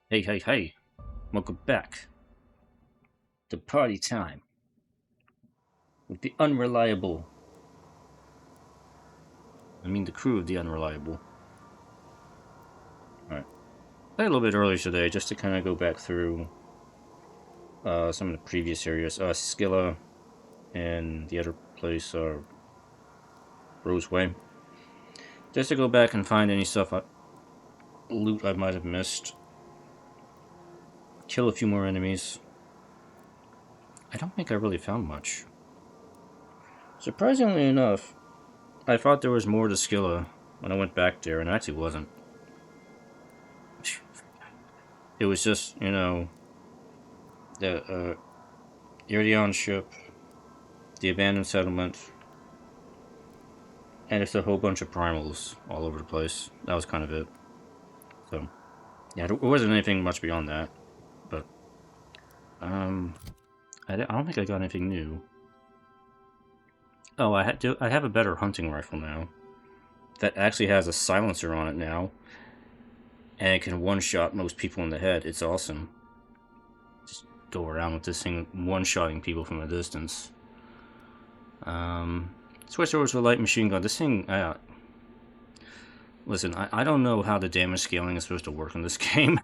Hey, hey, hey! Welcome back to party time with the unreliable. I mean, the crew of the unreliable. Alright. Played a little bit earlier today just to kind of go back through some of the previous areas. Skilla and the other place, Roseway. Just to go back and find any loot I might have missed. Kill a few more enemies. I don't think I really found much. Surprisingly enough, I thought there was more to Skilla when I went back there, and it actually wasn't. It was just, the Iridion ship, the abandoned settlement, and it's a whole bunch of primals all over the place. That was kind of it. So, yeah, there wasn't anything much beyond that. But, um, I don't think I got anything new. Oh, I have a better hunting rifle now. That actually has a silencer on it now. And it can one-shot most people in the head. It's awesome. Just go around with this thing one-shotting people from a distance. Switch over to a light machine gun. This thing, listen, I don't know how the damage scaling is supposed to work in this game.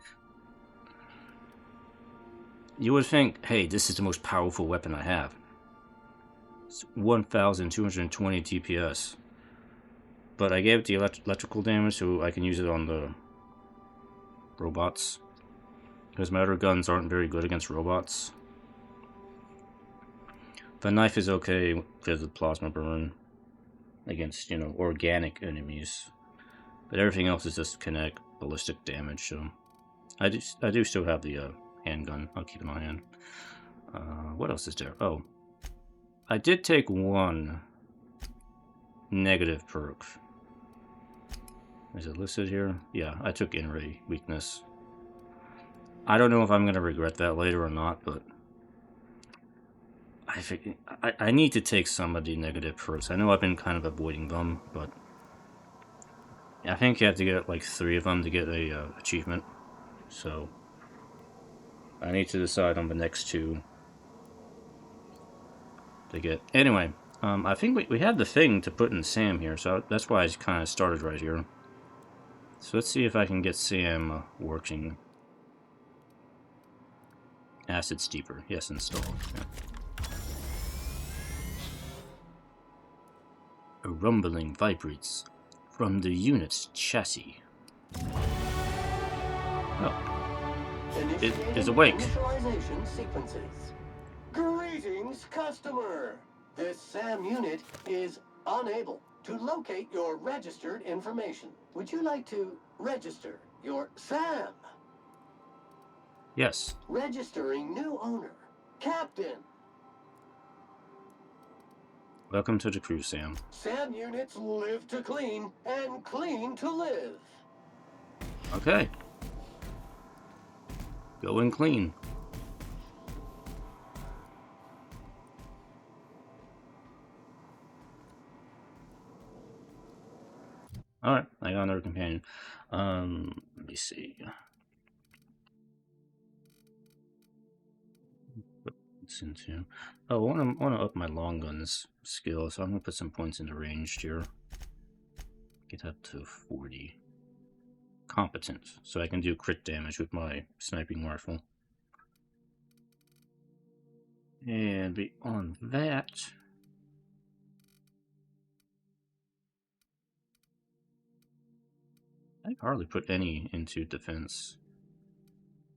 You would think, hey, this is the most powerful weapon I have. It's 1,220 DPS. But I gave it the electrical damage so I can use it on the robots. Because my other guns aren't very good against robots. The knife is okay because of plasma burn against, organic enemies. But everything else is just kinetic ballistic damage, so I do still have the handgun. I'll keep it on hand. What else is there? Oh, I did take one negative perk. Is it listed here? Yeah, I took in-ray weakness. I don't know if I'm going to regret that later or not, but I need to take some of the negative perks. I know I've been kind of avoiding them, but I think you have to get like 3 of them to get a achievement. So I need to decide on the next 2 to get. Anyway, I think we have the thing to put in Sam here, so that's why I kind of started right here. So let's see if I can get Sam working. Acid steeper, yes, installed. Yeah. A rumbling vibrates from the unit's chassis. Oh, it is awake. Initialization sequences. Greetings, customer. This SAM unit is unable to locate your registered information. Would you like to register your SAM? Yes. Registering new owner. Captain. Welcome to the crew, Sam. SAM units live to clean and clean to live. Okay. Go and clean. Alright, I got another companion. Let me see. What's into? Oh, I want to up my long guns skill, so I'm gonna put some points into ranged here. Get up to 40. Competent, so I can do crit damage with my sniping rifle. And beyond that, I hardly put any into defense.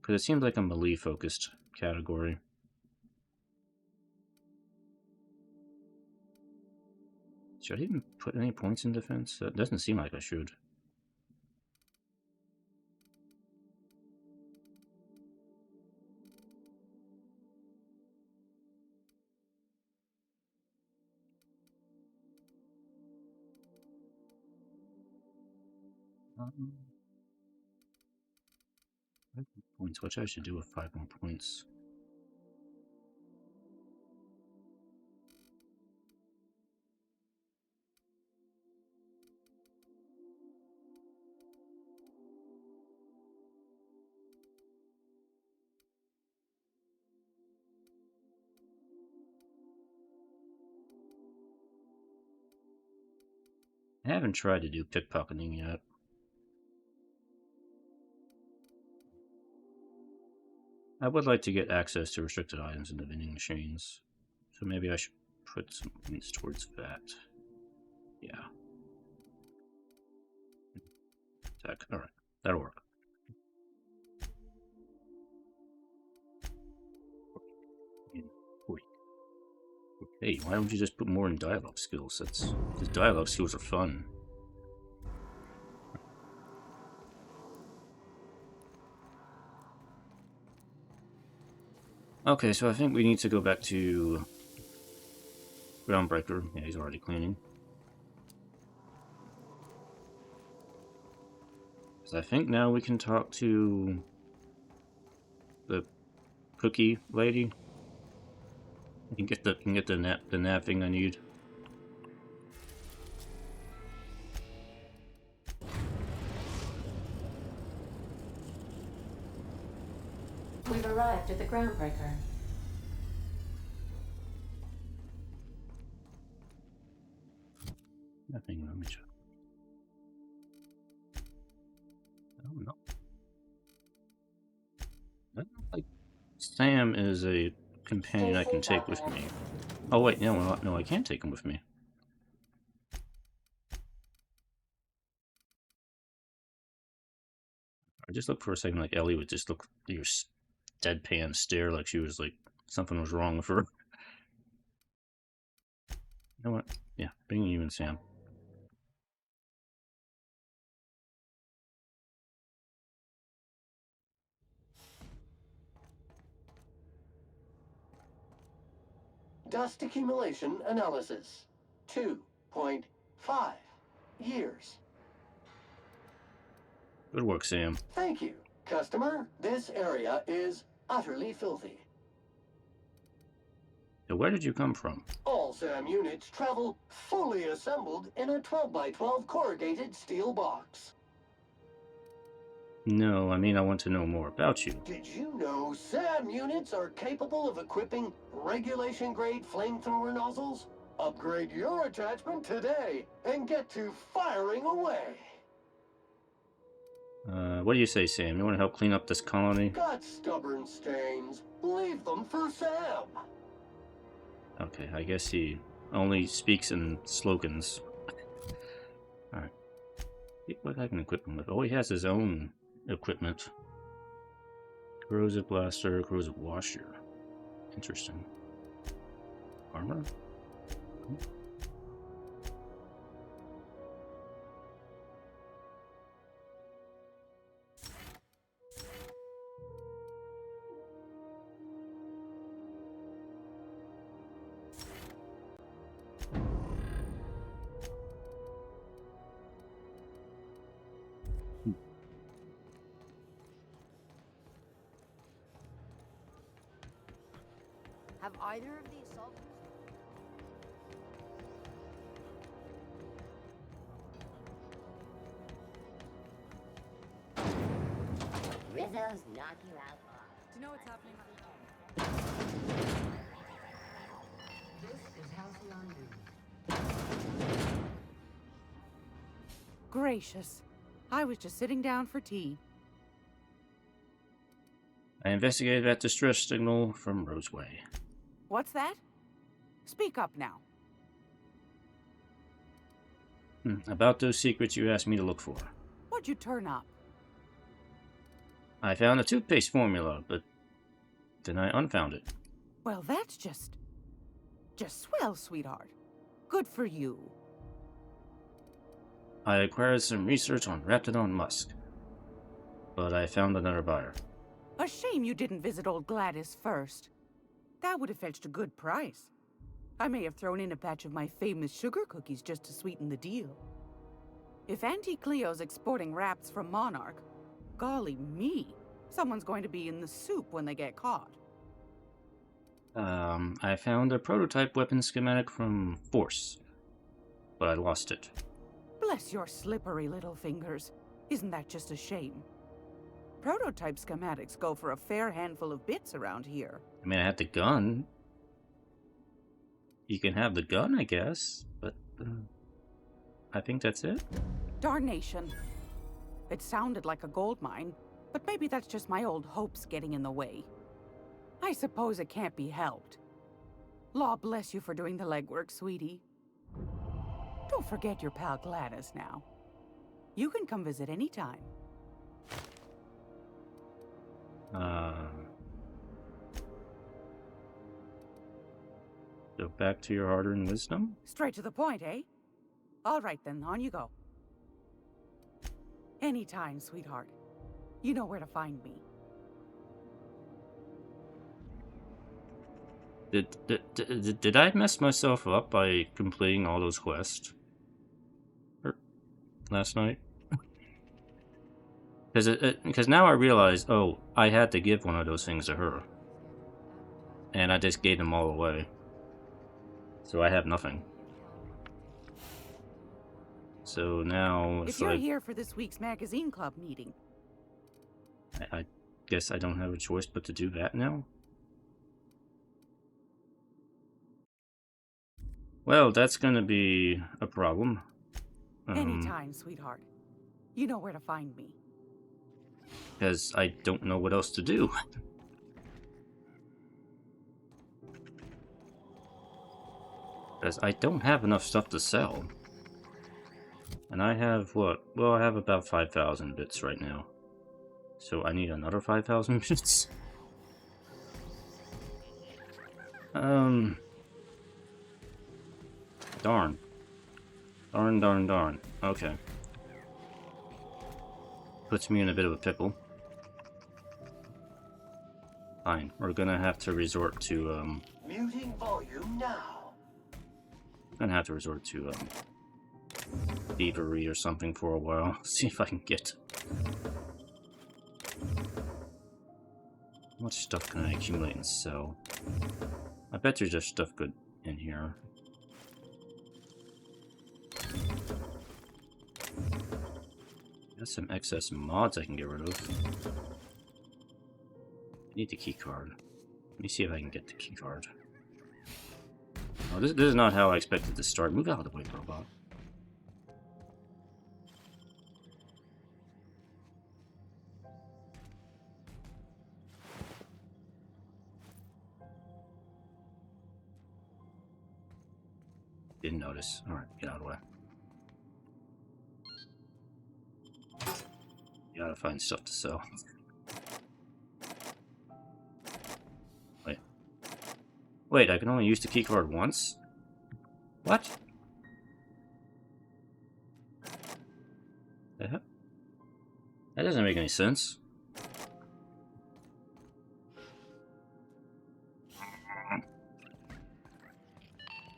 Because it seems like a melee focused category. Should I even put any points in defense? That doesn't seem like I should. Um, 5 more points. What I should do with 5 more points? I haven't tried to do pickpocketing yet. I would like to get access to restricted items in the vending machines, so maybe I should put some points towards that. Yeah. Attack. Alright, that'll work. Hey, why don't you just put more in dialogue skills? Because dialogue skills are fun. Okay, so I think we need to go back to Groundbreaker. Yeah, he's already cleaning. So I think now we can talk to the cookie lady. I can get the nav thing I need. We've arrived at the Groundbreaker. Nothing. Let me check. I don't know. I don't like Sam is a companion I can take with me. Oh wait, no, I can't take him with me. I just looked for a second like Ellie would just look at your deadpan stare like she was like something was wrong with her. You know what? Yeah, bring you and Sam. Dust accumulation analysis. 2.5 years. Good work, Sam. Thank you, customer. This area is utterly filthy. So where did you come from? All SAM units travel fully assembled in a 12x12 corrugated steel box. No, I mean I want to know more about you. Did you know SAM units are capable of equipping regulation-grade flamethrower nozzles? Upgrade your attachment today and get to firing away. What do you say, Sam? You want to help clean up this colony? Got stubborn stains. Leave them for Sam. Okay, I guess he only speaks in slogans. Alright. What I can equip him with? Oh, he has his own equipment. Corrosive blaster, corrosive washer. Interesting. Armor? Have either of the assaulters? Rizzo's knock you out. Do you know what's happening? This is Halcyon. Gracious. I was just sitting down for tea. I investigated that distress signal from Roseway. What's that? Speak up now. About those secrets you asked me to look for. What'd you turn up? I found a toothpaste formula, but then I unfound it. Well, that's just swell, sweetheart. Good for you. I acquired some research on Raptidon Musk, but I found another buyer. A shame you didn't visit old Gladys first. That would have fetched a good price. I may have thrown in a batch of my famous sugar cookies just to sweeten the deal. If Auntie Cleo's exporting wraps from Monarch, golly me, someone's going to be in the soup when they get caught. I found a prototype weapon schematic from Force, but I lost it. Bless your slippery little fingers. Isn't that just a shame? Prototype schematics go for a fair handful of bits around here. I mean, I had the gun. You can have the gun, I guess, but I think that's it. Darnation. It sounded like a gold mine, but maybe that's just my old hopes getting in the way. I suppose it can't be helped. Law bless you for doing the legwork, sweetie. Don't forget your pal Gladys now. You can come visit anytime. Go back to your hard-earned wisdom? Straight to the point, eh? All right then, on you go. Anytime, sweetheart. You know where to find me. Did I mess myself up by completing all those quests last night? Because now I realize, oh, I had to give one of those things to her, and I just gave them all away, so I have nothing. So now, If you're here for this week's magazine club meeting, I guess I don't have a choice but to do that now. Well, that's gonna be a problem. anytime, sweetheart. You know where to find me. Because I don't know what else to do. Because I don't have enough stuff to sell. And I have what? Well, I have about 5,000 bits right now. So I need another 5,000 bits. Darn. Darn. Okay. Puts me in a bit of a pickle. Fine. We're gonna have to resort to, Muting volume now. thievery or something for a while. See if I can get... How much stuff can I accumulate and sell? I bet there's just stuff good in here. Got some excess mods I can get rid of. I need the key card. Let me see if I can get the key card. Oh, this is not how I expected to start. Move out of the way, robot. Didn't notice. Alright, get out of the way. Gotta find stuff to sell. Wait, I can only use the keycard once? What? The heck? That doesn't make any sense.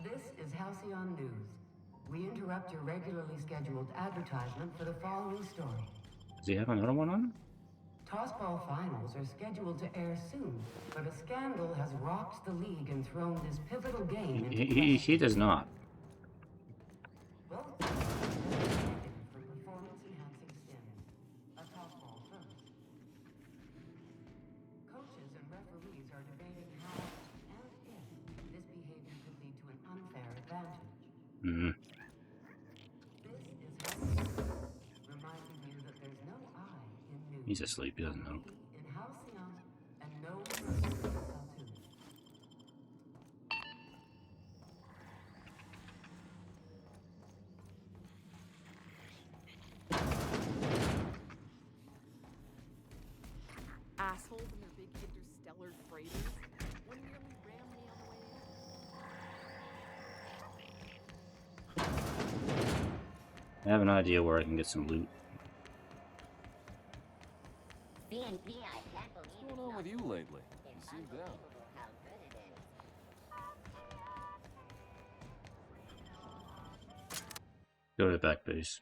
This is Halcyon News. We interrupt your regularly scheduled advertisement for the following story. Does he have another one on? Tossball finals are scheduled to air soon, but a scandal has rocked the league and thrown this pivotal game into He does not. Both teams are negative for performance-enhancing stims. A tossball first. Coaches and referees are debating how and if this behavior could lead to an unfair advantage. Hmm. This is Halcyon, reminding you that there's no I in news. He's asleep, he doesn't know. In Halcyon, and no mercy in Saltoon. Assholes and their big interstellar freighters. One nearly rammed me on the way in. I have an idea where I can get some loot. BNP, I can't believe What's going on with you lately? You seem down. how good it is. Go to the back base.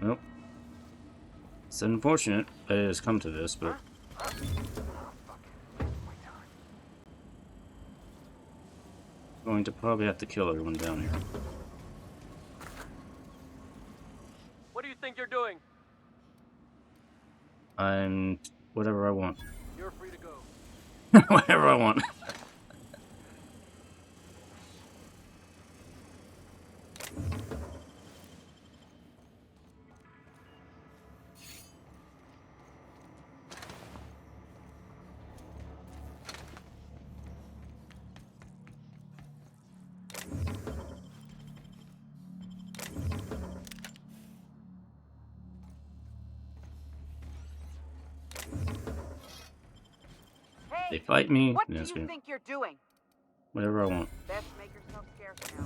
Well, it's unfortunate that it has come to this, but going to probably have to kill everyone down here. What do you think you're doing? I'm whatever I want. You're free to go. Whatever I want. They fight me, What then do it's you gonna think you're doing? whatever I want. Best make yourself scarce now.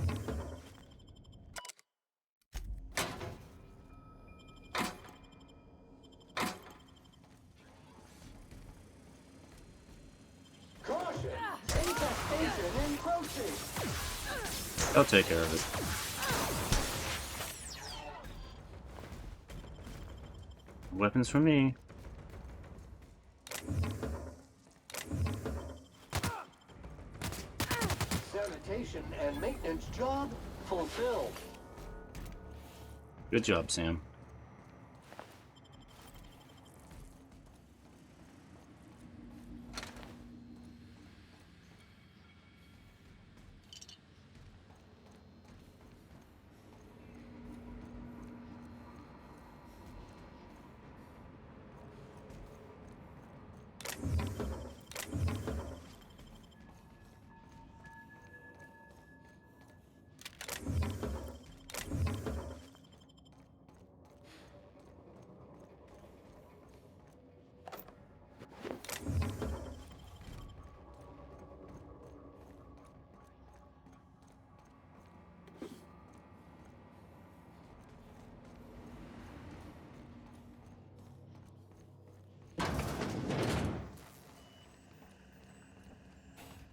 Caution! Infestation encroaching! I'll take care of it. Weapons for me. Sanitation and maintenance job fulfilled. Good job, Sam.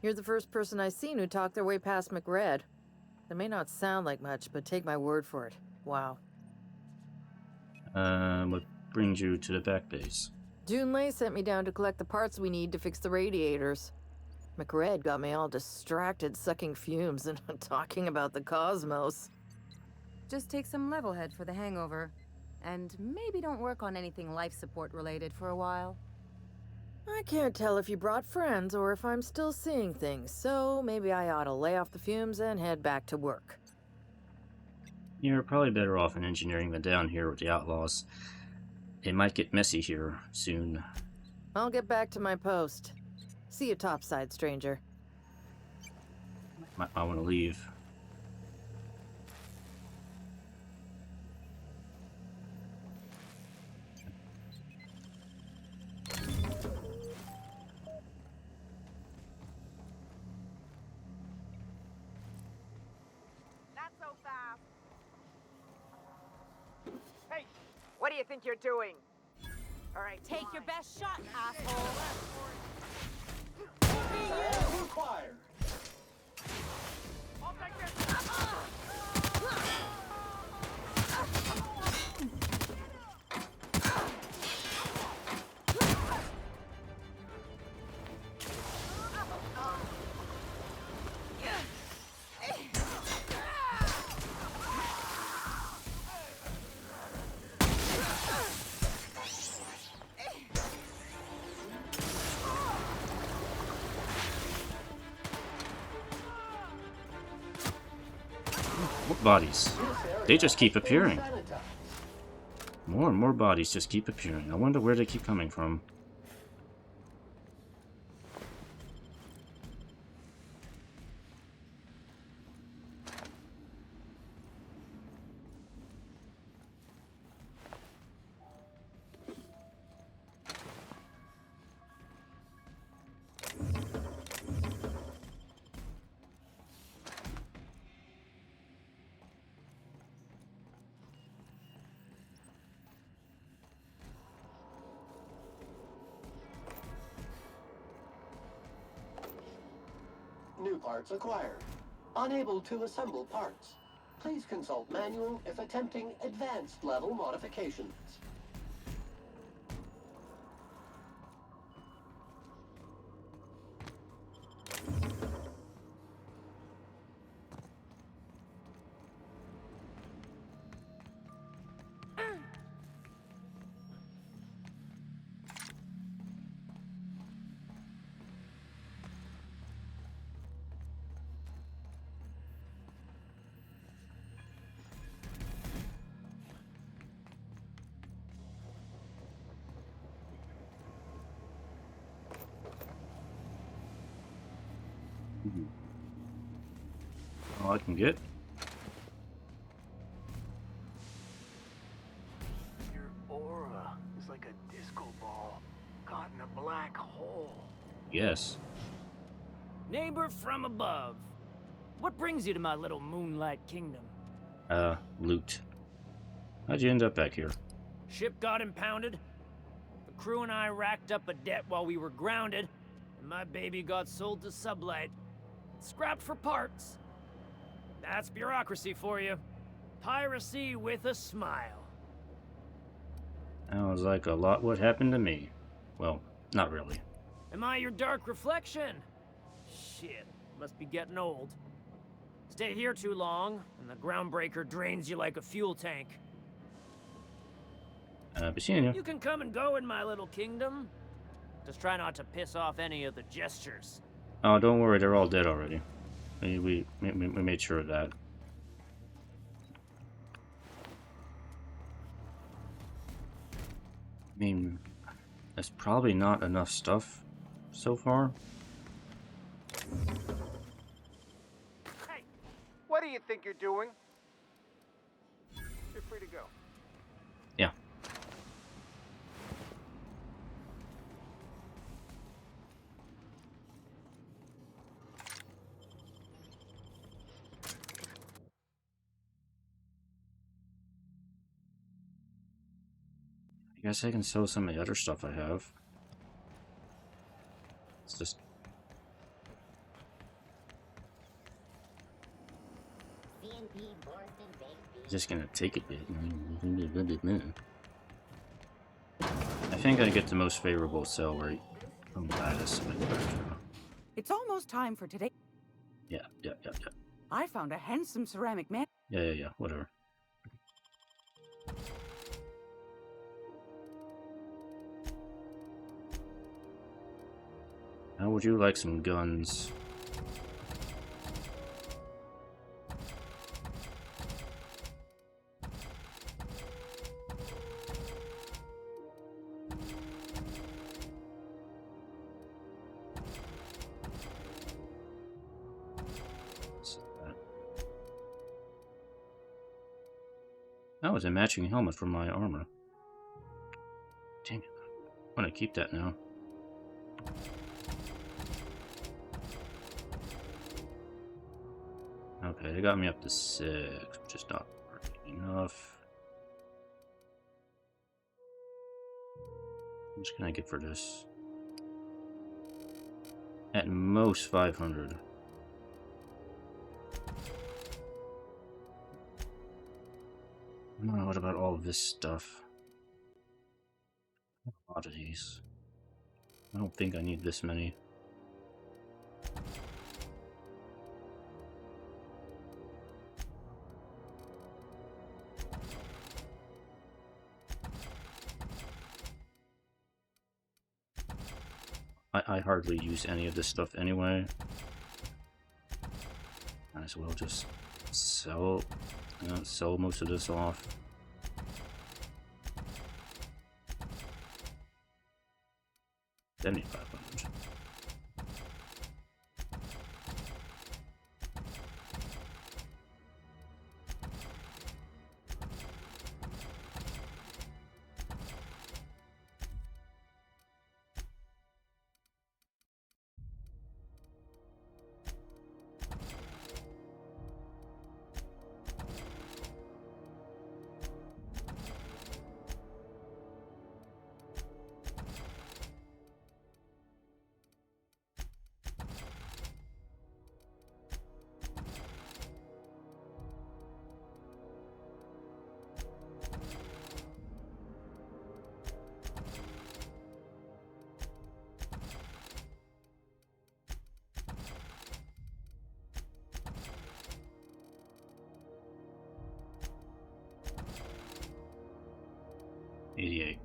You're the first person I've seen who talked their way past McRed. It may not sound like much, but take my word for it. Wow. What brings you to the back base? Junlei sent me down to collect the parts we need to fix the radiators. McRed got me all distracted sucking fumes and talking about the cosmos. Just take some level head for the hangover. And maybe don't work on anything life support related for a while. I can't tell if you brought friends or if I'm still seeing things, so maybe I ought to lay off the fumes and head back to work. You're probably better off in engineering than down here with the outlaws. It might get messy here soon. I'll get back to my post. See you topside, stranger. I want to leave. Not so fast. Hey, what do you think you're doing? All right, take your best shot, asshole. Fire required. I'll take this. What bodies? They just keep appearing. Sanitized. More and more bodies just keep appearing. I wonder where they keep coming from. New parts acquired. Unable to assemble parts. Please consult manual if attempting advanced level modifications. Ooh. All I can get. Your aura is like a disco ball caught in a black hole. Yes. Neighbor from above. What brings you to my little moonlight kingdom? Loot. How'd you end up back here? Ship got impounded. The crew and I racked up a debt while we were grounded, and my baby got sold to Sublight. Scrapped for parts. That's bureaucracy for you. Piracy with a smile. Sounds like a lot what happened to me. Well, not really. Am I your dark reflection? Shit, must be getting old. Stay here too long, and the groundbreaker drains you like a fuel tank. Be seeing you. You can come and go in my little kingdom. Just try not to piss off any of the gestures. Oh, don't worry, they're all dead already. We made sure of that. I mean, that's probably not enough stuff so far. Hey, what do you think you're doing? You're free to go. Yeah. I guess I can sell some of the other stuff I have. It's just gonna take a bit. I think I get the most favorable sell rate from Gladys. It's almost time for today. Yeah. I found a handsome ceramic man. Yeah, whatever. How would you like some guns? That was a matching helmet for my armor. Dang it. I want to keep that now. Okay, they got me up to 6, which is not enough. How much can I get for this? At most 500. What about all of this stuff? A lot of these. I don't think I need this many. I hardly use any of this stuff anyway. Might as well just sell most of this off. $7,500. $88.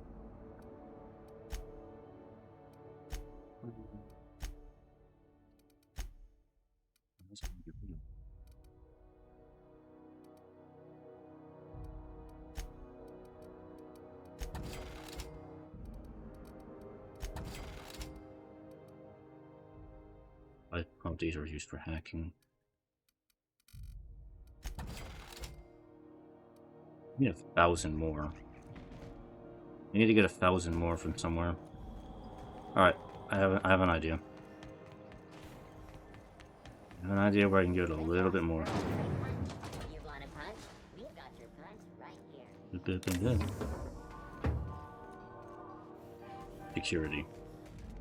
Oh, these are used for hacking. I need 1,000 more. I need to get 1,000 more from somewhere. Alright, I have an idea. I have an idea where I can get a little bit more. You want a punch? We've got your punch right here. Security.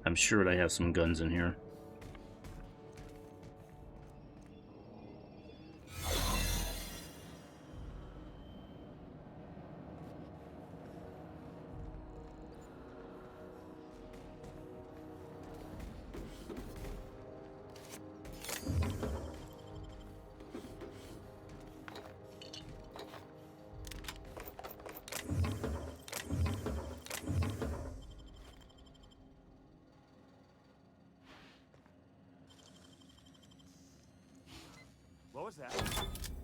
I'm sure they have some guns in here. What was that?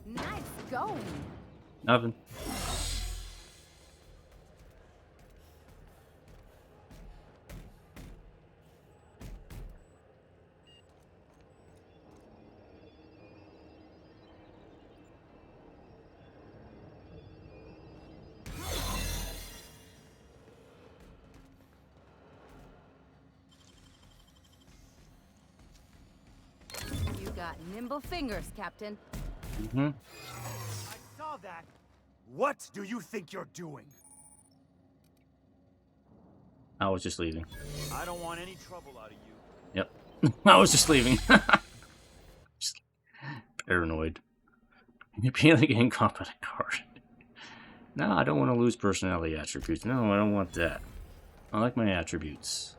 Nice going. Nothing. You got nimble fingers, Captain. Mm-hmm. I saw that. What do you think you're doing? I was just leaving. I don't want any trouble out of you. Yep. I was just leaving. Just paranoid. You're barely getting caught by the card. No, I don't want to lose personality attributes. No, I don't want that. I like my attributes.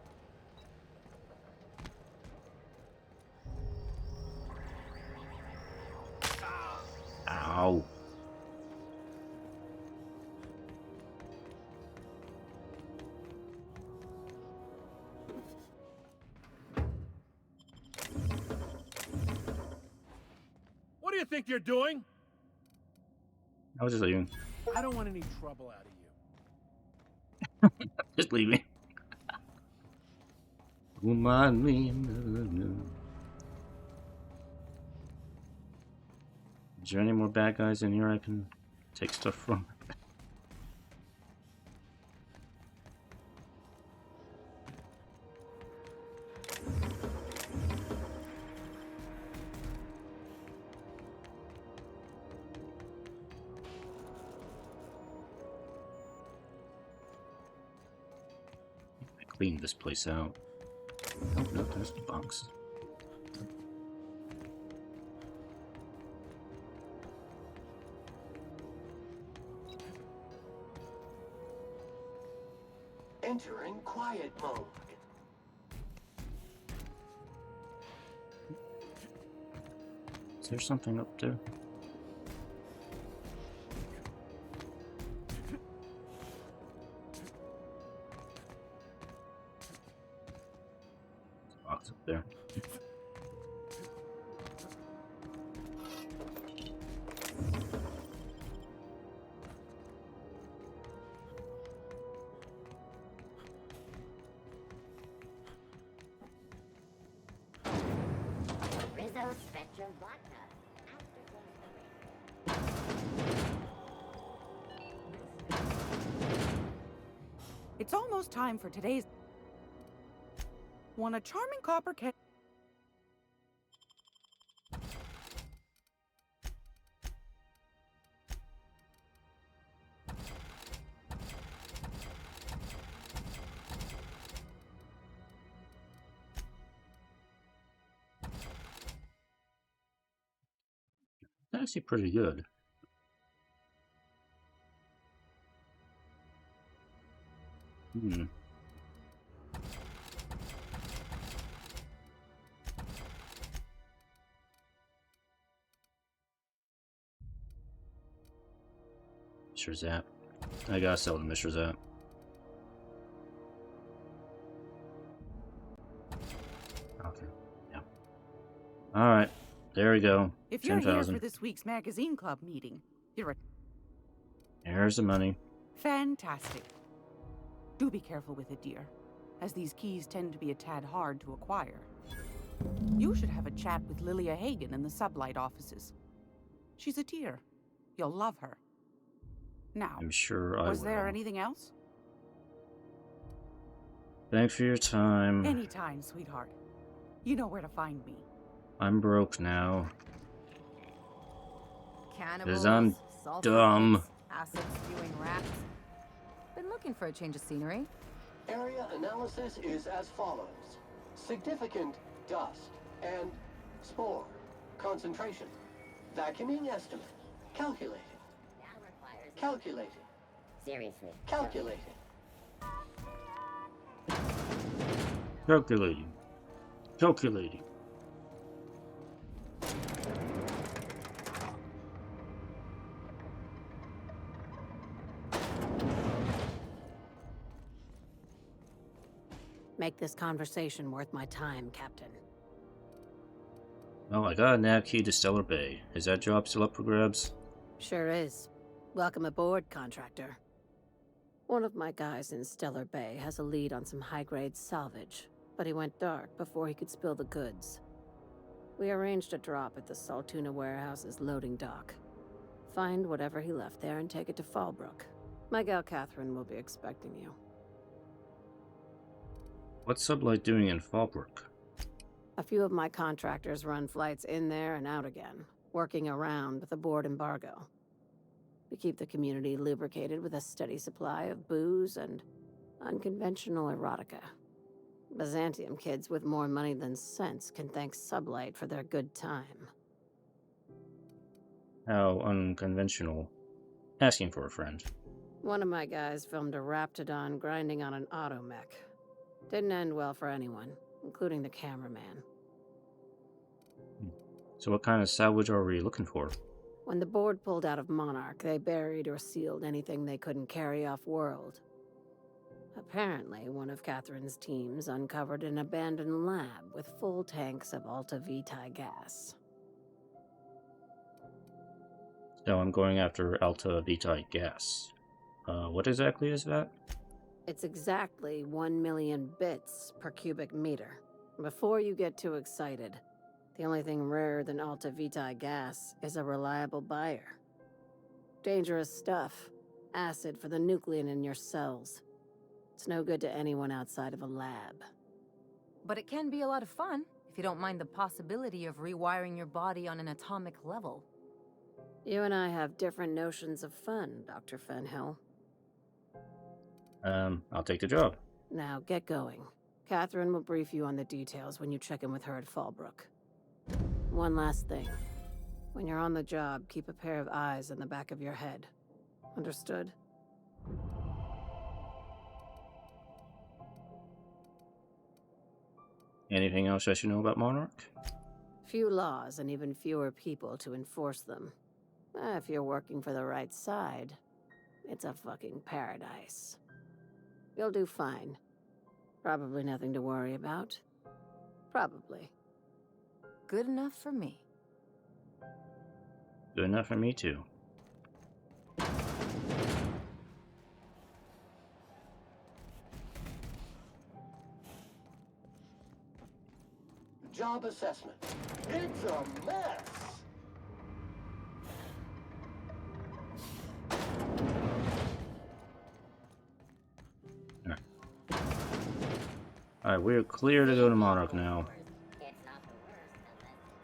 Ow. What do you think you're doing? I was just leaving. I don't want any trouble out of you. Just leaving. Won't mind me. Is there any more bad guys in here I can take stuff from? I cleaned this place out. Oh no, there's the box. Entering quiet mode. Is there something up there? Box up there. Rizzo Spectrum Vodka. It's almost time for today's. Want a charming copper cat? That's actually pretty good. Hmm. Mr. Zap. I gotta sell to Mr. Zap. Okay. Yeah. Alright. There we go. If you're here 10,000. for this week's magazine club meeting, you're a There's the money. fantastic. Do be careful with it, dear, as these keys tend to be a tad hard to acquire. You should have a chat with Lilia Hagen in the Sublight offices. She's a dear. You'll love her. Now, I'm sure I will. Was there anything else? Thanks for your time. Anytime, sweetheart. You know where to find me. I'm broke now. Cannibals, I'm sulfur dumb. pits, acid-spewing rats. Been looking for a change of scenery. Area analysis is as follows. Significant dust and spore concentration. Vacuuming estimate. Calculating. Now requires Calculating. seriously. Calculating. Calculating. Calculating. Make this conversation worth my time, Captain. Well, I got a nav key to Stellar Bay. Is that job still up for grabs? Sure is. Welcome aboard, contractor. One of my guys in Stellar Bay has a lead on some high-grade salvage, but he went dark before he could spill the goods. We arranged a drop at the Saltuna warehouse's loading dock. Find whatever he left there and take it to Fallbrook. My gal Catherine will be expecting you. What's Sublight doing in Fallbrook? A few of my contractors run flights in there and out again, working around the board embargo. We keep the community lubricated with a steady supply of booze and unconventional erotica. Byzantium kids with more money than sense can thank Sublight for their good time. How unconventional. Asking for a friend. One of my guys filmed a Raptidon grinding on an automech. Didn't end well for anyone, including the cameraman. So what kind of salvage are we looking for? When the board pulled out of Monarch, they buried or sealed anything they couldn't carry off-world. Apparently, one of Catherine's teams uncovered an abandoned lab with full tanks of Alta Vitae gas. So I'm going after Alta Vitae gas. What exactly is that? It's exactly 1 million bits per cubic meter. Before you get too excited, the only thing rarer than Alta Vitae gas is a reliable buyer. Dangerous stuff. Acid for the nucleon in your cells. It's no good to anyone outside of a lab. But it can be a lot of fun, if you don't mind the possibility of rewiring your body on an atomic level. You and I have different notions of fun, Dr. Fenhill. I'll take the job. Now, get going. Catherine will brief you on the details when you check in with her at Fallbrook. One last thing. When you're on the job, keep a pair of eyes in the back of your head. Understood? Anything else I should know about Monarch? Few laws and even fewer people to enforce them. If you're working for the right side, it's a fucking paradise. You'll do fine. Probably nothing to worry about. Probably. Good enough for me. Good enough for me too. Job assessment. It's a mess. Alright, we're clear to go to Monarch now. It's not the worst unless it's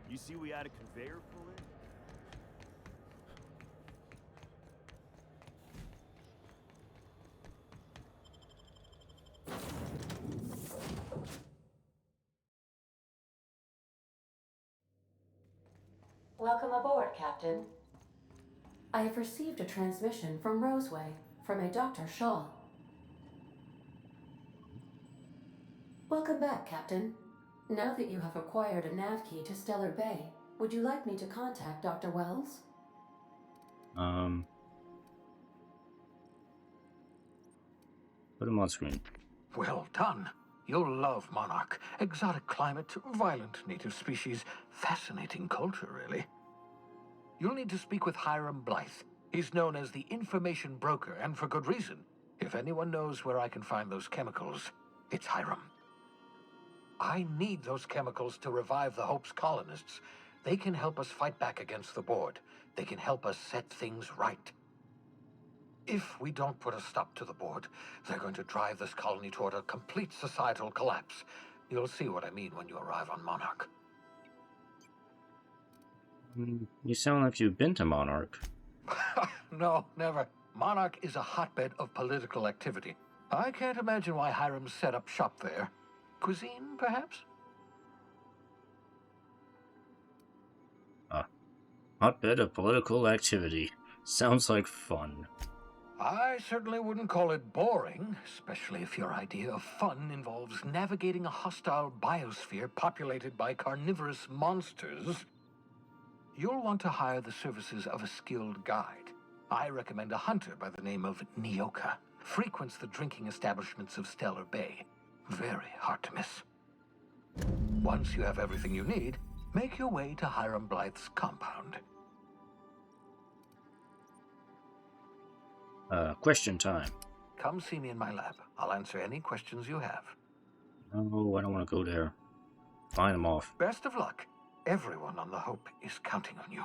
You see we had a conveyor pull in? Welcome aboard, Captain. I have received a transmission from Roseway, from a Dr. Shaw. Welcome back, Captain. Now that you have acquired a nav key to Stellar Bay, would you like me to contact Dr. Wells? Put him on screen. Well done. You'll love Monarch. Exotic climate, violent native species, fascinating culture, really. You'll need to speak with Hiram Blythe. He's known as the information broker, and for good reason. If anyone knows where I can find those chemicals, it's Hiram. I need those chemicals to revive the Hope's colonists. They can help us fight back against the board. They can help us set things right. If we don't put a stop to the board, they're going to drive this colony toward a complete societal collapse. You'll see what I mean when you arrive on Monarch. You sound like you've been to Monarch. No, never. Monarch is a hotbed of political activity. I can't imagine why Hiram set up shop there. Cuisine, perhaps? Hotbed of political activity. Sounds like fun. I certainly wouldn't call it boring, especially if your idea of fun involves navigating a hostile biosphere populated by carnivorous monsters. You'll want to hire the services of a skilled guide. I recommend a hunter by the name of Nyoka. Frequents the drinking establishments of Stellar Bay. Very hard to miss. Once you have everything you need, make your way to Hiram Blythe's compound. Question time. Come see me in my lab. I'll answer any questions you have. Oh, I don't want to go there. Find them off. Best of luck. Everyone on the Hope is counting on you.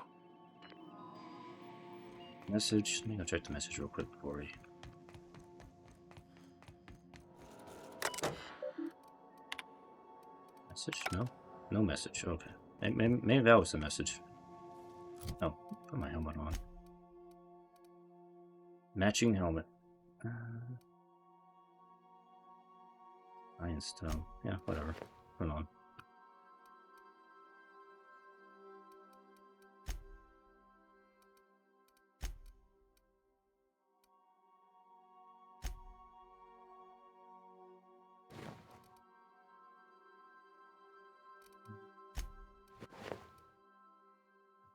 Message. Let me go check the message real quick before we... Message? No? No message. Okay. Maybe that was the message. Oh, put my helmet on. Matching helmet. Iron stone. Yeah, whatever. Put it on.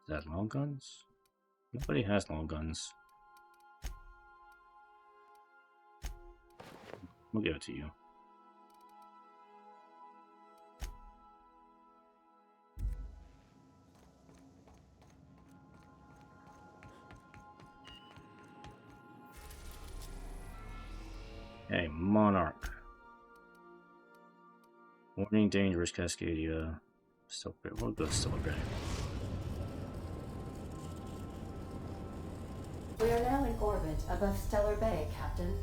Is that long guns? Nobody has long guns. We'll give it to you. Hey, Monarch. Warning, dangerous Cascadia. Still, we'll go still okay. We are now in orbit above Stellar Bay, Captain.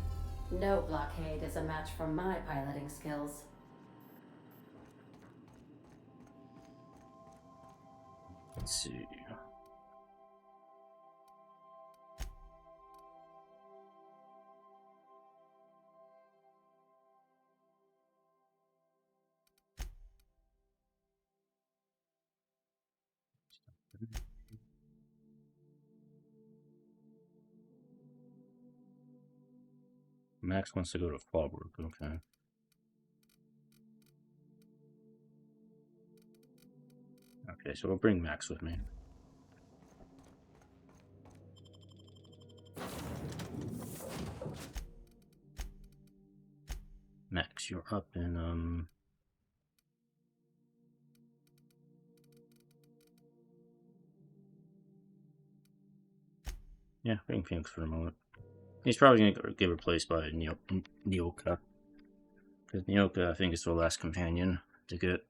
No blockade is a match for my piloting skills. Let's see. Max wants to go to Fallbrook, okay. Okay, so we'll bring Max with me. Max, you're up in, yeah, bring Phoenix for a moment. He's probably going to get replaced by Nyoka. Because Nyoka, I think, is the last companion to get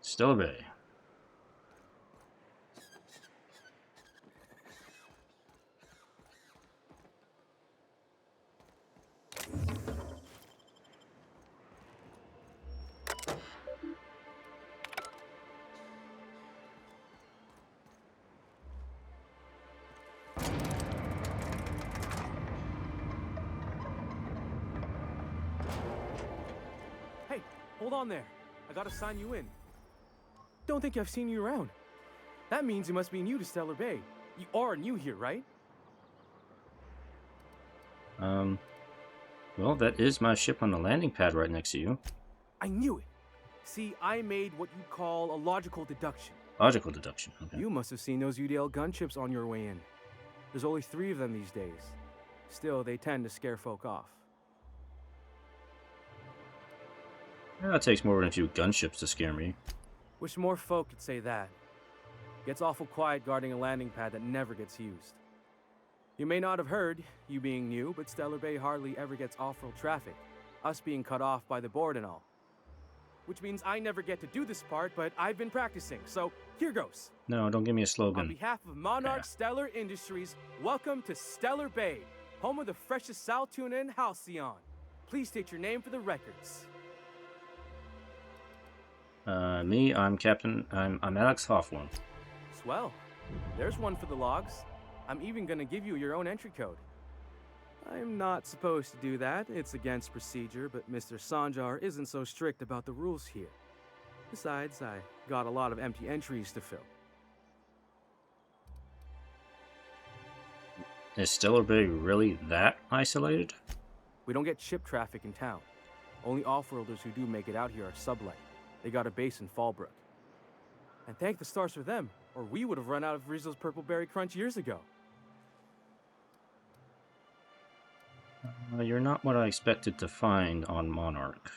Stellar Bay. Hold on there. I gotta sign you in. Don't think I've seen you around. That means you must be new to Stellar Bay. You are new here, right? Well, that is my ship on the landing pad right next to you. I knew it. See, I made what you'd call a logical deduction. Logical deduction. Okay. You must have seen those UDL gunships on your way in. There's only 3 of them these days. Still, they tend to scare folk off. Yeah, it takes more than a few gunships to scare me. Wish more folk could say that. Gets awful quiet guarding a landing pad that never gets used. You may not have heard, you being new, but Stellar Bay hardly ever gets off-road traffic, us being cut off by the board and all. Which means I never get to do this part, but I've been practicing, so here goes. No, don't give me a On slogan. behalf of Monarch Stellar Industries, welcome to Stellar Bay, home of the freshest sal tuna in Halcyon. Please state your name for the records. Me, I'm Alex Hawthorne. Swell. There's one for the logs. I'm even gonna give you your own entry code. I'm not supposed to do that. It's against procedure, but Mr. Sanjar isn't so strict about the rules here. Besides, I got a lot of empty entries to fill. Is Stellar Bay really that isolated? We don't get ship traffic in town. Only off-worlders who do make it out here are sublight. They got a base in Fallbrook. And thank the stars for them, or we would have run out of Rizzo's Purple Berry Crunch years ago. You're not what I expected to find on Monarch.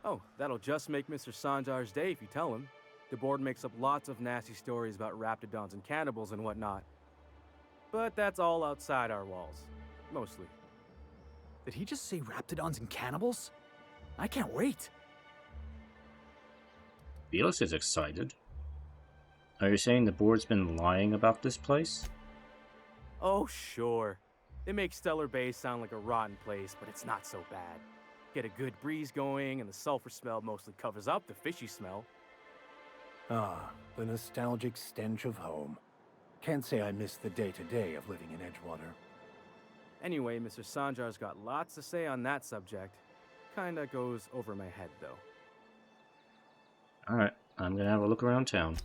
Oh, that'll just make Mr. Sanjar's day if you tell him. The board makes up lots of nasty stories about raptidons and cannibals and whatnot. But that's all outside our walls. Mostly. Did he just say raptidons and cannibals? I can't wait. Felix is excited. Are you saying the board's been lying about this place? Oh, sure. It makes Stellar Bay sound like a rotten place, but it's not so bad. Get a good breeze going, and the sulfur smell mostly covers up the fishy smell. Ah, the nostalgic stench of home. Can't say I miss the day-to-day of living in Edgewater. Anyway, Mr. Sanjar's got lots to say on that subject. Kinda goes over my head, though. Alright, I'm gonna have a look around town.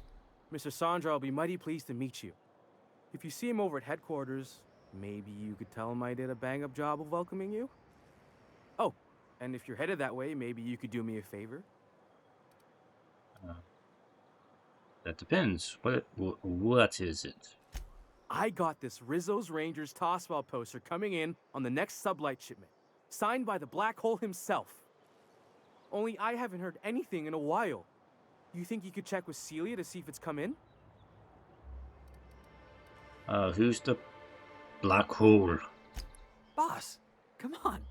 Mr. Sanjar will be mighty pleased to meet you. If you see him over at headquarters, maybe you could tell him I did a bang-up job of welcoming you? Oh, and if you're headed that way, maybe you could do me a favor? That depends. What is it? I got this Rizzo's Rangers tossball poster coming in on the next sublight shipment, signed by the Black Hole himself. Only I haven't heard anything in a while. You think you could check with Celia to see if it's come in? Who's the Black Hole? Boss, come on.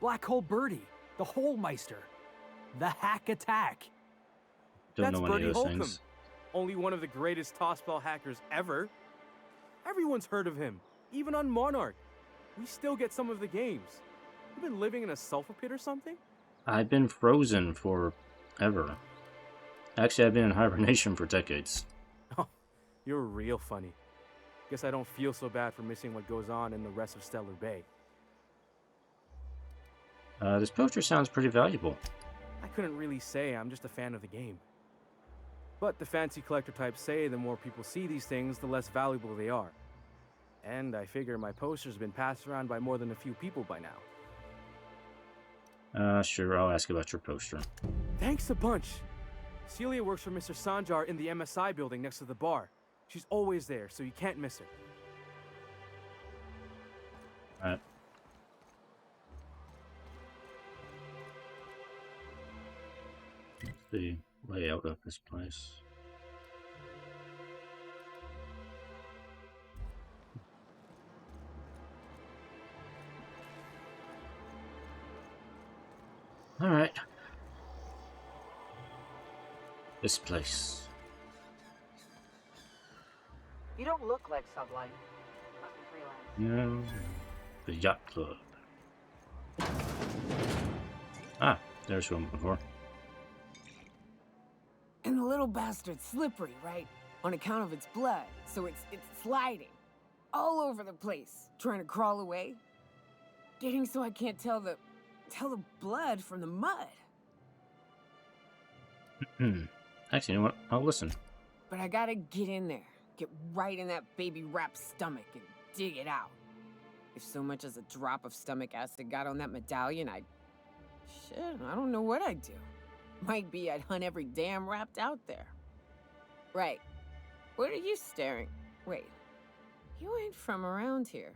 Black Hole Birdie, the Holemeister, the Hack Attack. Don't That's know any Bertie of those Holcomb, things. only one of the greatest tossball hackers ever. Everyone's heard of him, even on Monarch. We still get some of the games. You been living in a sulfur pit or something? I've been frozen forever. Actually, I've been in hibernation for decades. Oh, you're real funny. Guess I don't feel so bad for missing what goes on in the rest of Stellar Bay. This poster sounds pretty valuable. I couldn't really say, I'm just a fan of the game. But the fancy collector types say the more people see these things, the less valuable they are. And I figure my poster's been passed around by more than a few people by now. Sure, I'll ask about your poster. Thanks a bunch. Celia works for Mr. Sanjar in the MSI building next to the bar. She's always there, so you can't miss her. Alright. What's the layout of this place? Alright. This place. You don't look like Sublight. Must be freelance. Yeah, the yacht club. Ah, there's one before. And the little bastard's slippery, right? On account of its blood, so it's sliding all over the place, trying to crawl away. Getting so I can't tell the blood from the mud. Actually, you know what? I'll listen. But I gotta get in there, get right in that baby rap's stomach and dig it out. If so much as a drop of stomach acid got on that medallion, I don't know what I'd do. Might be I'd hunt every damn rapt out there. Right, What are you staring? Wait. You ain't from around here.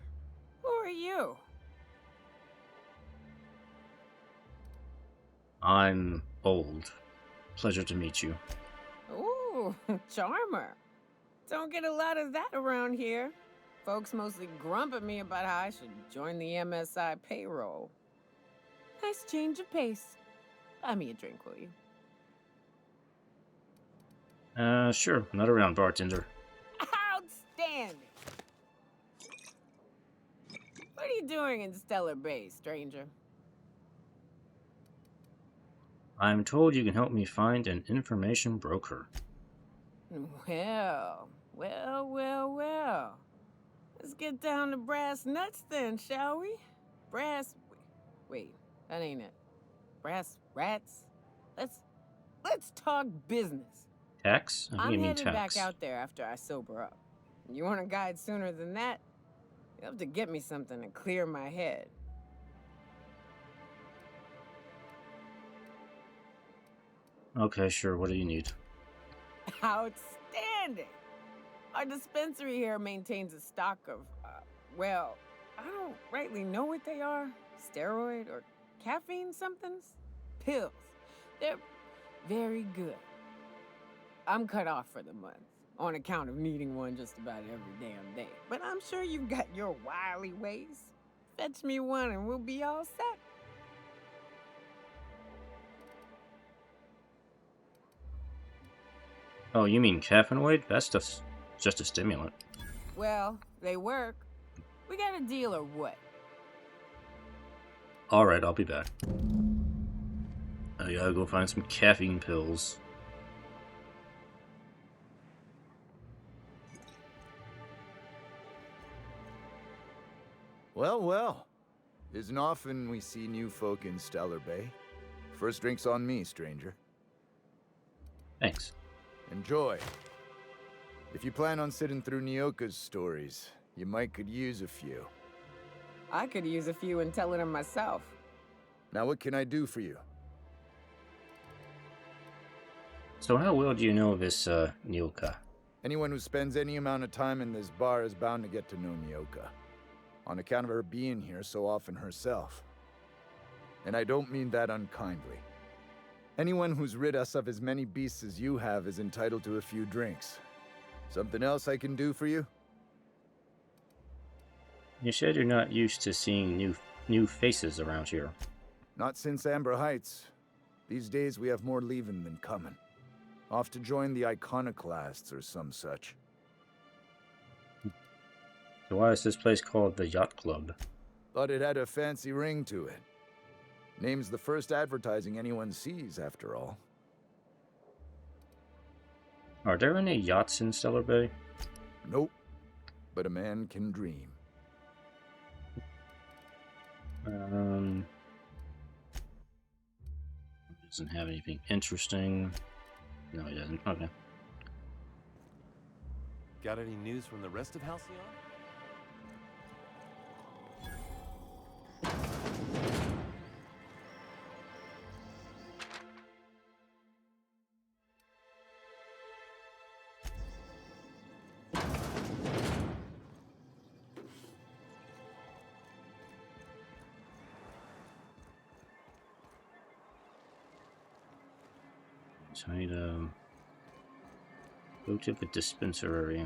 Who are you? I'm old. Pleasure to meet you. Ooh, charmer. Don't get a lot of that around here. Folks mostly grump at me about how I should join the MSI payroll. Nice change of pace. Buy me a drink, will you? Sure. Not around, bartender. Outstanding! What are you doing in Stellar Bay, stranger? I'm told you can help me find an information broker. Well. Let's get down to brass nuts then, shall we? Brass... Wait, that ain't it. Brass rats? Let's talk business. Tax? I think I'm you mean headed tax. back out there after I sober up. You want a guide sooner than that? You'll have to get me something to clear my head. Okay, sure. What do you need? Outstanding! Our dispensary here maintains a stock of, well, I don't rightly know what they are. Steroid or caffeine somethings? Pills. They're very good. I'm cut off for the month, on account of needing one just about every damn day. But I'm sure you've got your wily ways. Fetch me one and we'll be all set. Oh, you mean caffeinoid? That stuff's just a stimulant. Well, they work. We got a deal or what? Alright, I'll be back. I gotta go find some caffeine pills. Well, well. Isn't often we see new folk in Stellar Bay. First drink's on me, stranger. Thanks. Enjoy. If you plan on sitting through Nyoka's stories, you might could use a few. I could use a few and telling them myself. Now what can I do for you? So how well do you know this, Nyoka? Anyone who spends any amount of time in this bar is bound to get to know Nyoka. On account of her being here so often herself. And I don't mean that unkindly. Anyone who's rid us of as many beasts as you have is entitled to a few drinks. Something else I can do for you? You said you're not used to seeing new faces around here. Not since Amber Heights. These days we have more leaving than coming. Off to join the iconoclasts or some such. So why is this place called the Yacht Club? Thought it had a fancy ring to it. Name's the first advertising anyone sees, after all. Are there any yachts in Stellar Bay? Nope. But a man can dream. Doesn't have anything interesting. No, he doesn't. Okay. Got any news from the rest of Halcyon? So I need to go to the dispensary.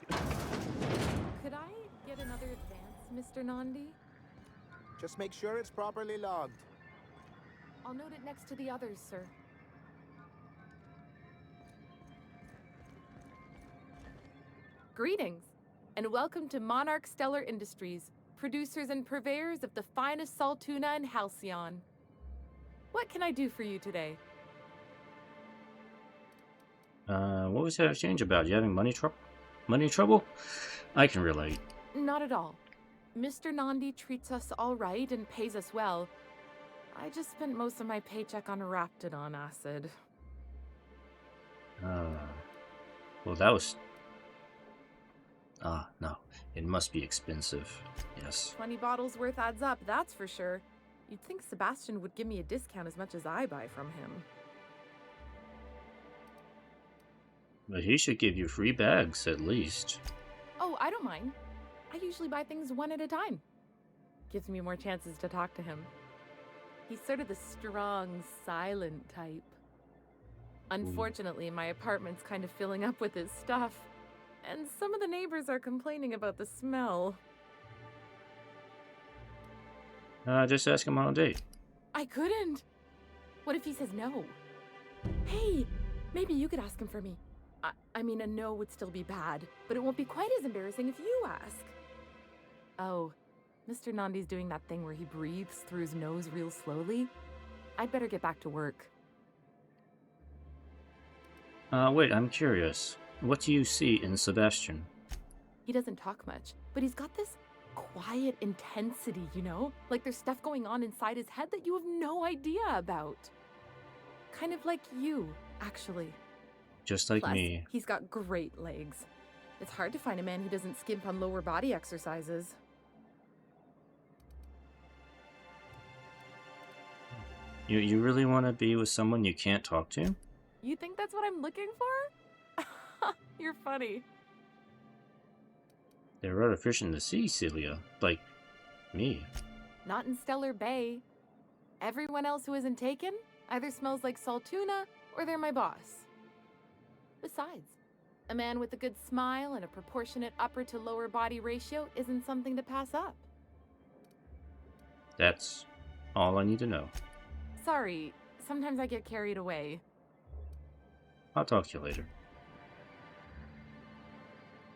Could I get another advance, Mr. Nandi? Just make sure it's properly logged. I'll note it next to the others, sir. Greetings, and welcome to Monarch Stellar Industries, producers and purveyors of the finest salt tuna in Halcyon. What can I do for you today? What was that exchange about? You having money trouble? Money trouble? I can relate. Not at all. Mr. Nandi treats us all right and pays us well. I just spent most of my paycheck on Raptidon acid. Well, that was... no. It must be expensive. Yes. 20 bottles worth adds up, that's for sure. You'd think Sebastian would give me a discount as much as I buy from him. But he should give you free bags, at least. Oh, I don't mind. I usually buy things one at a time. Gives me more chances to talk to him. He's sort of the strong, silent type. Unfortunately, my apartment's kind of filling up with his stuff. And some of the neighbors are complaining about the smell. Just ask him on a date. I couldn't. What if he says no? Hey, maybe you could ask him for me. I mean, a no would still be bad, but it won't be quite as embarrassing if you ask. Oh, Mr. Nandi's doing that thing where he breathes through his nose real slowly. I'd better get back to work. Wait, I'm curious. What do you see in Sebastian? He doesn't talk much, but he's got this quiet intensity, you know? Like there's stuff going on inside his head that you have no idea about. Kind of like you, actually. Just like Plus, me. He's got great legs. It's hard to find a man who doesn't skimp on lower body exercises. You really want to be with someone you can't talk to? You think that's what I'm looking for? You're funny. They're rather fish in the sea, Celia. Like me. Not in Stellar Bay. Everyone else who isn't taken either smells like salt tuna or they're my boss. Besides, a man with a good smile and a proportionate upper to lower body ratio isn't something to pass up. That's all I need to know. Sorry, sometimes I get carried away. I'll talk to you later.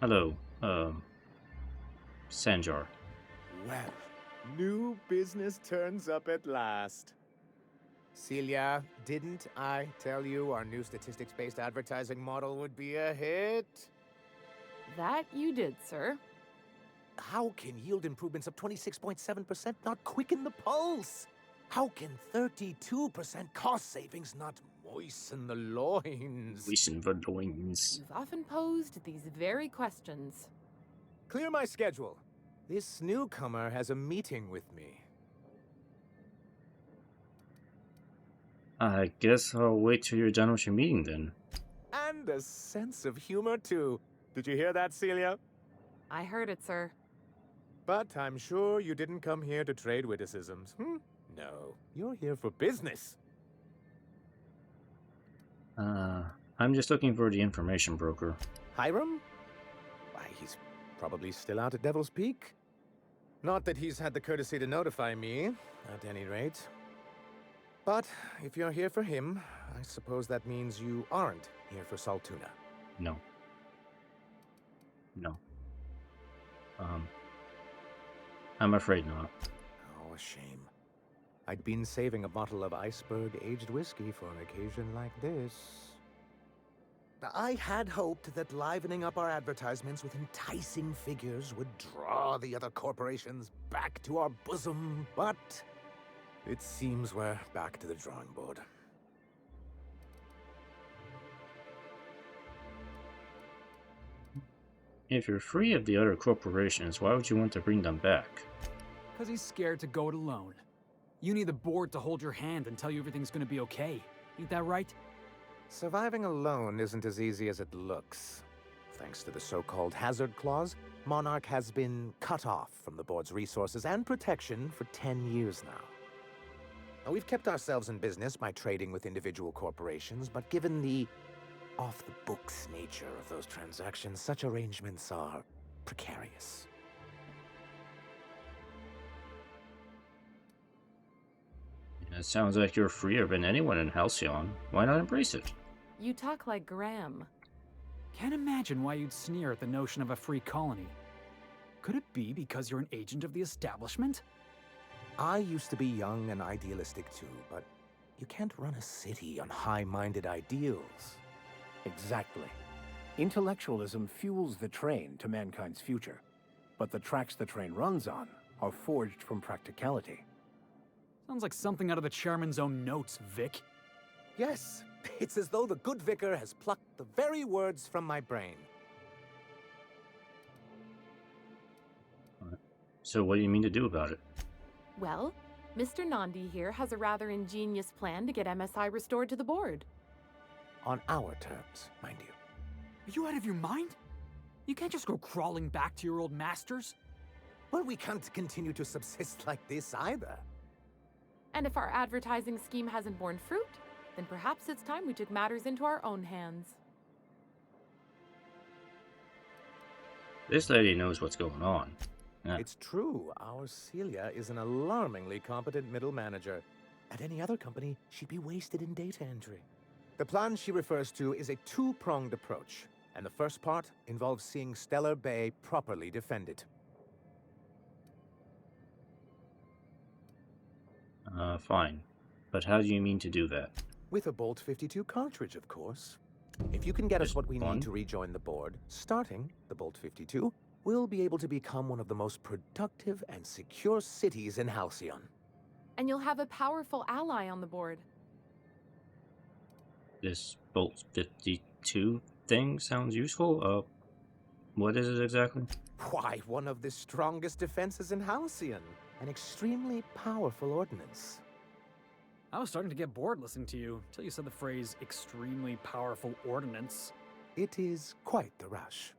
Hello, Sanjar. Well, new business turns up at last. Celia, didn't I tell you our new statistics-based advertising model would be a hit? That you did, sir. How can yield improvements of 26.7% not quicken the pulse? How can 32% cost savings not moisten the loins? Moisten the loins. You've often posed these very questions. Clear my schedule. This newcomer has a meeting with me. I guess I'll wait till you're done with your meeting then. And a sense of humor, too. Did you hear that, Celia? I heard it, sir. But I'm sure you didn't come here to trade witticisms, No, you're here for business. I'm just looking for the information broker. Hiram? Why, he's probably still out at Devil's Peak. Not that he's had the courtesy to notify me, at any rate. But if you're here for him, I suppose that means you aren't here for Saltuna. No. No. I'm afraid not. Oh, a shame. I'd been saving a bottle of iceberg-aged whiskey for an occasion like this. I had hoped that livening up our advertisements with enticing figures would draw the other corporations back to our bosom, but it seems we're back to the drawing board. If you're free of the other corporations, why would you want to bring them back? Because he's scared to go it alone. You need the board to hold your hand and tell you everything's gonna be okay. Ain't that right? Surviving alone isn't as easy as it looks. Thanks to the so-called hazard clause, Monarch has been cut off from the board's resources and protection for 10 years now. Now, we've kept ourselves in business by trading with individual corporations, but given the off-the-books nature of those transactions, such arrangements are precarious. It sounds like you're freer than anyone in Halcyon. Why not embrace it? You talk like Graham. Can't imagine why you'd sneer at the notion of a free colony. Could it be because you're an agent of the establishment? I used to be young and idealistic too, but you can't run a city on high-minded ideals. Exactly. Intellectualism fuels the train to mankind's future, but the tracks the train runs on are forged from practicality. Sounds like something out of the chairman's own notes, Vic. Yes, it's as though the good vicar has plucked the very words from my brain. So what do you mean to do about it? Well, Mr. Nandi here has a rather ingenious plan to get MSI restored to the board. On our terms, mind you. Are you out of your mind? You can't just go crawling back to your old masters. Well, we can't continue to subsist like this either. And if our advertising scheme hasn't borne fruit, then perhaps it's time we took matters into our own hands. This lady knows what's going on. Yeah. It's true. Our Celia is an alarmingly competent middle manager. At any other company, she'd be wasted in data entry. The plan she refers to is a two-pronged approach, and the first part involves seeing Stellar Bay properly defended. Fine. But how do you mean to do that? With a Bolt 52 cartridge, of course. If you can get us what we need to rejoin the board, starting the Bolt 52, we'll be able to become one of the most productive and secure cities in Halcyon. And you'll have a powerful ally on the board. This Bolt 52 thing sounds useful. What is it exactly? Why, one of the strongest defenses in Halcyon. An extremely powerful ordnance. I was starting to get bored listening to you until you said the phrase extremely powerful ordnance. It is quite the rush.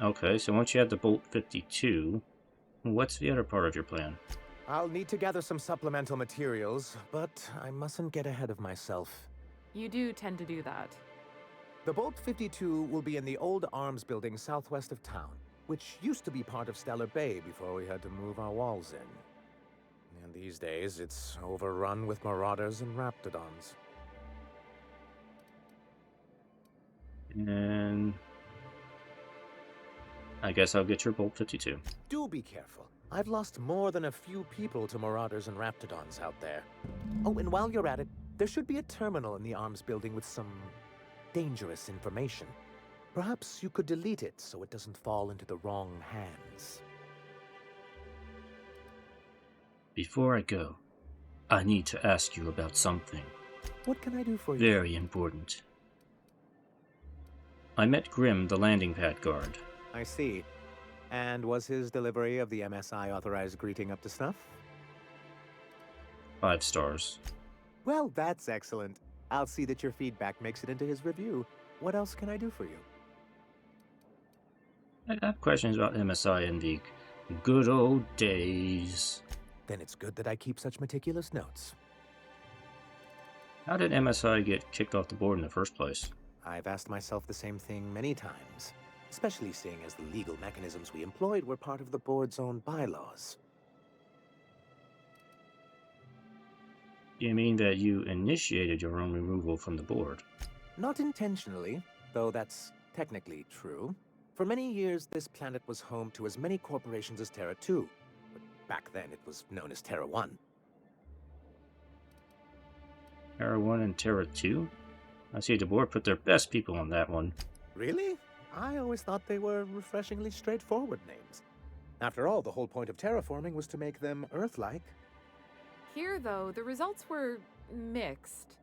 Okay, so once you have the Bolt 52, what's the other part of your plan? I'll need to gather some supplemental materials, but I mustn't get ahead of myself. You do tend to do that. The Bolt 52 will be in the old arms building southwest of town, which used to be part of Stellar Bay before we had to move our walls in. And these days, it's overrun with marauders and raptidons. And I guess I'll get your Bolt 52. Do be careful. I've lost more than a few people to marauders and raptidons out there. Oh, and while you're at it, there should be a terminal in the arms building with some dangerous information. Perhaps you could delete it so it doesn't fall into the wrong hands. Before I go, I need to ask you about something. What can I do for you? Very important. I met Grimm, the landing pad guard. I see. And was his delivery of the MSI authorized greeting up to snuff? 5 stars. Well, that's excellent. I'll see that your feedback makes it into his review. What else can I do for you? I have questions about MSI in the good old days. Then it's good that I keep such meticulous notes. How did MSI get kicked off the board in the first place? I've asked myself the same thing many times, especially seeing as the legal mechanisms we employed were part of the board's own bylaws. You mean that you initiated your own removal from the board? Not intentionally, though that's technically true. For many years, this planet was home to as many corporations as Terra 2. But back then, it was known as Terra 1. Terra 1 and Terra 2? I see the board put their best people on that one. Really? I always thought they were refreshingly straightforward names. After all, the whole point of terraforming was to make them Earth-like. Here, though, the results were mixed.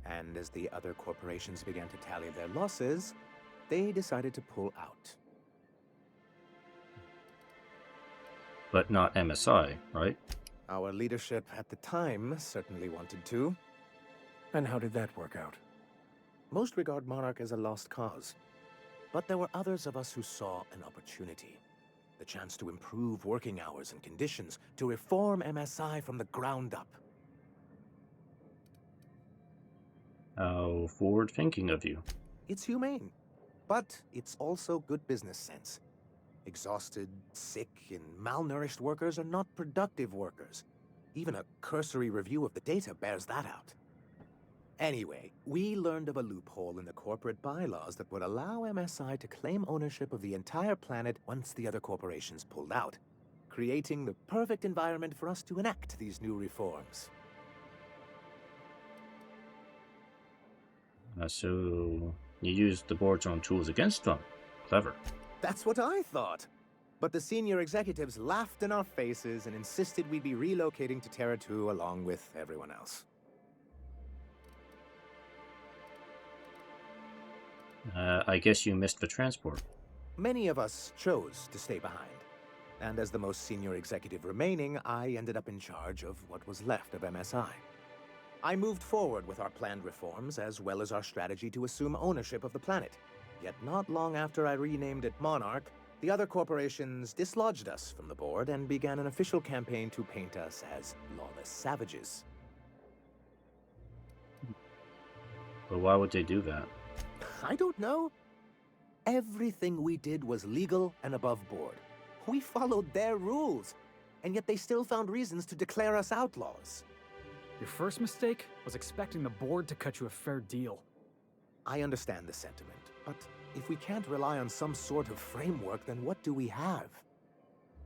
And as the other corporations began to tally their losses, they decided to pull out. But not MSI, right? Our leadership at the time certainly wanted to. And how did that work out? Most regard Monarch as a lost cause. But there were others of us who saw an opportunity. The chance to improve working hours and conditions, to reform MSI from the ground up. How forward-thinking of you. It's humane. But it's also good business sense. Exhausted, sick, and malnourished workers are not productive workers. Even a cursory review of the data bears that out. Anyway, we learned of a loophole in the corporate bylaws that would allow MSI to claim ownership of the entire planet once the other corporations pulled out, creating the perfect environment for us to enact these new reforms. So you used the board's own tools against them. Clever. That's what I thought. But the senior executives laughed in our faces and insisted we'd be relocating to Terra 2 along with everyone else. I guess you missed the transport. Many of us chose to stay behind. And as the most senior executive remaining, I ended up in charge of what was left of MSI. I moved forward with our planned reforms, as well as our strategy to assume ownership of the planet. Yet not long after I renamed it Monarch, the other corporations dislodged us from the board and began an official campaign to paint us as lawless savages. But why would they do that? I don't know. Everything we did was legal and above board. We followed their rules, and yet they still found reasons to declare us outlaws. Your first mistake was expecting the board to cut you a fair deal. I understand the sentiment, but if we can't rely on some sort of framework, then what do we have?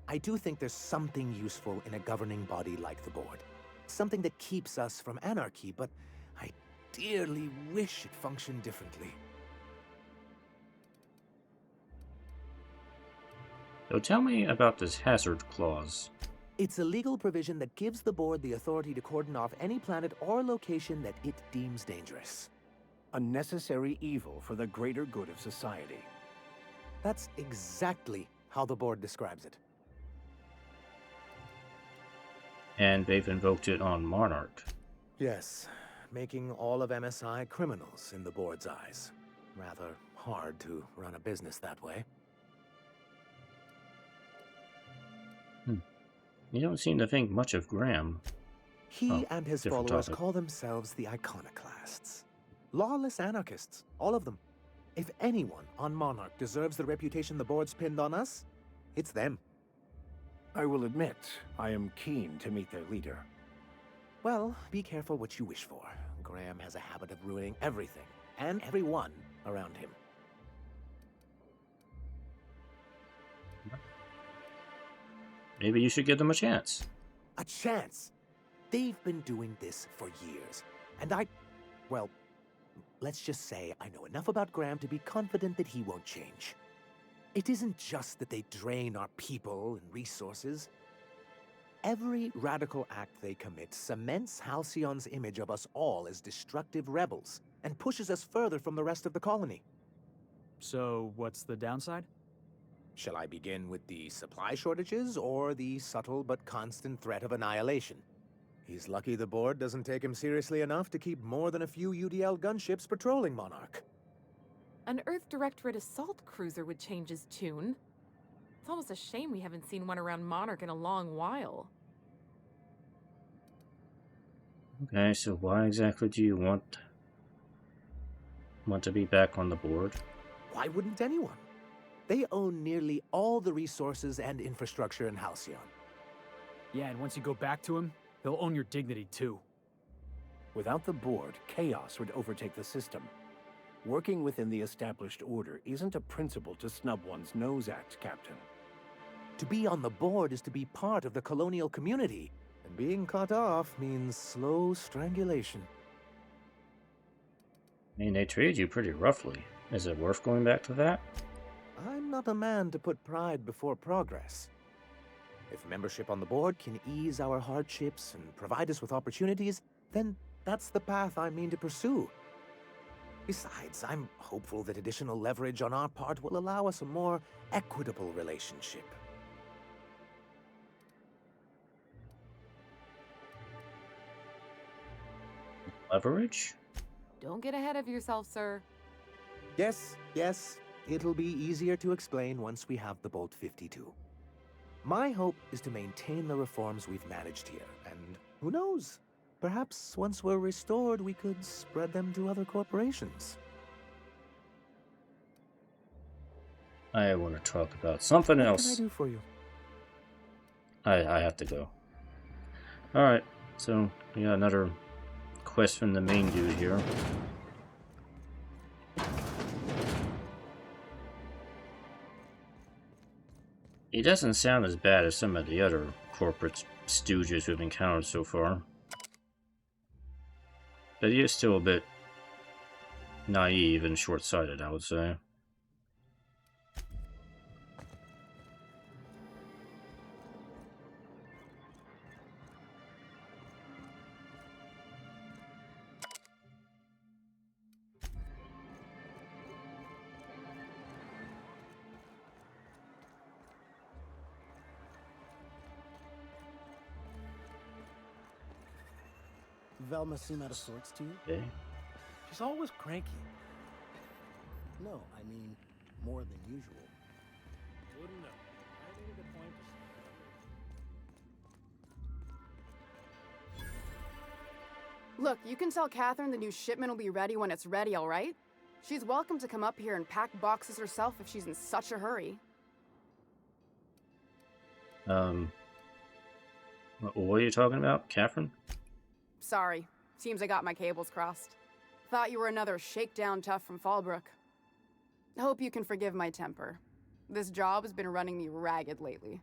I do think there's something useful in a governing body like the board. Something that keeps us from anarchy, but I dearly wish it functioned differently. So tell me about this hazard clause. It's a legal provision that gives the board the authority to cordon off any planet or location that it deems dangerous. A necessary evil for the greater good of society. That's exactly how the board describes it. And they've invoked it on Monarch. Yes, making all of MSI criminals in the board's eyes. Rather hard to run a business that way. You don't seem to think much of Graham. He and his followers call themselves the Iconoclasts. Lawless anarchists, all of them. If anyone on Monarch deserves the reputation the board's pinned on us, it's them. I will admit, I am keen to meet their leader. Well, be careful what you wish for. Graham has a habit of ruining everything, and everyone around him. Maybe you should give them a chance. A chance? They've been doing this for years. And well, let's just say I know enough about Graham to be confident that he won't change. It isn't just that they drain our people and resources. Every radical act they commit cements Halcyon's image of us all as destructive rebels and pushes us further from the rest of the colony. So, what's the downside? Shall I begin with the supply shortages or the subtle but constant threat of annihilation? He's lucky the board doesn't take him seriously enough to keep more than a few UDL gunships patrolling Monarch. An Earth Directorate assault cruiser would change his tune. It's almost a shame we haven't seen one around Monarch in a long while. Okay, so why exactly do you want to be back on the board? Why wouldn't anyone? They own nearly all the resources and infrastructure in Halcyon. Yeah, and once you go back to him, he'll own your dignity too. Without the board, chaos would overtake the system. Working within the established order isn't a principle to snub one's nose at, Captain. To be on the board is to be part of the colonial community, and being cut off means slow strangulation. I mean, they treated you pretty roughly. Is it worth going back to that? I'm not a man to put pride before progress. If membership on the board can ease our hardships and provide us with opportunities, then that's the path I mean to pursue. Besides, I'm hopeful that additional leverage on our part will allow us a more equitable relationship. Leverage? Don't get ahead of yourself, sir. Yes. It'll be easier to explain once we have the Bolt 52. My hope is to maintain the reforms we've managed here, and who knows? Perhaps once we're restored, we could spread them to other corporations. I want to talk about something else. What can I do for you? I have to go. Alright, so we got another quest from the main dude here. He doesn't sound as bad as some of the other corporate stooges we've encountered so far. But he is still a bit naive and short-sighted, I would say. Velma seem out of sorts to you? Okay. She's always cranky. No, I mean more than usual. Wouldn't know. I made it a point to... Look, you can tell Catherine the new shipment will be ready when it's ready, all right? She's welcome to come up here and pack boxes herself if she's in such a hurry. What are you talking about, Catherine? Sorry. Seems I got my cables crossed. Thought you were another shakedown tough from Fallbrook. Hope you can forgive my temper. This job has been running me ragged lately.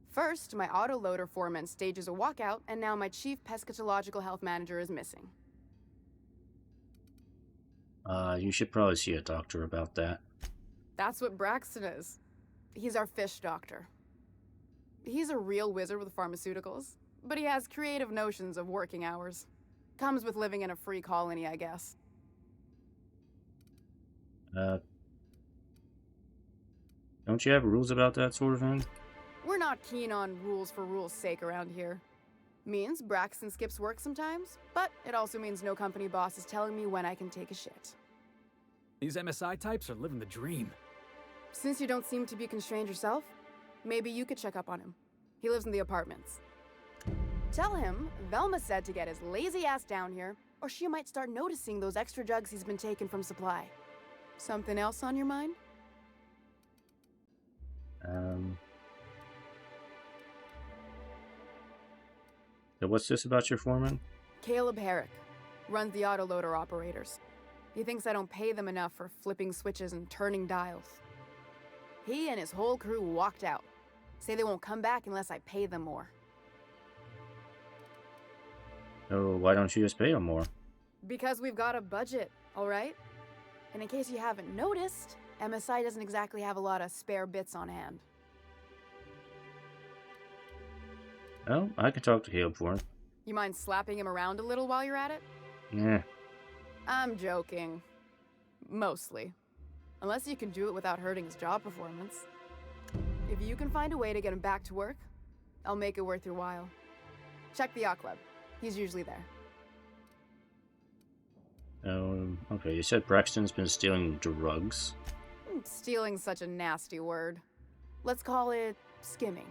First, my autoloader foreman stages a walkout, and now my chief pescatological health manager is missing. You should probably see a doctor about that. That's what Braxton is. He's our fish doctor. He's a real wizard with pharmaceuticals, but he has creative notions of working hours. Comes with living in a free colony, I guess. Don't you have rules about that sort of thing? We're not keen on rules for rules' sake around here. Means Braxton skips work sometimes, but it also means no company boss is telling me when I can take a shit. These MSI types are living the dream. Since you don't seem to be constrained yourself, maybe you could check up on him. He lives in the apartments. Tell him Velma said to get his lazy ass down here, or she might start noticing those extra drugs he's been taking from supply. Something else on your mind? So what's this about your foreman? Caleb Herrick runs the autoloader operators. He thinks I don't pay them enough for flipping switches and turning dials. He and his whole crew walked out. Say they won't come back unless I pay them more. Oh, why don't you just pay them more? Because we've got a budget, all right? And in case you haven't noticed, MSI doesn't exactly have a lot of spare bits on hand. Oh, I can talk to Caleb for him. You mind slapping him around a little while you're at it? Yeah. I'm joking. Mostly. Unless you can do it without hurting his job performance. If you can find a way to get him back to work, I'll make it worth your while. Check the yacht club. He's usually there. Okay, you said Braxton's been stealing drugs. Stealing's such a nasty word. Let's call it skimming.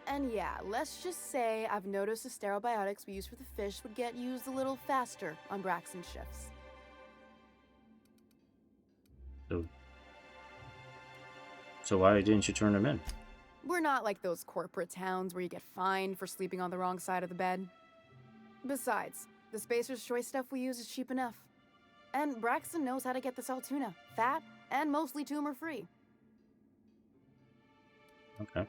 And yeah, let's just say I've noticed the sterile biotics we use for the fish would get used a little faster on Braxton's shifts. So why didn't you turn him in? We're not like those corporate towns where you get fined for sleeping on the wrong side of the bed. Besides, the Spacer's Choice stuff we use is cheap enough. And Braxton knows how to get the salt tuna, fat and mostly tumor-free. Okay.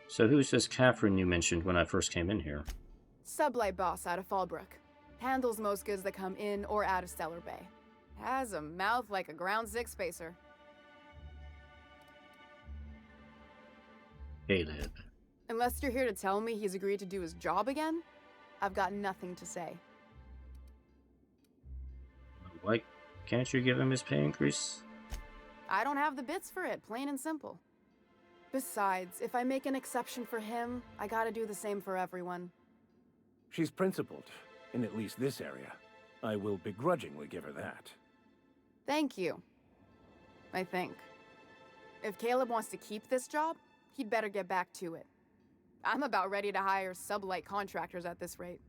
So who's this Catherine you mentioned when I first came in here? Sublight boss out of Fallbrook. Handles most goods that come in or out of Stellar Bay. Has a mouth like a Ground 6 spacer. Caleb. Unless you're here to tell me he's agreed to do his job again, I've got nothing to say. Why can't you give him his pay increase? I don't have the bits for it, plain and simple. Besides, if I make an exception for him, I gotta do the same for everyone. She's principled, in at least this area. I will begrudgingly give her that. Thank you. I think. If Caleb wants to keep this job, he'd better get back to it. I'm about ready to hire sublight contractors at this rate.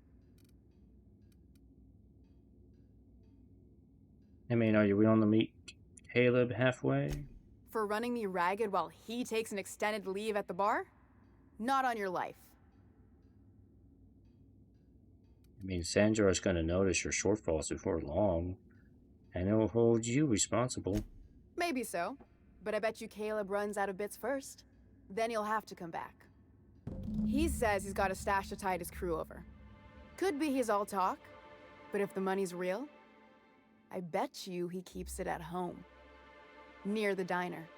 I mean, are you willing to meet Caleb halfway? For running me ragged while he takes an extended leave at the bar? Not on your life. I mean, Sandra's going to notice your shortfalls before long, and he'll hold you responsible. Maybe so, but I bet you Caleb runs out of bits first. Then he'll have to come back. He says he's got a stash to tide his crew over. Could be he's all talk, but if the money's real, I bet you he keeps it at home. Near the diner.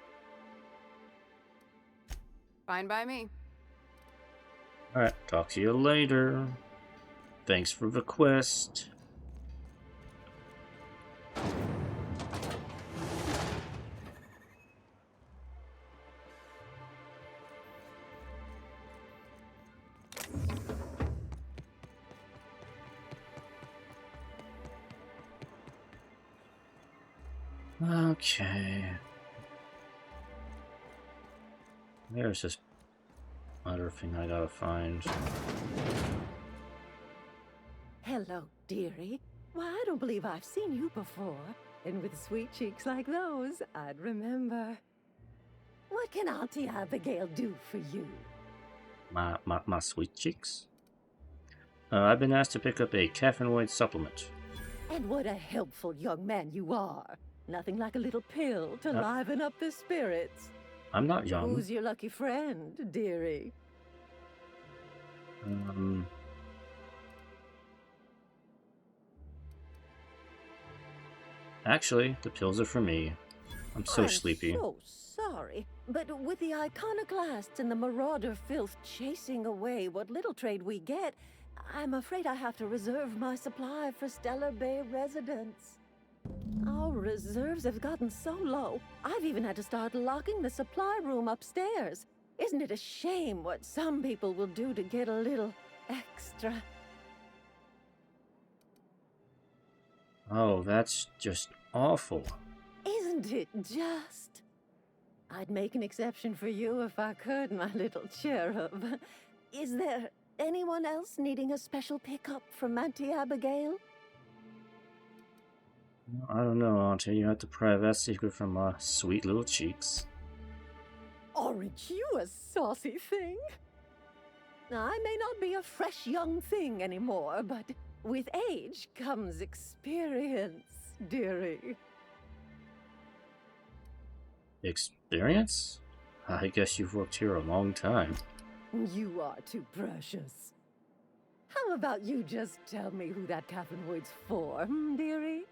Fine by me. Alright, talk to you later. Thanks for the quest. Okay. There's this other thing I gotta find. Hello, dearie. Why, I don't believe I've seen you before. And with sweet cheeks like those, I'd remember. What can Auntie Abigail do for you? My sweet cheeks? I've been asked to pick up a caffeinoid supplement. And what a helpful young man you are. Nothing like a little pill to liven up the spirits. I'm not young. Who's your lucky friend, dearie? Actually, the pills are for me. I'm so sleepy. I'm so sorry, but with the iconoclasts and the marauder filth chasing away what little trade we get, I'm afraid I have to reserve my supply for Stellar Bay residents. Our reserves have gotten so low, I've even had to start locking the supply room upstairs. Isn't it a shame what some people will do to get a little extra? Oh, that's just awful. Isn't it just? I'd make an exception for you if I could, my little cherub. Is there anyone else needing a special pickup from Auntie Abigail? I don't know, Auntie. You have to pry that secret from my sweet little cheeks. Aren't you a saucy thing? I may not be a fresh young thing anymore, but with age comes experience, dearie. Experience? I guess you've worked here a long time. You are too precious. How about you just tell me who that caffeinoid's for, dearie?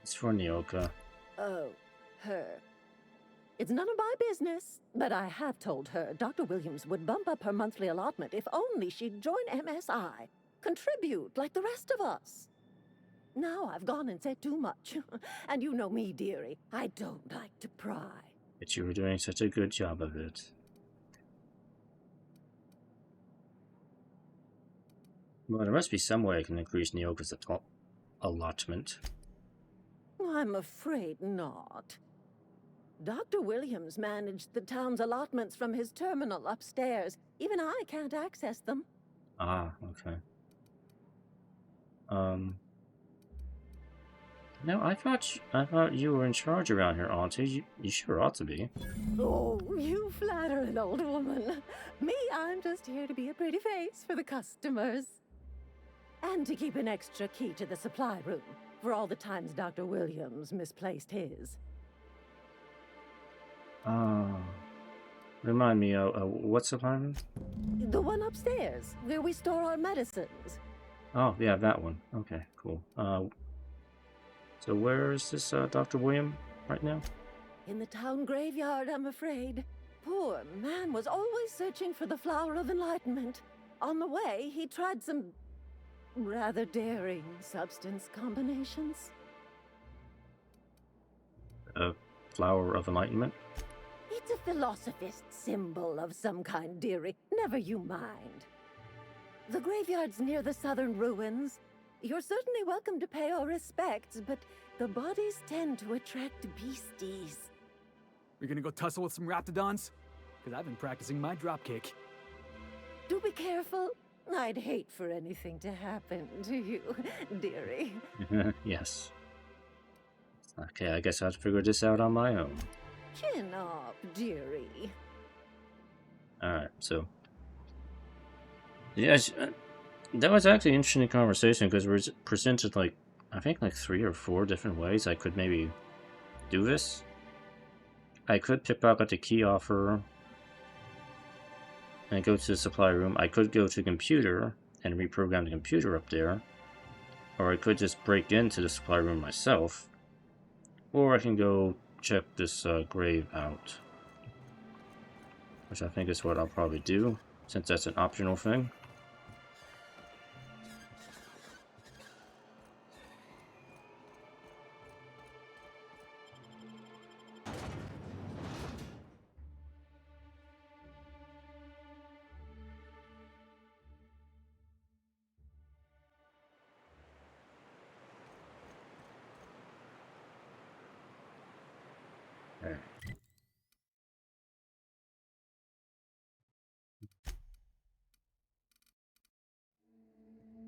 It's for Nyoka. Oh, her. It's none of my business, but I have told her Dr. Williams would bump up her monthly allotment if only she'd join MSI. Contribute like the rest of us. Now I've gone and said too much. And you know me, dearie. I don't like to pry. But you were doing such a good job of it. Well, there must be some way I can increase Nyoka's allotment. I'm afraid not. Dr. Williams managed the town's allotments from his terminal upstairs. Even I can't access them. Ah, okay. No, I thought you were in charge around here, Auntie. You sure ought to be. Oh, you flatter an old woman. Me, I'm just here to be a pretty face for the customers. And to keep an extra key to the supply room for all the times Dr. Williams misplaced his. Remind me, what's the plan? The one upstairs, where we store our medicines. Oh, yeah, that one. Okay, cool. So where is this, Dr. William right now? In the town graveyard, I'm afraid. Poor man was always searching for the Flower of Enlightenment. On the way, he tried some rather daring substance combinations. Flower of Enlightenment? It's a philosophist symbol of some kind, dearie. Never you mind. The graveyard's near the southern ruins. You're certainly welcome to pay our respects, but the bodies tend to attract beasties. We're gonna go tussle with some raptidons? Because I've been practicing my dropkick. Do be careful. I'd hate for anything to happen to you, dearie. Yes. Okay, I guess I have to figure this out on my own. Chin up, dearie. Alright, so... Yes, that was actually an interesting conversation because we're presented like, I think like 3 or 4 different ways I could maybe do this. I could pickpocket the key off her and go to the supply room. I could go to the computer and reprogram the computer up there. Or I could just break into the supply room myself. Or I can go check this grave out. Which I think is what I'll probably do, since that's an optional thing. Okay.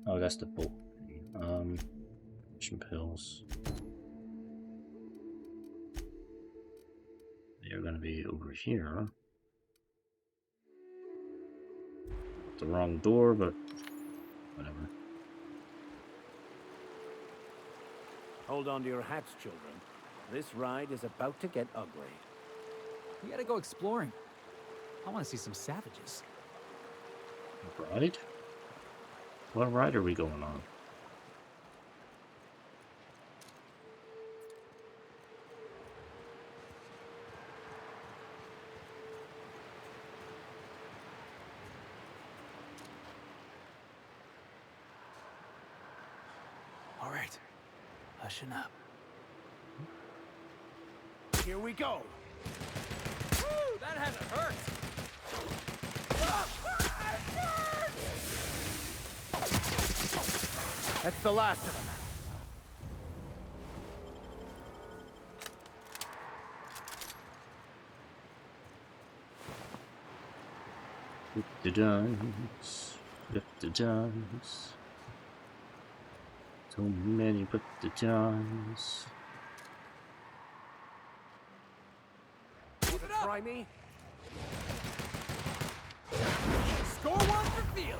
Oh, that's the bolt. Mission pills. They're gonna be over here. The wrong door, but whatever. Hold on to your hats, children. This ride is about to get ugly. We gotta go exploring. I want to see some savages. Ride? What ride are we going on? All right, hushing up. Here we go. Woo, that had to hurt. That's the last of them. With the dimes, with the dimes. So many with the dimes. Want to try me? Score one for Felix.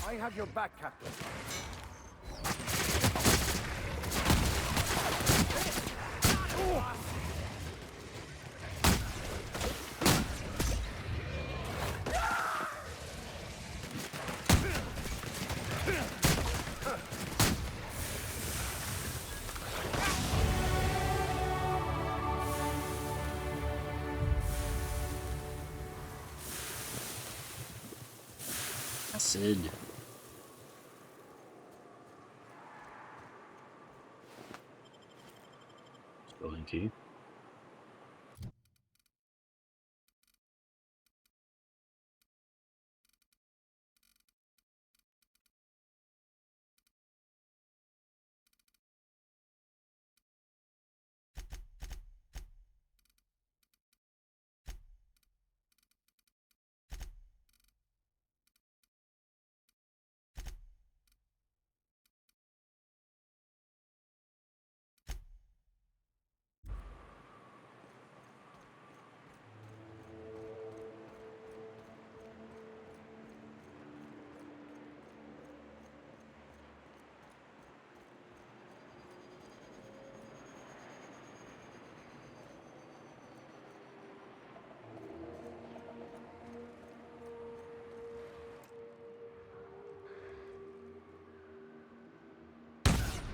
I have your back, Captain. Acid. Building key.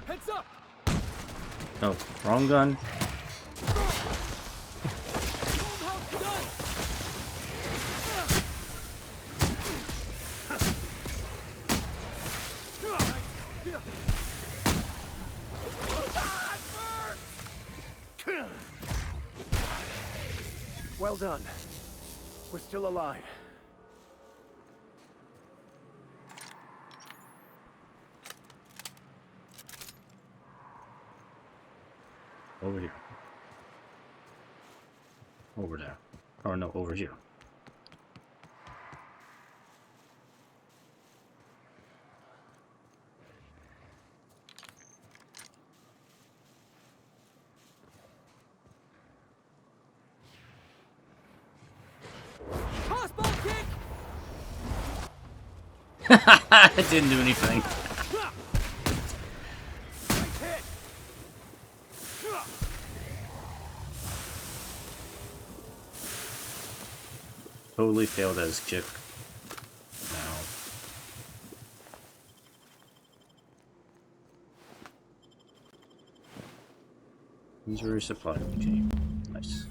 Heads up! Oh, wrong gun. Well done. We're still alive. Over here. Over there. Or no, over here. Crossbow kick! It didn't do anything. Totally failed at his kick. Now. Injury supply. Okay. Nice.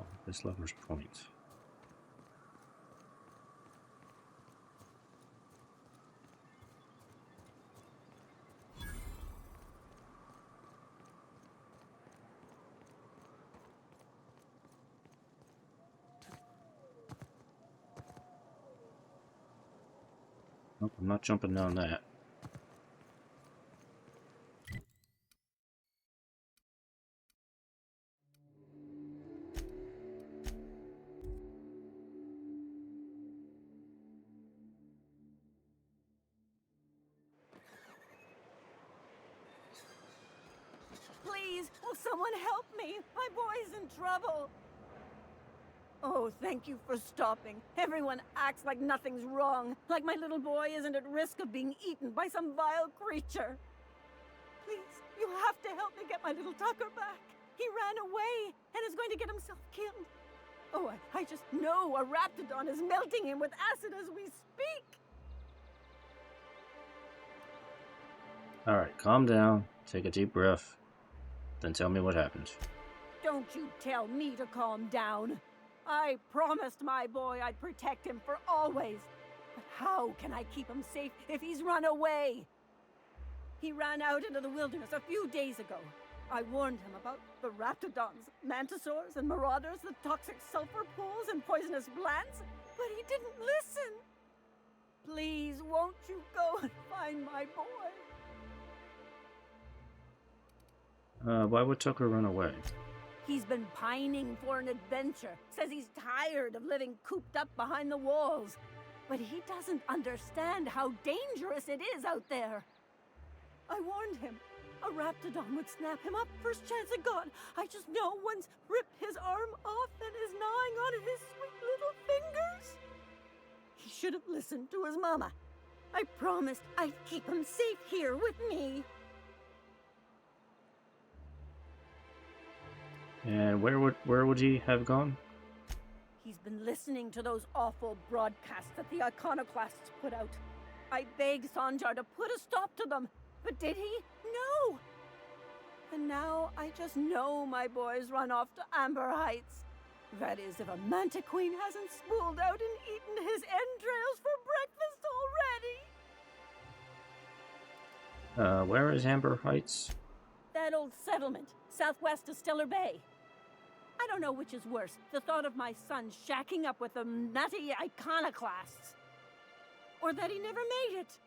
Oh, this lever's point. Nope, I'm not jumping down that. Please, will someone help me? My boy's in trouble. Oh, thank you for stopping. Everyone acts like nothing's wrong, like my little boy isn't at risk of being eaten by some vile creature. Please, you have to help me get my little Tucker back. He ran away and is going to get himself killed. Oh, I just know a Raptidon is melting him with acid as we speak. Alright, calm down, take a deep breath, then tell me what happened. Don't you tell me to calm down. I promised my boy I'd protect him for always. But how can I keep him safe if he's run away? He ran out into the wilderness a few days ago. I warned him about the Raptidons, Mantisaurs, and Marauders, the toxic sulfur pools and poisonous glands, but he didn't listen. Please, won't you go and find my boy? Why would Tucker run away? He's been pining for an adventure. Says he's tired of living cooped up behind the walls. But he doesn't understand how dangerous it is out there. I warned him. A Raptidon would snap him up first chance it got. I just know one's ripped his arm off and is gnawing on his sweet little fingers. He should have listened to his mama. I promised I'd keep him safe here with me. And where would he have gone? He's been listening to those awful broadcasts that the iconoclasts put out. I begged Sanjar to put a stop to them, but did he? No! And now I just know my boy's run off to Amber Heights. That is, if a Manta Queen hasn't spooled out and eaten his entrails for breakfast already. Where is Amber Heights? That old settlement, southwest of Stellar Bay. I don't know which is worse, the thought of my son shacking up with the nutty iconoclasts, or that he never made it.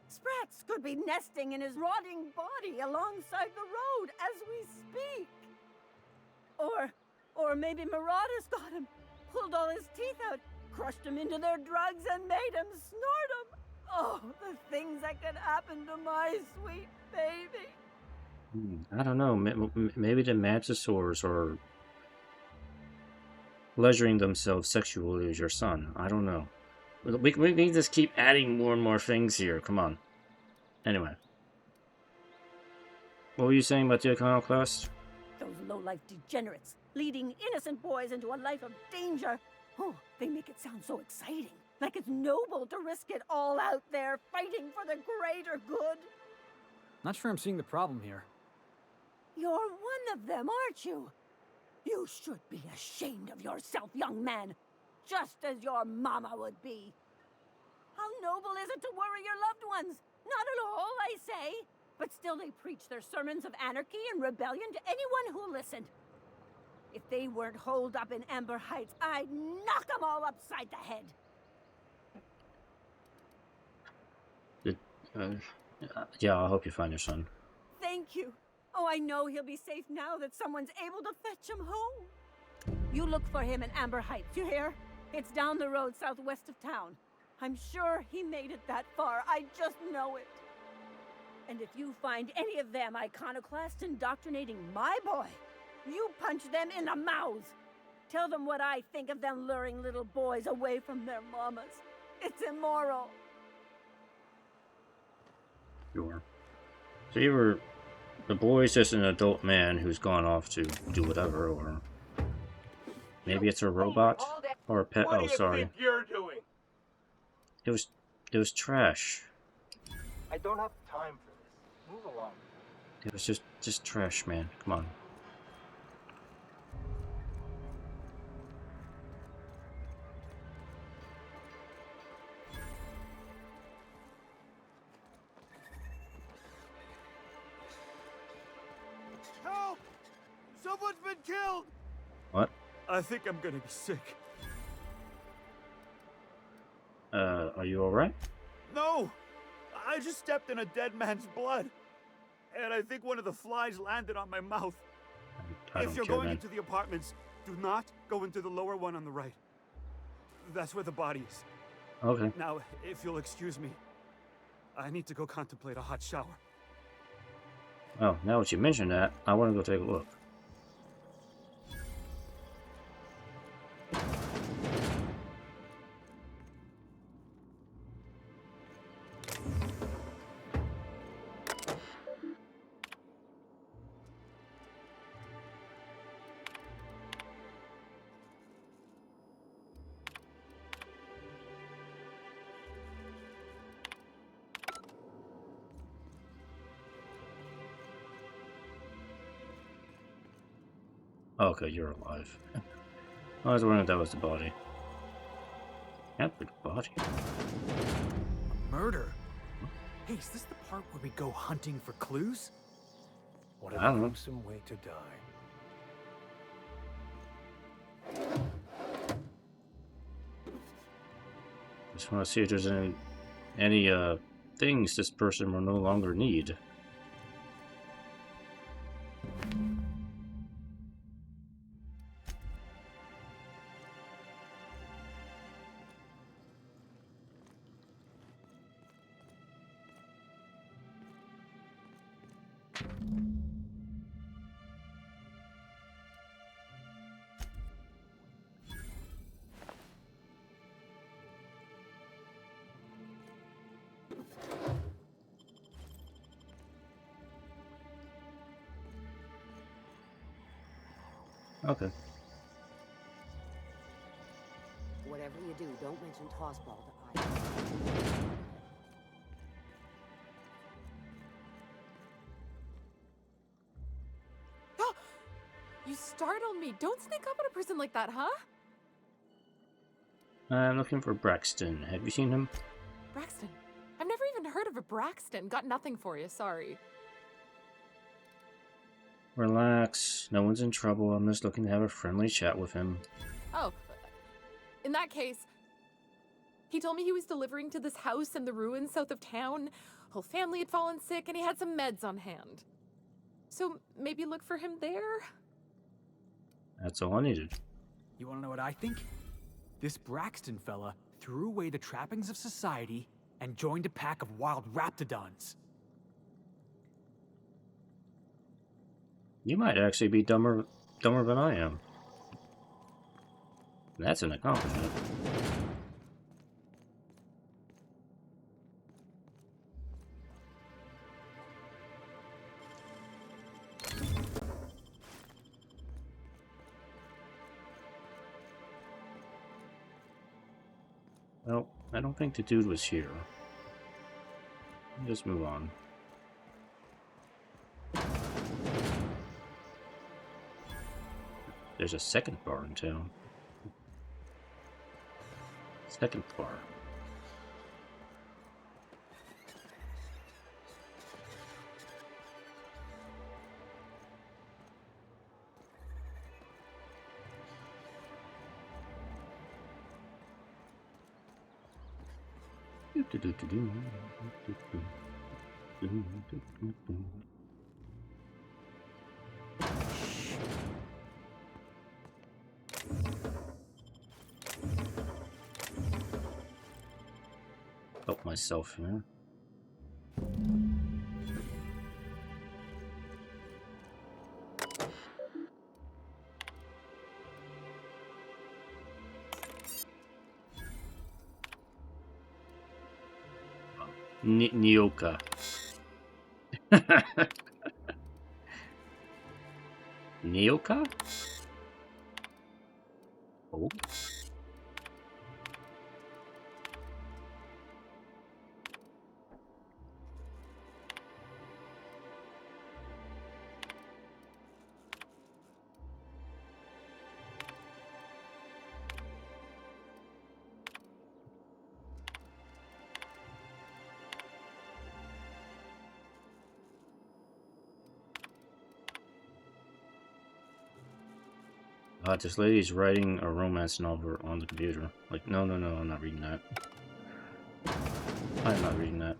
Sprats could be nesting in his rotting body alongside the road as we speak. Or maybe Marauders got him, pulled all his teeth out, crushed him into their drugs and made him snort them. Oh, the things that could happen to my sweet baby. I don't know, maybe the Mantisaurs are pleasuring themselves sexually with your son. I don't know. We can just keep adding more and more things here. Come on. Anyway. What were you saying about the iconoclast? Those low-life degenerates, leading innocent boys into a life of danger. Oh, they make it sound so exciting. Like it's noble to risk it all out there, fighting for the greater good. Not sure I'm seeing the problem here. You're one of them, aren't you? You should be ashamed of yourself, young man. Just as your mama would be. How noble is it to worry your loved ones? Not at all, I say. But still they preach their sermons of anarchy and rebellion to anyone who listened. If they weren't holed up in Amber Heights, I'd knock them all upside the head. Yeah, I hope you find your son. Thank you. Oh, I know he'll be safe now that someone's able to fetch him home. You look for him in Amber Heights, you hear? It's down the road southwest of town. I'm sure he made it that far. I just know it. And if you find any of them iconoclasts indoctrinating my boy, you punch them in the mouths. Tell them what I think of them luring little boys away from their mamas. It's immoral. Sure. So the boy's just an adult man who's gone off to do whatever, or maybe it's a robot or a pet. Oh, sorry. What do you think you're doing? It was trash. I don't have time for this. Move along. It was just trash, man. Come on. Help! Someone's been killed! What? I think I'm gonna be sick. Are you alright? No! I just stepped in a dead man's blood. And I think one of the flies landed on my mouth. I If don't you're care, going man. into the apartments, do not go into the lower one on the right. That's where the body is. Okay. Now, if you'll excuse me, I need to go contemplate a hot shower. Oh, now that you mention that, I want to go take a look. Okay, you're alive. I was wondering if that was the body. Can't be the body. Murder? Hey, is this the part where we go hunting for clues? What I a don't know. gruesome way to die. Just want to see if there's any things this person will no longer need. Okay. Whatever you do, don't mention tossball to either. You startled me. Don't sneak up on a person like that, huh? I'm looking for Braxton. Have you seen him? Braxton. I've never even heard of a Braxton. Got nothing for you, sorry. Relax. No one's in trouble. I'm just looking to have a friendly chat with him. Oh, in that case, he told me he was delivering to this house in the ruins south of town. Whole family had fallen sick and he had some meds on hand. So maybe look for him there? That's all I needed. You want to know what I think? This Braxton fella threw away the trappings of society and joined a pack of wild raptidons. You might actually be dumber than I am. That's an accomplishment. Well, I don't think the dude was here. Just move on. There's a second bar in town. Second bar. Help myself here. Nyoka. Nyoka? Oh. This lady's writing a romance novel on the computer. Like, no, I'm not reading that. I'm not reading that.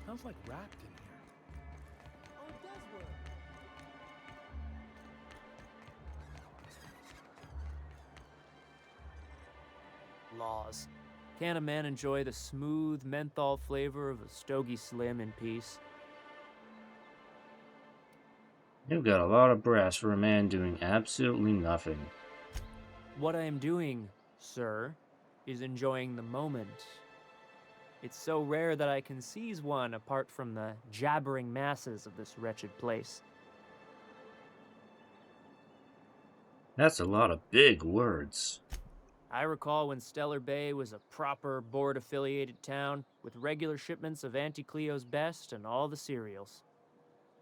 Smells like wrapped in here. Oh, it does work. Laws. Can't a man enjoy the smooth menthol flavor of a Stogie Slim in peace? You've got a lot of brass for a man doing absolutely nothing. What I am doing, sir, is enjoying the moment. It's so rare that I can seize one apart from the jabbering masses of this wretched place. That's a lot of big words. I recall when Stellar Bay was a proper board-affiliated town with regular shipments of Auntie Cleo's best and all the cereals.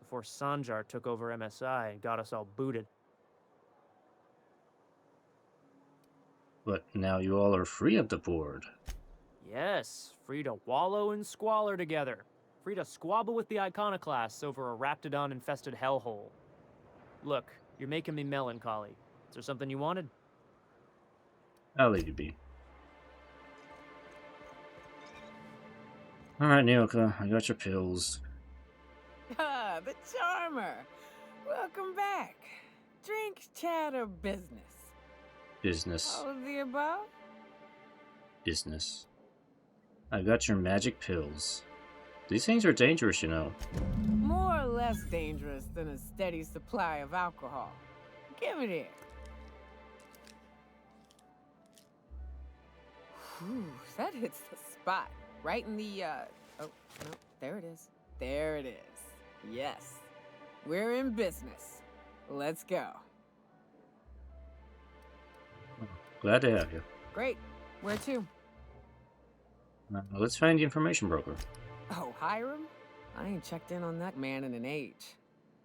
Before Sanjar took over MSI and got us all booted. But now you all are free of the board. Yes, free to wallow in squalor together. Free to squabble with the iconoclasts over a Raptidon-infested hellhole. Look, you're making me melancholy. Is there something you wanted? I'll leave you be. Alright, Nyoka, I got your pills. Ah, the charmer. Welcome back. Drink, chat, or business? Business. All of the above? Business. I got your magic pills. These things are dangerous, you know. More or less dangerous than a steady supply of alcohol. Give it here. Whew, that hits the spot. Right in the, oh, no, there it is. There it is. Yes. We're in business. Let's go. Glad to have you. Great. Where to? Let's find the information broker. Oh, Hiram? I ain't checked in on that man in an age.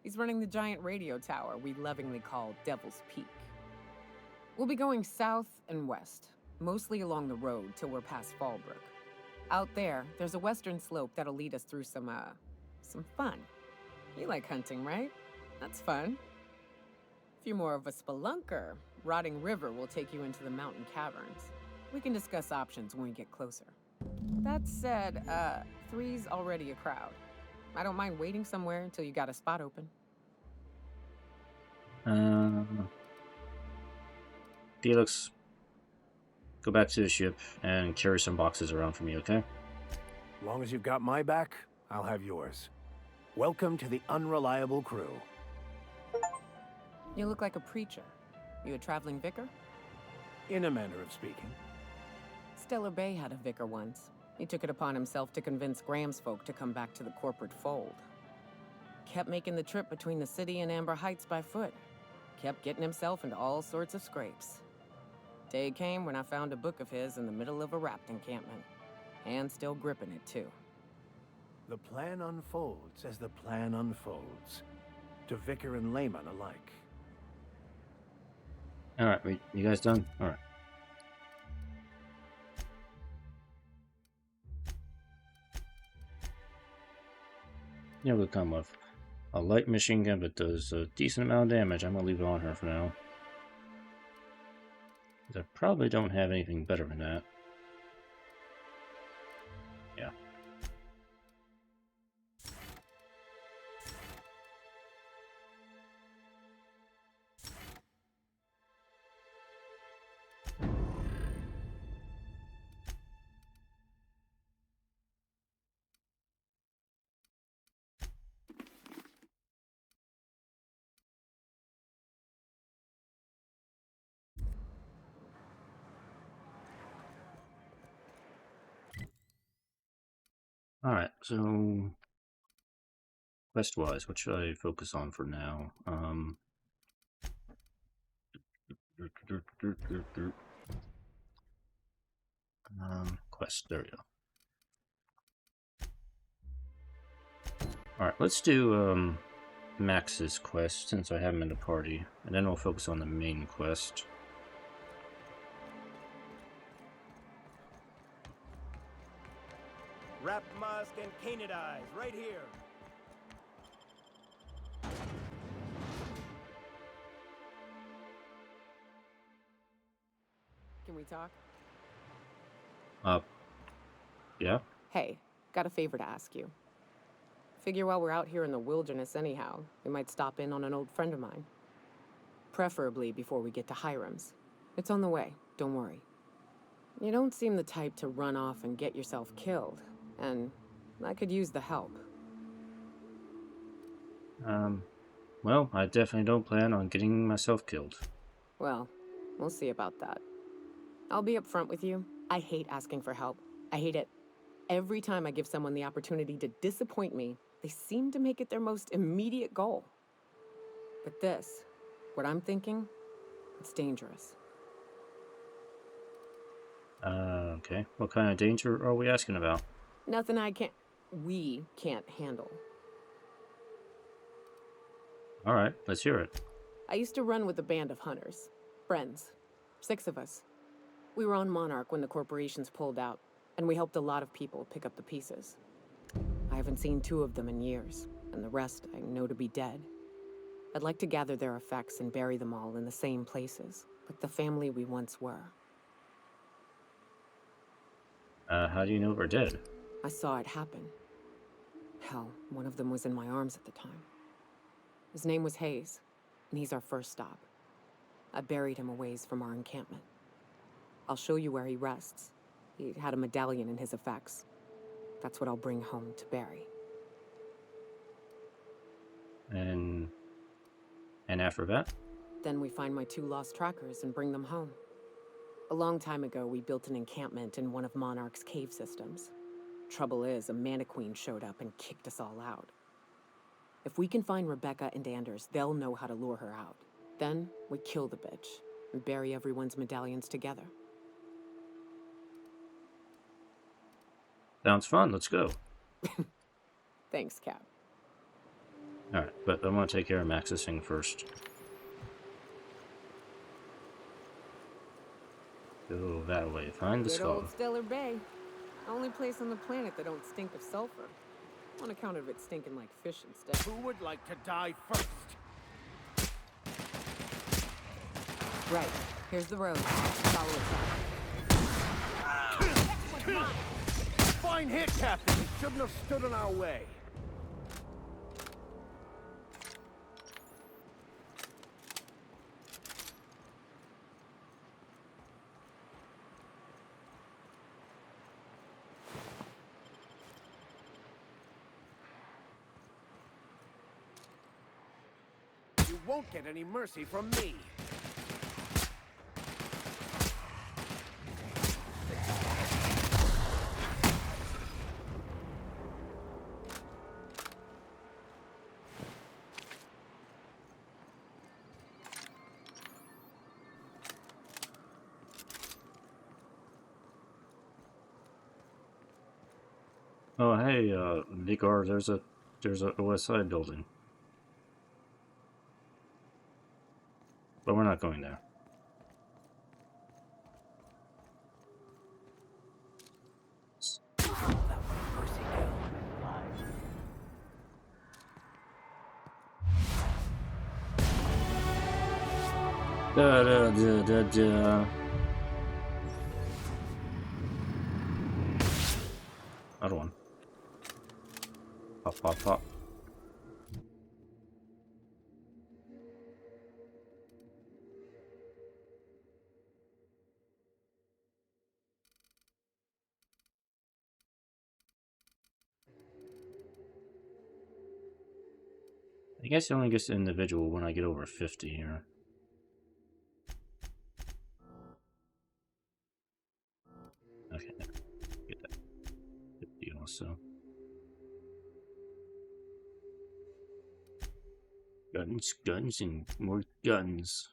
He's running the giant radio tower we lovingly call Devil's Peak. We'll be going south and west, mostly along the road till we're past Fallbrook. Out there's a western slope that'll lead us through some fun. You like hunting, right? That's fun. If you're more of a spelunker, Rotting River will take you into the mountain caverns. We can discuss options when we get closer. That said, 3's already a crowd. I don't mind waiting somewhere until you got a spot open. Felix, go back to the ship and carry some boxes around for me, okay? As long as you've got my back, I'll have yours. Welcome to the unreliable crew. You look like a preacher. You a traveling vicar? In a manner of speaking. Stellar Bay had a vicar once. He took it upon himself to convince Graham's folk to come back to the corporate fold. Kept making the trip between the city and Amber Heights by foot. Kept getting himself into all sorts of scrapes. Day came when I found a book of his in the middle of a rapt encampment. And still gripping it, too. The plan unfolds as the plan unfolds. To vicar and layman alike. Alright, wait, you guys done? Alright. Yeah, we'll come with a light machine gun, but does a decent amount of damage. I'm gonna leave it on her for now. I probably don't have anything better than that. Yeah. Alright, so quest-wise, what should I focus on for now? Quest, there we go. Alright, let's do Max's quest since I have him in the party, and then we'll focus on the main quest. Wrap Musk and Canid Eyes, right here. we talk? Yeah? Hey, got a favor to ask you. Figure while we're out here in the wilderness anyhow, we might stop in on an old friend of mine. Preferably before we get to Hiram's. It's on the way, don't worry. You don't seem the type to run off and get yourself killed, and I could use the help. Well, I definitely don't plan on getting myself killed. Well, we'll see about that. I'll be upfront with you. I hate asking for help. I hate it. Every time I give someone the opportunity to disappoint me, they seem to make it their most immediate goal. But this, what I'm thinking, it's dangerous. Okay. What kind of danger are we asking about? Nothing we can't handle. Alright, let's hear it. I used to run with a band of hunters. Friends. 6 of us. We were on Monarch when the corporations pulled out, and we helped a lot of people pick up the pieces. I haven't seen 2 of them in years, and the rest I know to be dead. I'd like to gather their effects and bury them all in the same places, like the family we once were. How do you know we're dead? I saw it happen. Hell, one of them was in my arms at the time. His name was Hayes, and he's our first stop. I buried him a ways from our encampment. I'll show you where he rests. He had a medallion in his effects. That's what I'll bring home to Barry. And after that? Then we find my 2 lost trackers and bring them home. A long time ago, we built an encampment in one of Monarch's cave systems. Trouble is, a Mantiqueen showed up and kicked us all out. If we can find Rebecca and Anders, they'll know how to lure her out. Then, we kill the bitch and bury everyone's medallions together. Sounds fun, let's go. Thanks, Cap. Alright, but I want to take care of Max's thing first. Go that way, find the Good skull. old Stellar Bay. Only place on the planet that don't stink of sulfur. On account of it stinking like fish instead. Who would like to die first? Right. Here's the road. Follow it. Fine hit, Captain. You shouldn't have stood in our way. You won't get any mercy from me. Oh hey, Vigar, there's a OSI building. But we're not going there. Da da da da da. Another one. Pop, pop, pop. I guess it only gets individual when I get over 50 here. Okay, get that 50 also. Guns, guns, and more guns.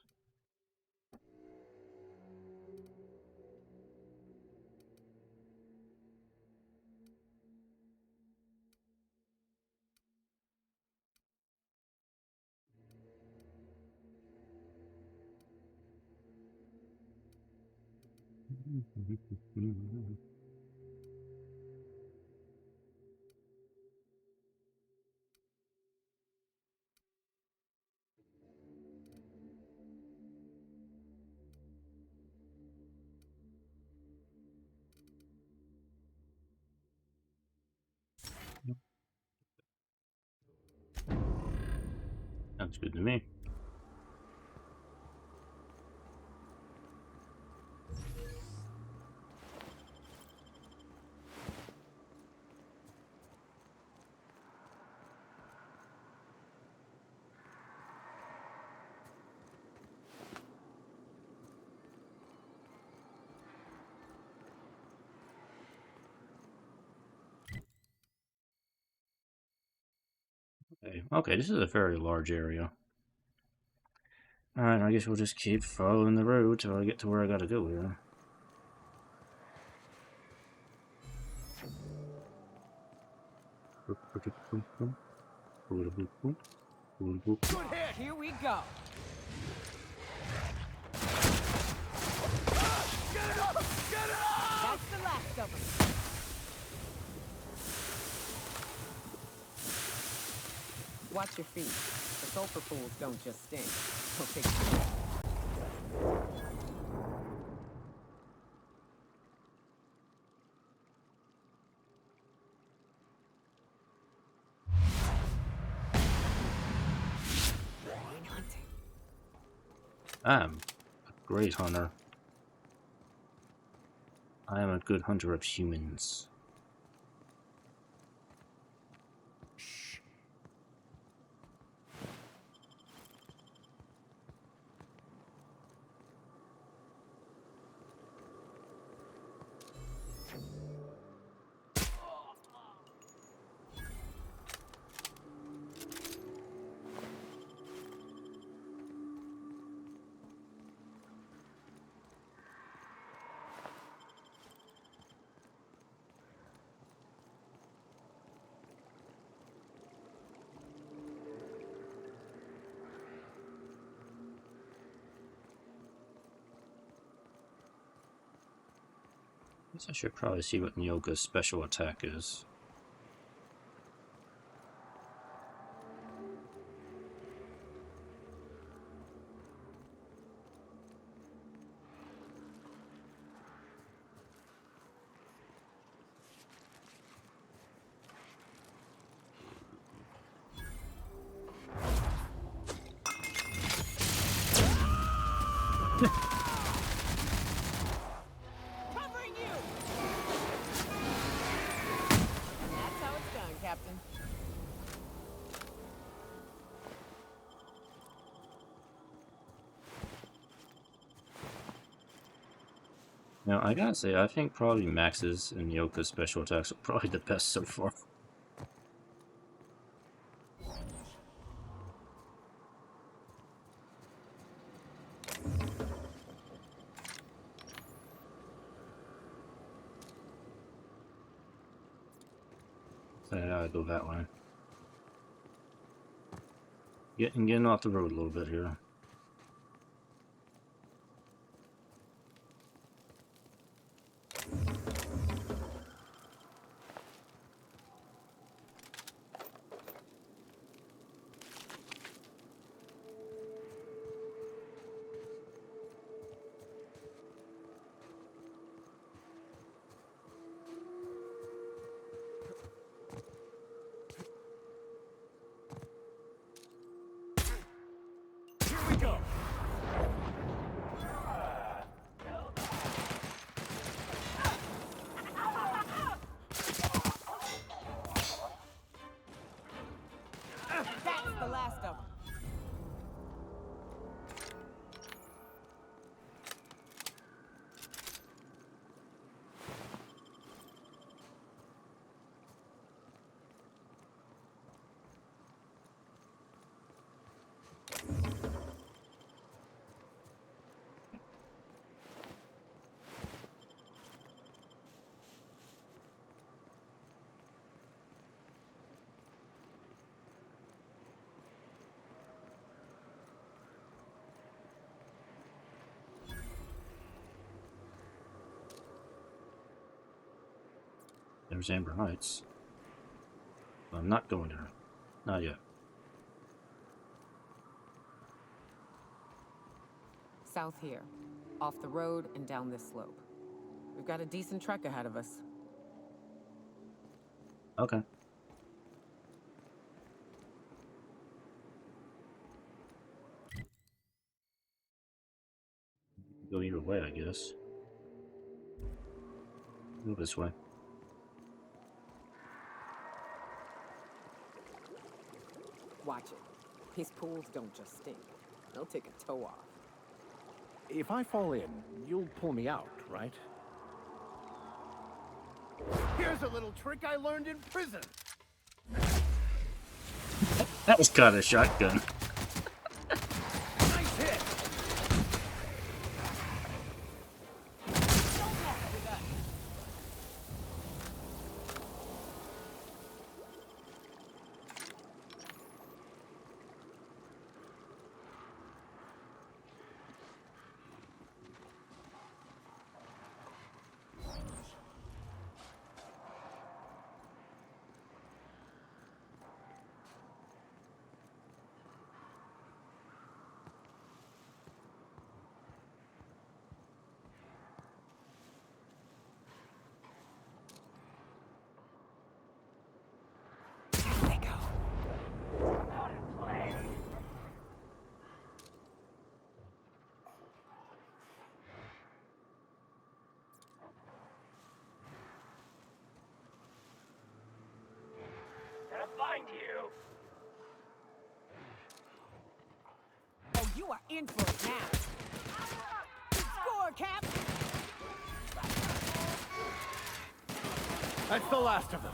Sounds good to me. Okay, this is a very large area. Alright, I guess we'll just keep following the road till I get to where I gotta go here. Good hit! Here we go! Get it up! Get it up! That's the last of them. Watch your feet. The sulfur pools don't just stink. They'll take you. I'm a great hunter. I am a good hunter of humans. Guess I should probably see what Nyoka's special attack is. Covering you! That's how it's done, Captain. Now, I gotta say, I think probably Max's and Nyoka's special attacks are probably the best so far. So I gotta go that way. Getting off the road a little bit here. Here we go! That's the last of them. There's Amber Heights. I'm not going there. Not yet. South here. Off the road and down this slope. We've got a decent trek ahead of us. Okay. way, I guess. Go this way. Watch it. His pools don't just stink. They'll take a toe off. If I fall in, you'll pull me out, right? Here's a little trick I learned in prison. That was kind of shotgun. Nice hit. Find you. Oh, you are in for it now. Score, Cap! That's the last of them.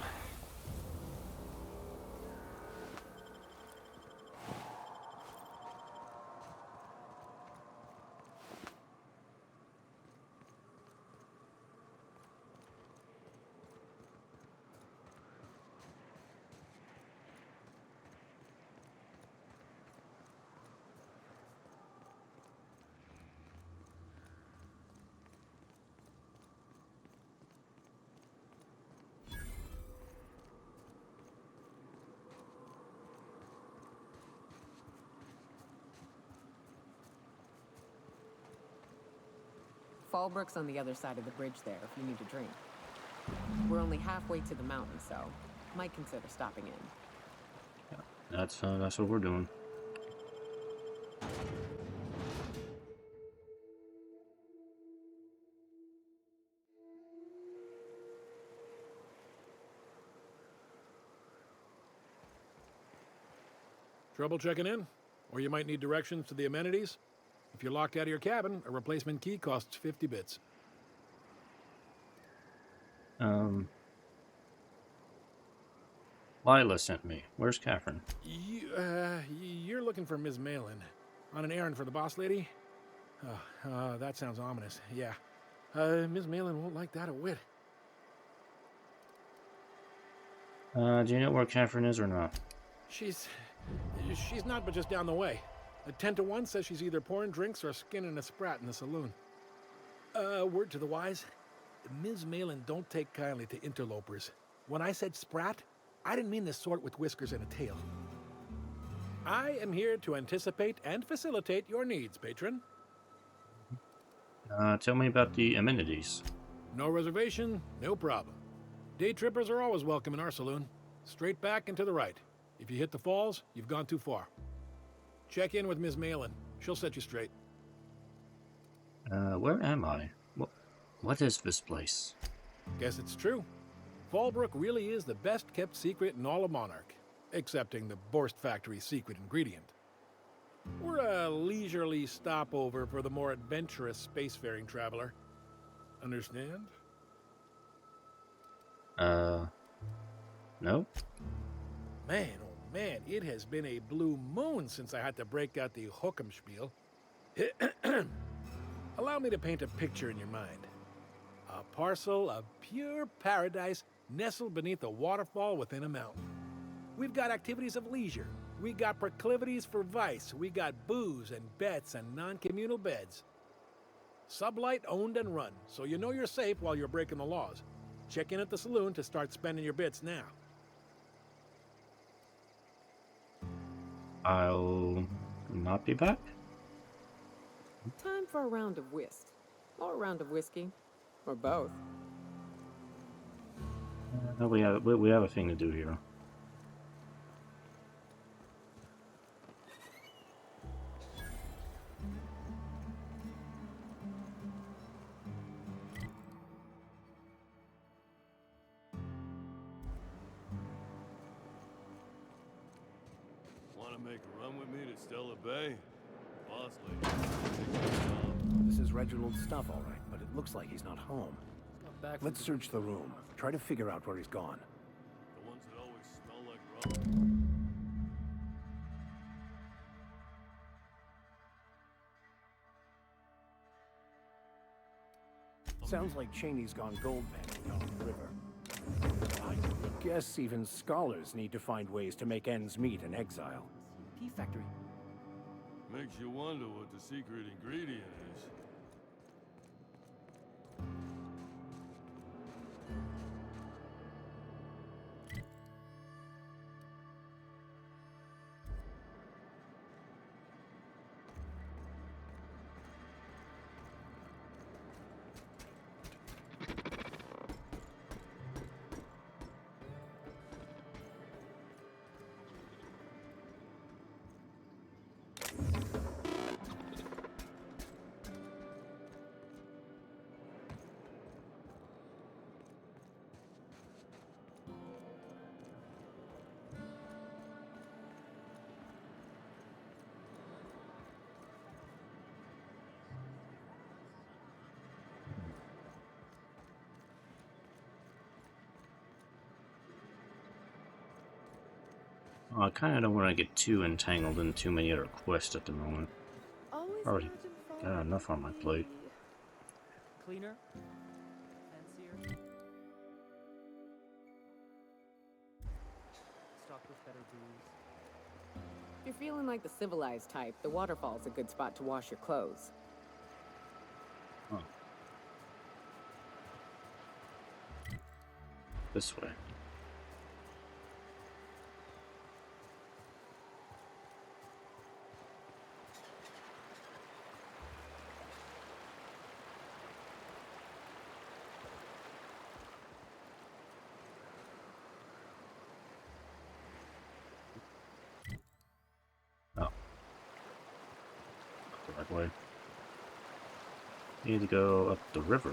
Fallbrook's on the other side of the bridge there if you need a drink. We're only halfway to the mountain, so might consider stopping in. That's what we're doing. Trouble checking in? Or you might need directions to the amenities? If you're locked out of your cabin, a replacement key costs 50 bits. Lila sent me. Where's Catherine? You're looking for Ms. Malin. On an errand for the boss lady? That sounds ominous. Yeah. Ms. Malin won't like that a whit. Do you know where Catherine is or not? She's not but just down the way. A 10 to 1 says she's either pouring drinks or skinning a sprat in the saloon. Word to the wise, Ms. Malin don't take kindly to interlopers. When I said sprat, I didn't mean the sort with whiskers and a tail. I am here to anticipate and facilitate your needs, patron. Tell me about the amenities. No reservation, no problem. Day trippers are always welcome in our saloon. Straight back and to the right. If you hit the falls, you've gone too far. Check in with Ms. Malin. She'll set you straight. Where am I? What is this place? Guess it's true. Fallbrook really is the best kept secret in all of Monarch, excepting the Borst Factory's secret ingredient. We're a leisurely stopover for the more adventurous spacefaring traveler. Understand? No? Man, oh man, it has been a blue moon since I had to break out the Hookem-spiel. Allow me to paint a picture in your mind. A parcel of pure paradise nestled beneath a waterfall within a mountain. We've got activities of leisure. We got proclivities for vice. We got booze and bets and non-communal beds. Sublight owned and run, so you know you're safe while you're breaking the laws. Check in at the saloon to start spending your bits now. I'll not be back. Time for a round of whist. Or a round of whiskey. Or both. No, we have a thing to do here. Want to make a run with me to Stella Bay? Boss lady. This is Reginald's stuff, all right, but it looks like he's not home. Let's search the room. Try to figure out where he's gone. The ones that always smell like rum. Sounds like Cheney's gone gold panning down the river. I guess even scholars need to find ways to make ends meet in exile. Pea factory. Makes you wonder what the secret ingredient is. I kind of don't want to get too entangled in too many other quests at the moment. Already got enough on my plate. Cleaner? Fancier? Stocked with better booze. If you're feeling like the civilized type, the waterfall's a good spot to wash your clothes. Huh. This way. Way. Need to go up the river.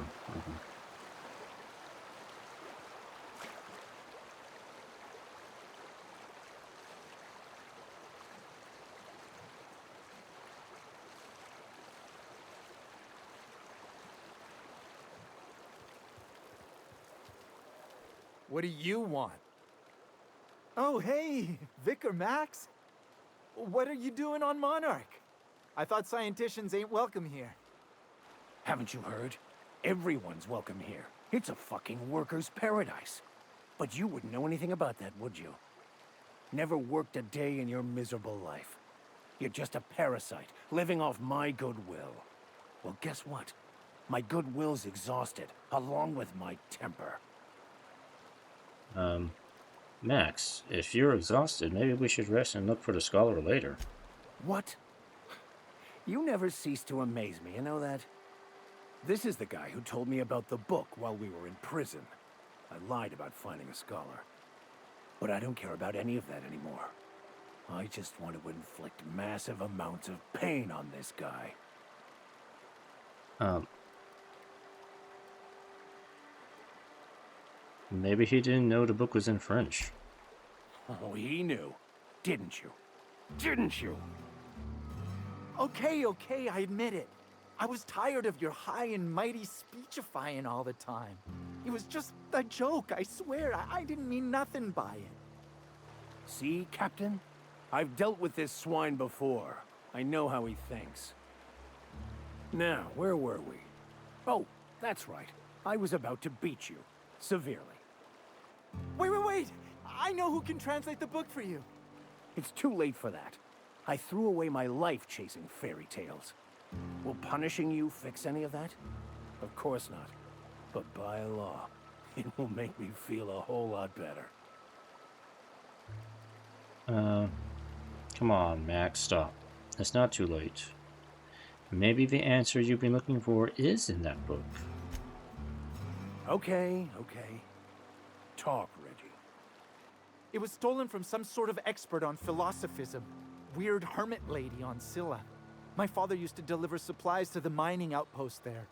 What do you want? Oh, hey, Vicar Max. What are you doing on Monarch? I thought scienticians ain't welcome here. Haven't you heard? Everyone's welcome here. It's a fucking worker's paradise. But you wouldn't know anything about that, would you? Never worked a day in your miserable life. You're just a parasite, living off my goodwill. Well, guess what? My goodwill's exhausted, along with my temper. Max, if you're exhausted, maybe we should rest and look for the scholar later. What? You never cease to amaze me, you know that? This is the guy who told me about the book while we were in prison. I lied about finding a scholar. But I don't care about any of that anymore. I just want to inflict massive amounts of pain on this guy. Maybe he didn't know the book was in French. Oh, he knew. Didn't you? Didn't you? Okay, I admit it. I was tired of your high and mighty speechifying all the time. It was just a joke, I swear. I didn't mean nothing by it. See, Captain? I've dealt with this swine before. I know how he thinks. Now, where were we? Oh, that's right. I was about to beat you. Severely. Wait! I know who can translate the book for you. It's too late for that. I threw away my life chasing fairy tales. Will punishing you fix any of that? Of course not. But by law, it will make me feel a whole lot better. Come on, Max, stop. It's not too late. Maybe the answer you've been looking for is in that book. Okay. Talk, Reggie. It was stolen from some sort of expert on philosophism. Weird hermit lady on Scylla. My father used to deliver supplies to the mining outpost there.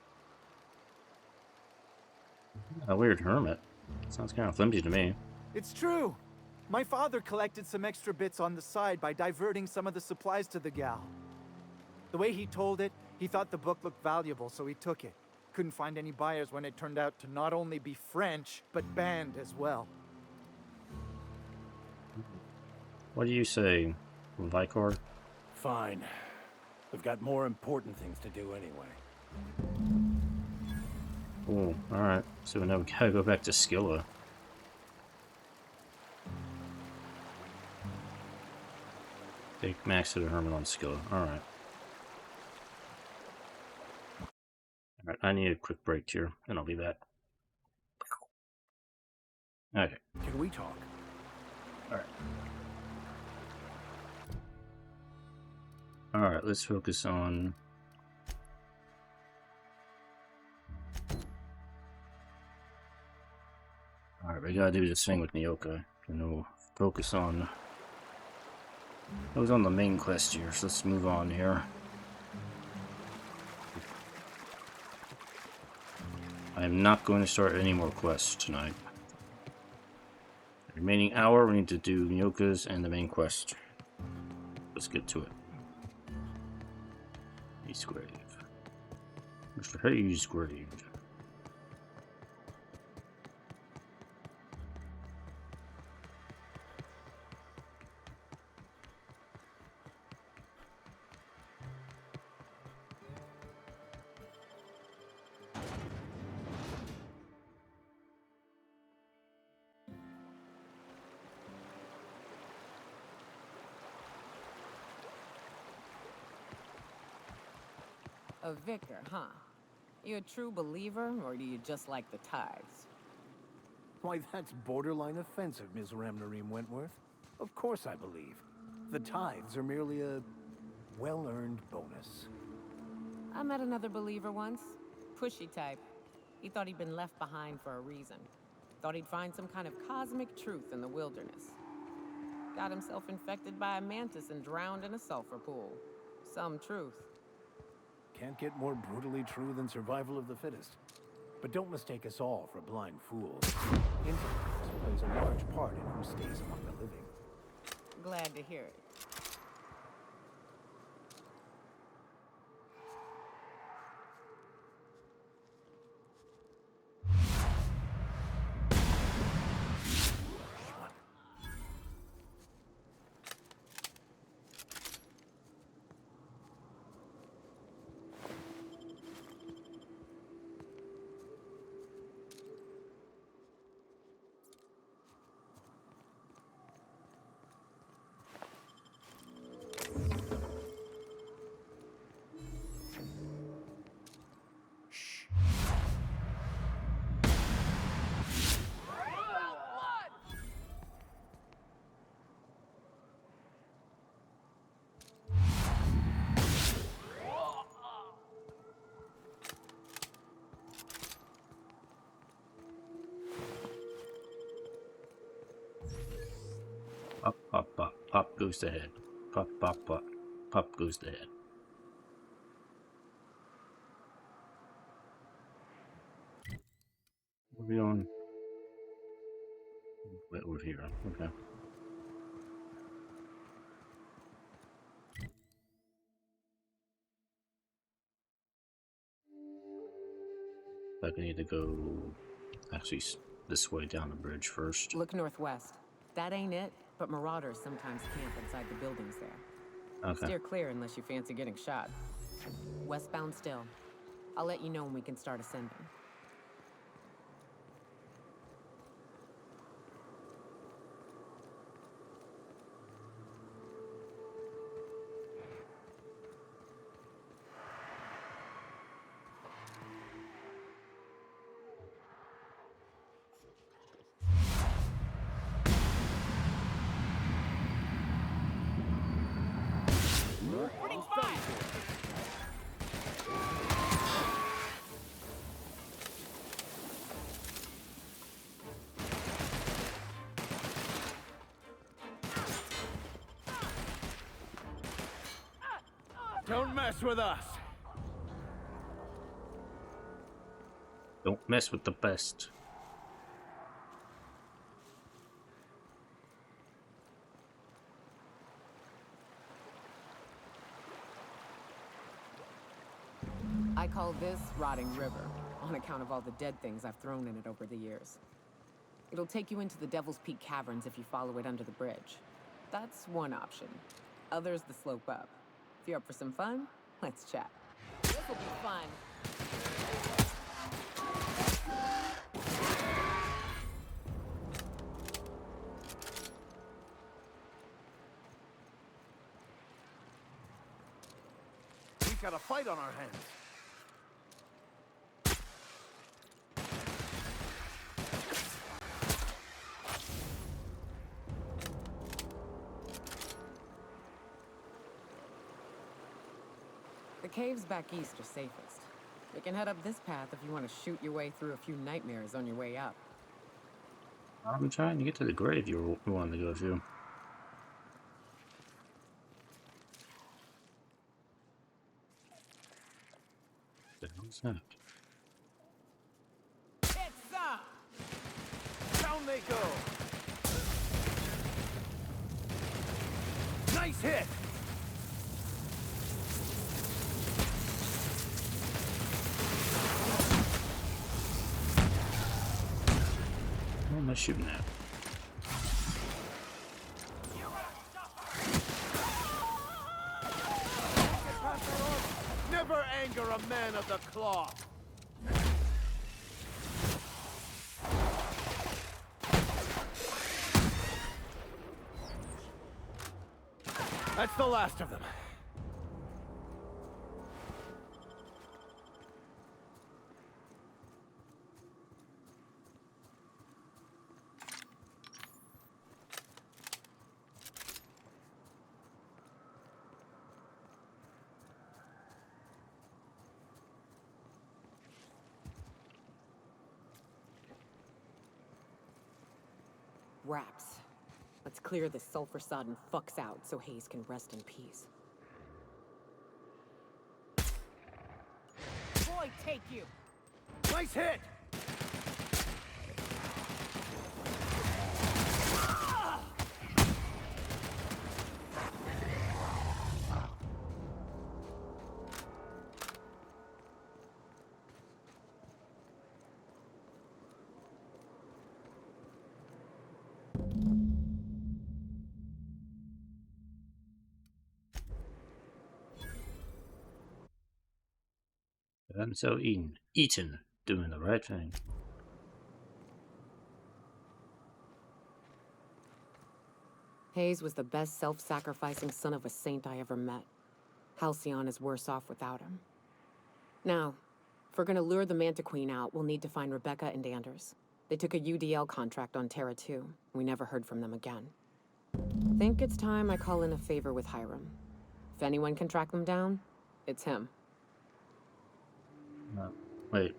A weird hermit. Sounds kind of flimsy to me. It's true. My father collected some extra bits on the side by diverting some of the supplies to the gal. The way he told it, he thought the book looked valuable, so he took it. Couldn't find any buyers when it turned out to not only be French, but banned as well. What do you say, Vicor? Fine. We've got more important things to do anyway. Oh, alright. So now we gotta go back to Skilla. Take Max to the Hermit on Skilla. Alright. Alright, I need a quick break here, and I'll be back. Okay. Can we talk? Alright. Alright, let's focus on... Alright, we gotta do this thing with Nyoka. We'll focus on... I was on the main quest here, so let's move on here. I am not going to start any more quests tonight. The remaining hour, we need to do Nyoka's and the main quest. Let's get to it. Hayes Grave. Mr. Hayes Grave. A vicar, huh? You a true believer, or do you just like the tithes? Why, that's borderline offensive, Ms. Ramnarim-Wentworth. Of course I believe. The tithes are merely a well-earned bonus. I met another believer once. Pushy type. He thought he'd been left behind for a reason. Thought he'd find some kind of cosmic truth in the wilderness. Got himself infected by a mantis and drowned in a sulfur pool. Some truth. Can't get more brutally true than survival of the fittest. But don't mistake us all for blind fools. Intellect plays a large part in who stays among the living. Glad to hear it. Pop, pop, pop. Pop goes the head. Pop, pop, pop. Pop goes the head. What are we on? Wait, we're here. Okay. Like I need to go actually this way down the bridge first. Look northwest. That ain't it, but marauders sometimes camp inside the buildings there. Okay. Steer clear unless you fancy getting shot. Westbound still. I'll let you know when we can start ascending. Don't mess with us! Don't mess with the best. I call this Rotting River, on account of all the dead things I've thrown in it over the years. It'll take you into the Devil's Peak Caverns if you follow it under the bridge. That's one option. Other's the slope up. If you're up for some fun, let's chat. This'll be fun. We got a fight on our hands. The caves back east are safest. We can head up this path if you want to shoot your way through a few nightmares on your way up. I'm trying to get to the grave you wanted to go to. What the hell's that? It's up! Down they go! Nice hit! What am I shooting at? Never anger a man of the cloth! That's the last of them. Wraps. Let's clear this sulfur-sodden fucks out so Hayes can rest in peace. Boy, take you! Nice hit! I'm so eaten, doing the right thing. Hayes was the best self-sacrificing son of a saint I ever met. Halcyon is worse off without him. Now, if we're gonna lure the Manta Queen out, we'll need to find Rebecca and Anders. They took a UDL contract on Terra 2. We never heard from them again. Think it's time I call in a favor with Hiram. If anyone can track them down, it's him. Wait.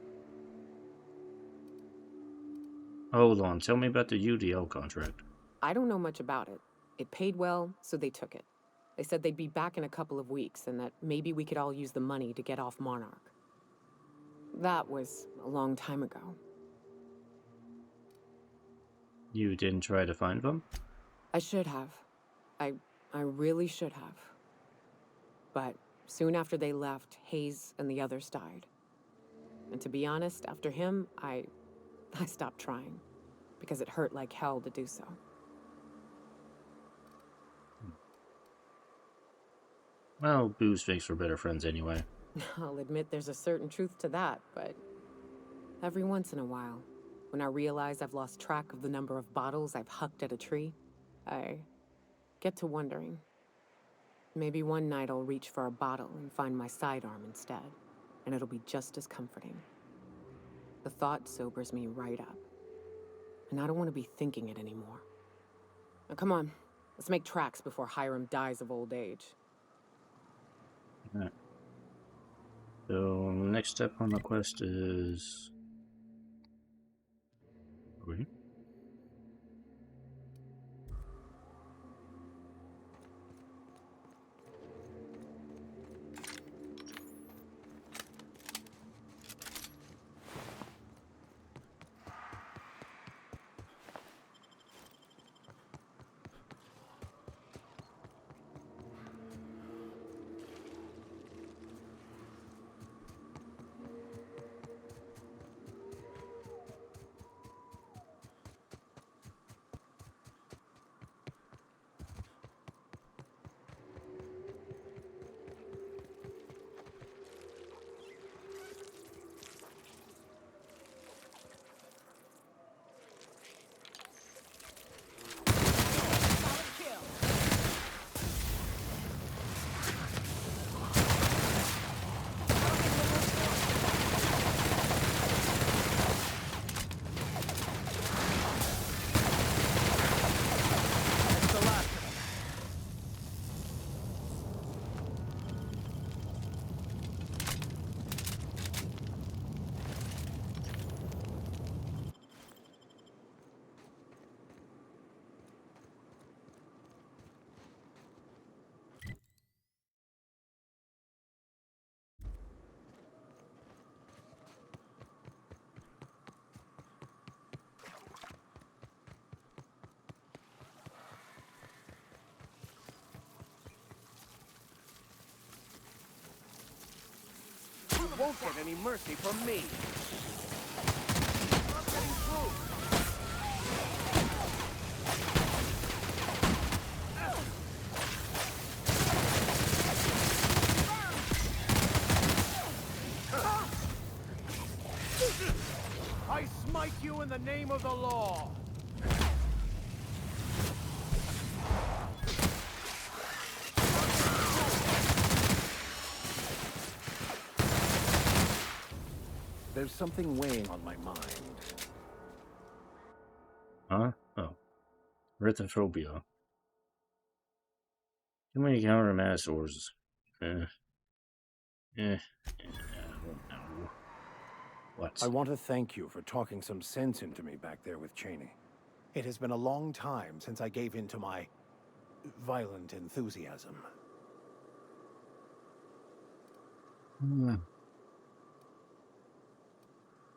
Hold on, tell me about the UDL contract. I don't know much about it. It paid well, so they took it. They said they'd be back in a couple of weeks, and that maybe we could all use the money to get off Monarch. That was a long time ago. You didn't try to find them? I should have. I really should have. But soon after they left, Hayes and the others died. And to be honest, after him, I stopped trying. Because it hurt like hell to do so. Well, booze makes for better friends anyway. I'll admit there's a certain truth to that, but every once in a while, when I realize I've lost track of the number of bottles I've hucked at a tree, I get to wondering. Maybe one night I'll reach for a bottle and find my sidearm instead, and it'll be just as comforting. The thought sobers me right up, and I don't want to be thinking it anymore. Now come on, let's make tracks before Hiram dies of old age. Right. So, next step on the quest is... over here? won't get any mercy from me. I'm getting through. I smite you in the name of the law. There's something weighing on my mind. Huh? Oh. Rhythophobia. Too many countermanosaurs. I don't know. What? I want to thank you for talking some sense into me back there with Cheney. It has been a long time since I gave in to my violent enthusiasm.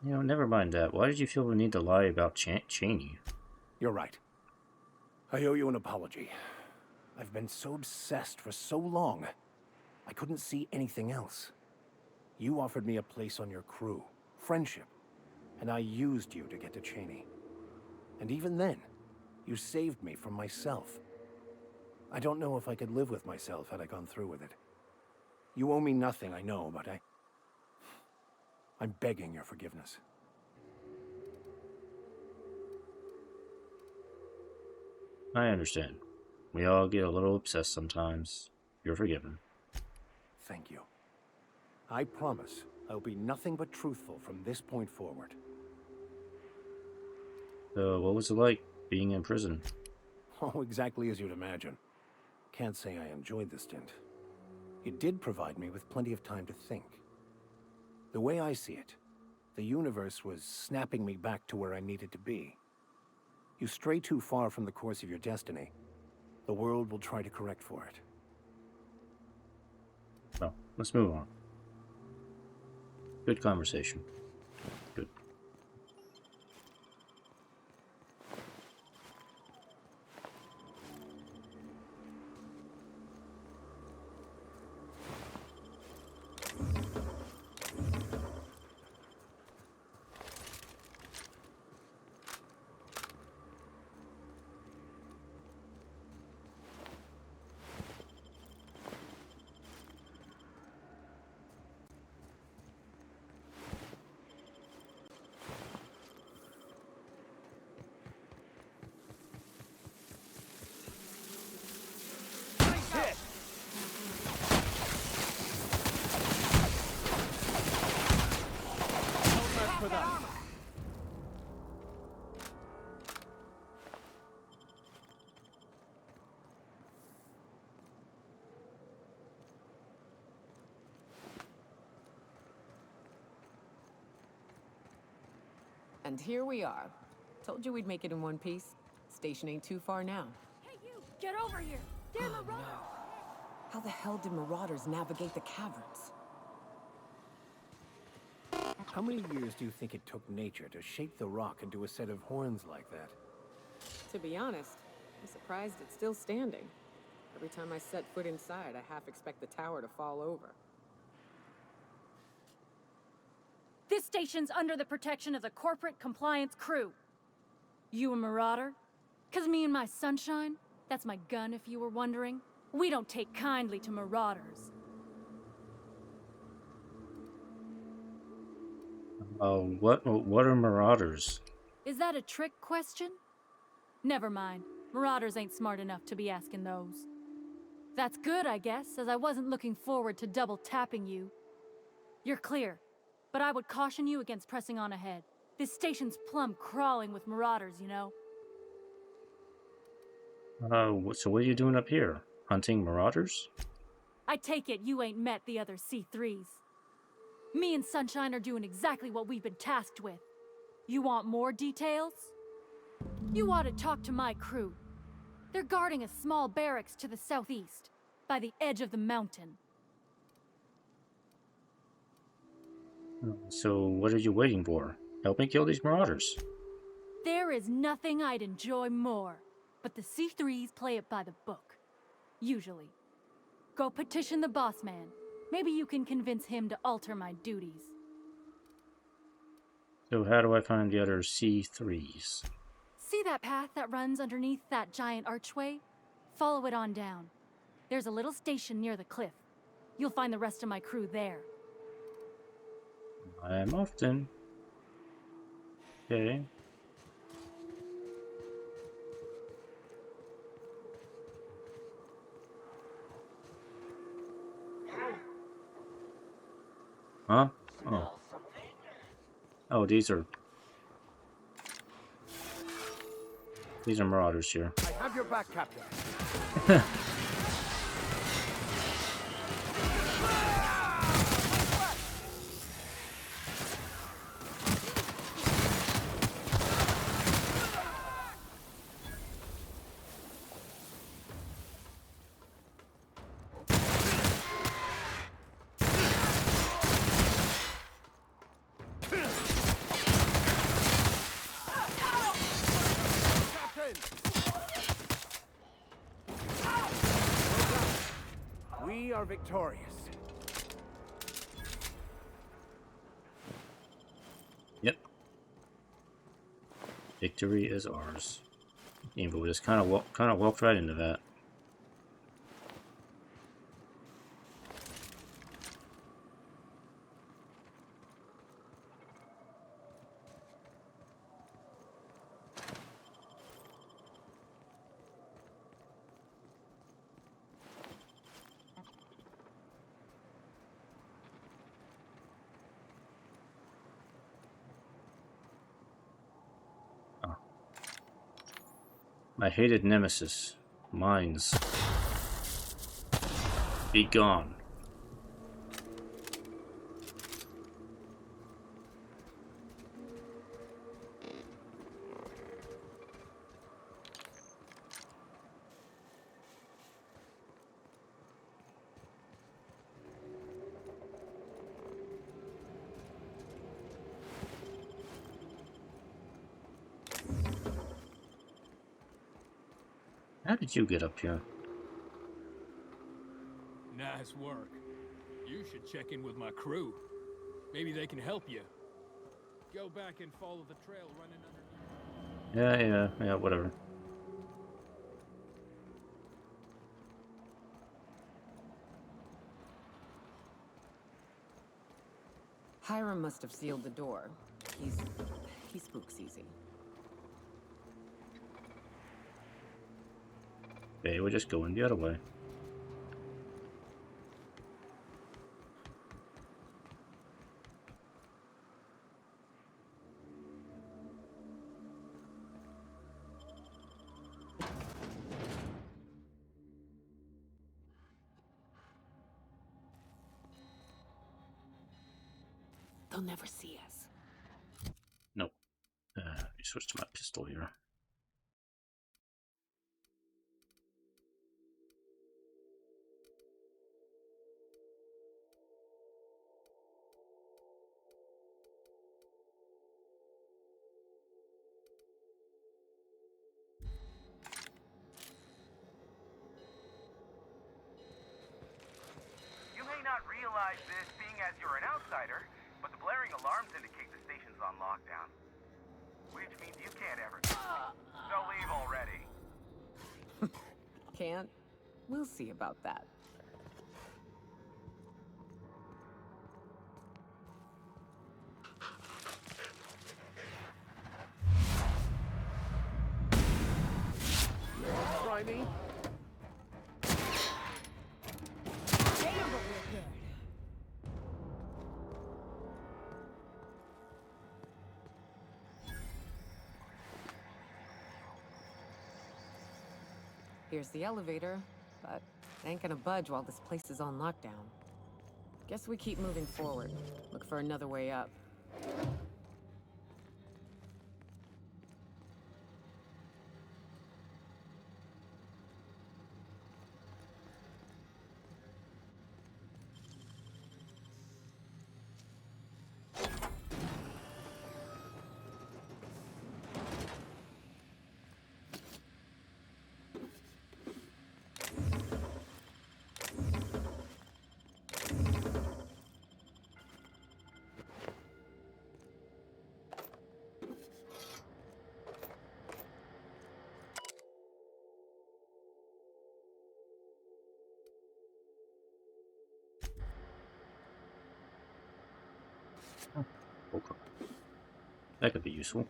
You know, never mind that. Why did you feel the need to lie about Cheney? You're right. I owe you an apology. I've been so obsessed for so long, I couldn't see anything else. You offered me a place on your crew, friendship, and I used you to get to Cheney. And even then, you saved me from myself. I don't know if I could live with myself had I gone through with it. You owe me nothing, I know, but I'm begging your forgiveness. I understand. We all get a little obsessed sometimes. You're forgiven. Thank you. I promise I'll be nothing but truthful from this point forward. So, what was it like being in prison? Oh, exactly as you'd imagine. Can't say I enjoyed the stint. It did provide me with plenty of time to think. The way I see it, the universe was snapping me back to where I needed to be. You stray too far from the course of your destiny, the world will try to correct for it. Well, let's move on. Good conversation. Good. And here we are. Told you we'd make it in one piece. Station ain't too far now. Hey, you! Get over here! They're marauders! How the hell did marauders navigate the caverns? How many years do you think it took nature to shape the rock into a set of horns like that? To be honest, I'm surprised it's still standing. Every time I set foot inside, I half expect the tower to fall over. This station's under the protection of the corporate compliance crew. You a marauder? 'Cause me and my sunshine, that's my gun if you were wondering, we don't take kindly to marauders. What are marauders? Is that a trick question? Never mind. Marauders ain't smart enough to be asking those. That's good, I guess, as I wasn't looking forward to double tapping you. You're clear, but I would caution you against pressing on ahead. This station's plumb crawling with marauders, you know. So what are you doing up here? Hunting marauders? I take it you ain't met the other C3s. Me and Sunshine are doing exactly what we've been tasked with. You want more details? You ought to talk to my crew. They're guarding a small barracks to the southeast, by the edge of the mountain. So what are you waiting for? Help me kill these marauders. There is nothing I'd enjoy more, but the C3s play it by the book. Usually. Go petition the boss man. Maybe you can convince him to alter my duties. So how do I find the other C3s? See that path that runs underneath that giant archway? Follow it on down. There's a little station near the cliff. You'll find the rest of my crew there. I'm often. Okay. Huh? Oh. Oh, these are marauders here. I have your back, Captain. We are victorious. Yep. Victory is ours. Yeah, but we just kind of walked right into that. My hated nemesis, mines. Be gone. How did you get up here? Nice work. You should check in with my crew. Maybe they can help you. Go back and follow the trail running underneath. Yeah, whatever. Hiram must have sealed the door. He spooks easy. Okay, we're just going the other way. They'll never see us. Nope. Switch to my pistol here. You may not realize this being as you're an outsider, but the blaring alarms indicate the station's on lockdown. Which means you can't ever... So leave already. Can't? We'll see about that. Try me. Here's the elevator, but it ain't gonna budge while this place is on lockdown. Guess we keep moving forward. Look for another way up. Okay. That could be useful.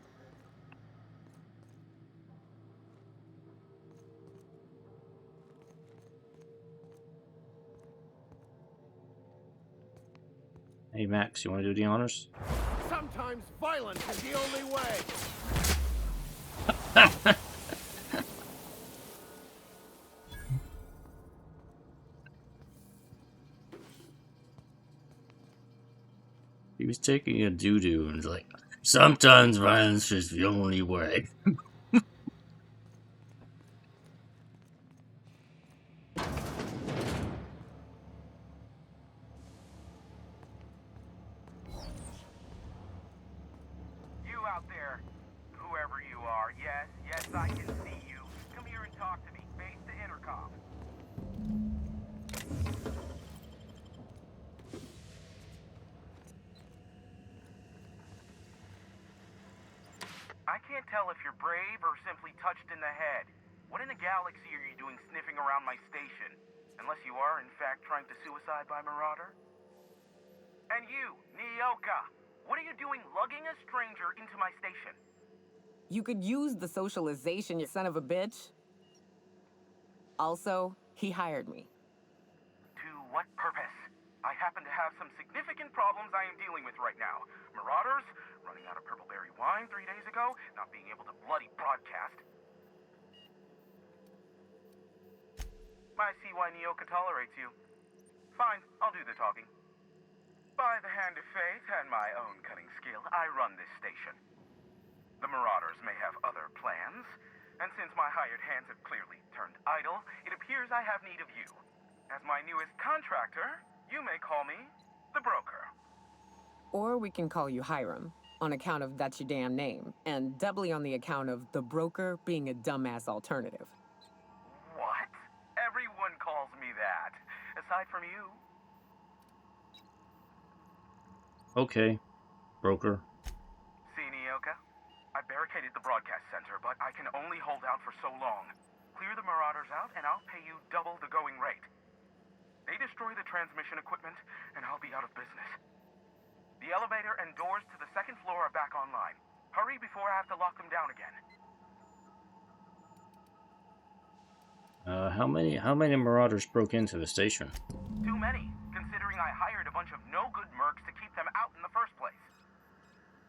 Hey Max, you want to do the honors? Sometimes violence is the only way. He was taking a doo-doo and was like, sometimes violence is the only way. You out there, whoever you are, yes, I can see you. Come here and talk to me, face the intercom. I can't tell if you're brave or simply touched in the head. What in the galaxy are you doing sniffing around my station? Unless you are, in fact, trying to suicide by Marauder? And you, Nyoka, what are you doing lugging a stranger into my station? You could use the socialization, you son of a bitch. Also, he hired me. To what purpose? I happen to have some significant problems I am dealing with right now. Marauders, running out of purple berry wine 3 days ago, not being able to bloody broadcast. I see why Nyoka tolerates you. Fine, I'll do the talking. By the hand of fate and my own cunning skill, I run this station. The Marauders may have other plans, and since my hired hands have clearly turned idle, it appears I have need of you. As my newest contractor, you may call me the broker. Or we can call you Hiram, on account of that's your damn name, and doubly on the account of the broker being a dumbass alternative. What? Everyone calls me that, aside from you. Okay, broker. See, Nyoka? I barricaded the broadcast center, but I can only hold out for so long. Clear the Marauders out, and I'll pay you double the going rate. They destroy the transmission equipment, and I'll be out of business. The elevator and doors to the second floor are back online. Hurry before I have to lock them down again. How many Marauders broke into the station? Too many, considering I hired a bunch of no-good mercs to keep them out in the first place.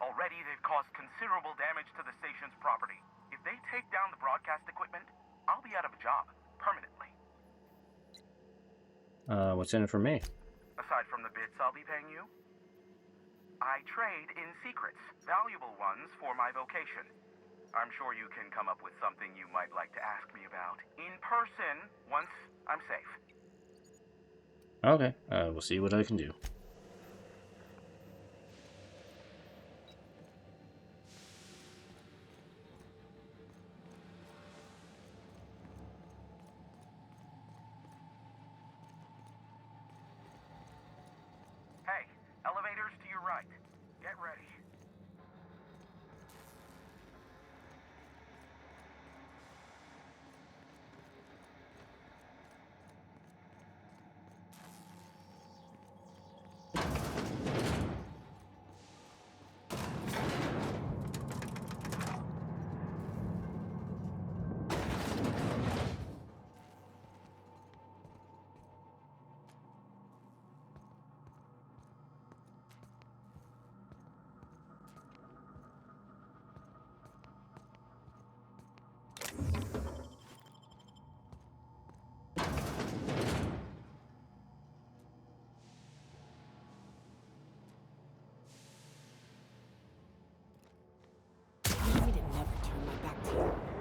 Already, they've caused considerable damage to the station's property. If they take down the broadcast equipment, I'll be out of a job, permanently. What's in it for me? Aside from the bits I'll be paying you, I trade in secrets, valuable ones for my vocation. I'm sure you can come up with something you might like to ask me about in person once I'm safe. Okay, we'll see what I can do. Hey, elevators to your right. Get ready.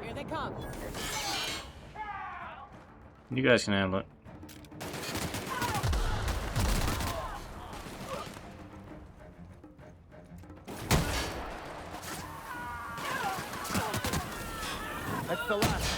Here they come. You guys can handle it. That's the last.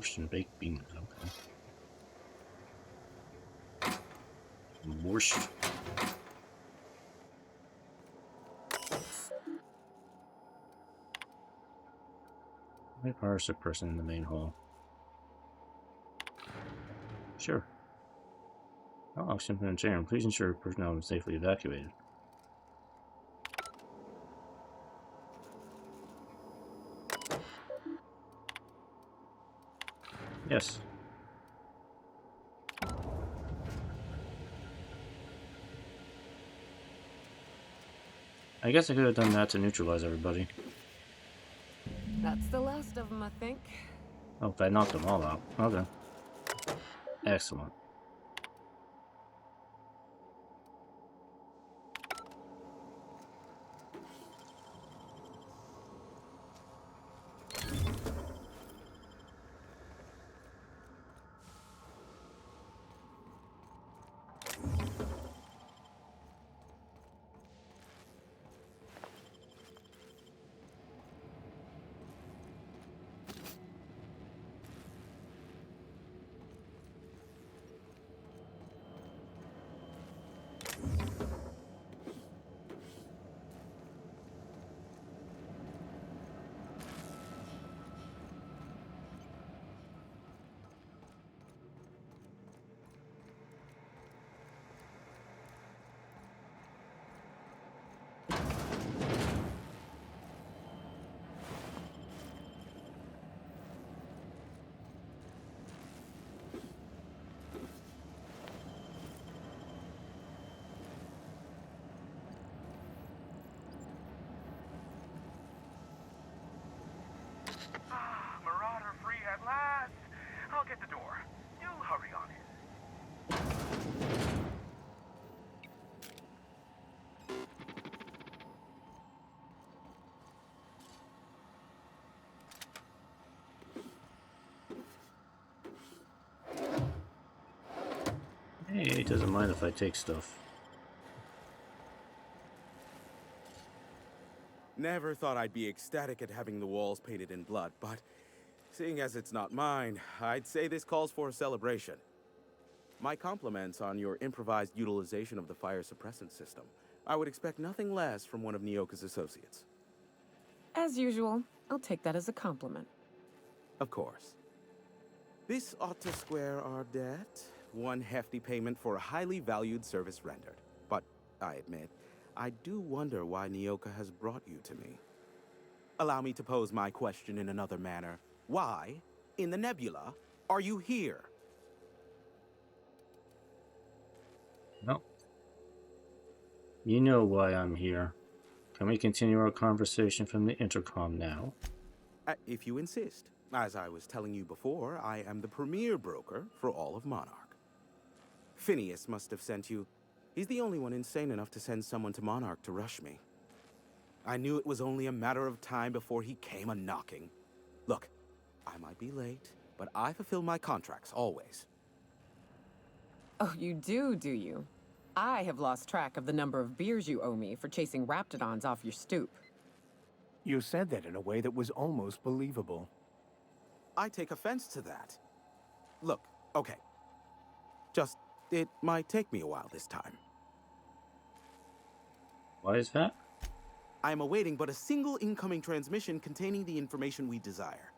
Roast and baked beans, okay. Borscht. My fire suppressant in the main hall. Sure. I'll ask him and please ensure personnel is safely evacuated. Yes. I guess I could have done that to neutralize everybody. That's the last of them, I think. Oh, I knocked them all out. Okay. Excellent. Marauder free at last. I'll get the door. You hurry on in. Hey, he doesn't mind if I take stuff. Never thought I'd be ecstatic at having the walls painted in blood, but seeing as it's not mine, I'd say this calls for a celebration. My compliments on your improvised utilization of the fire suppressant system. I would expect nothing less from one of Nyoka's associates. As usual, I'll take that as a compliment. Of course. This ought to square our debt. One hefty payment for a highly valued service rendered. But, I admit, I do wonder why Nyoka has brought you to me. Allow me to pose my question in another manner. Why, in the nebula, are you here? No. You know why I'm here. Can we continue our conversation from the intercom now? If you insist. As I was telling you before, I am the premier broker for all of Monarch. Phineas must have sent you. He's the only one insane enough to send someone to Monarch to rush me. I knew it was only a matter of time before he came a-knocking. Look, I might be late, but I fulfill my contracts, always. Oh, you do you? I have lost track of the number of beers you owe me for chasing raptidons off your stoop. You said that in a way that was almost believable. I take offense to that. Look, okay. It might take me a while this time. Why is that? I am awaiting but a single incoming transmission containing the information we desire.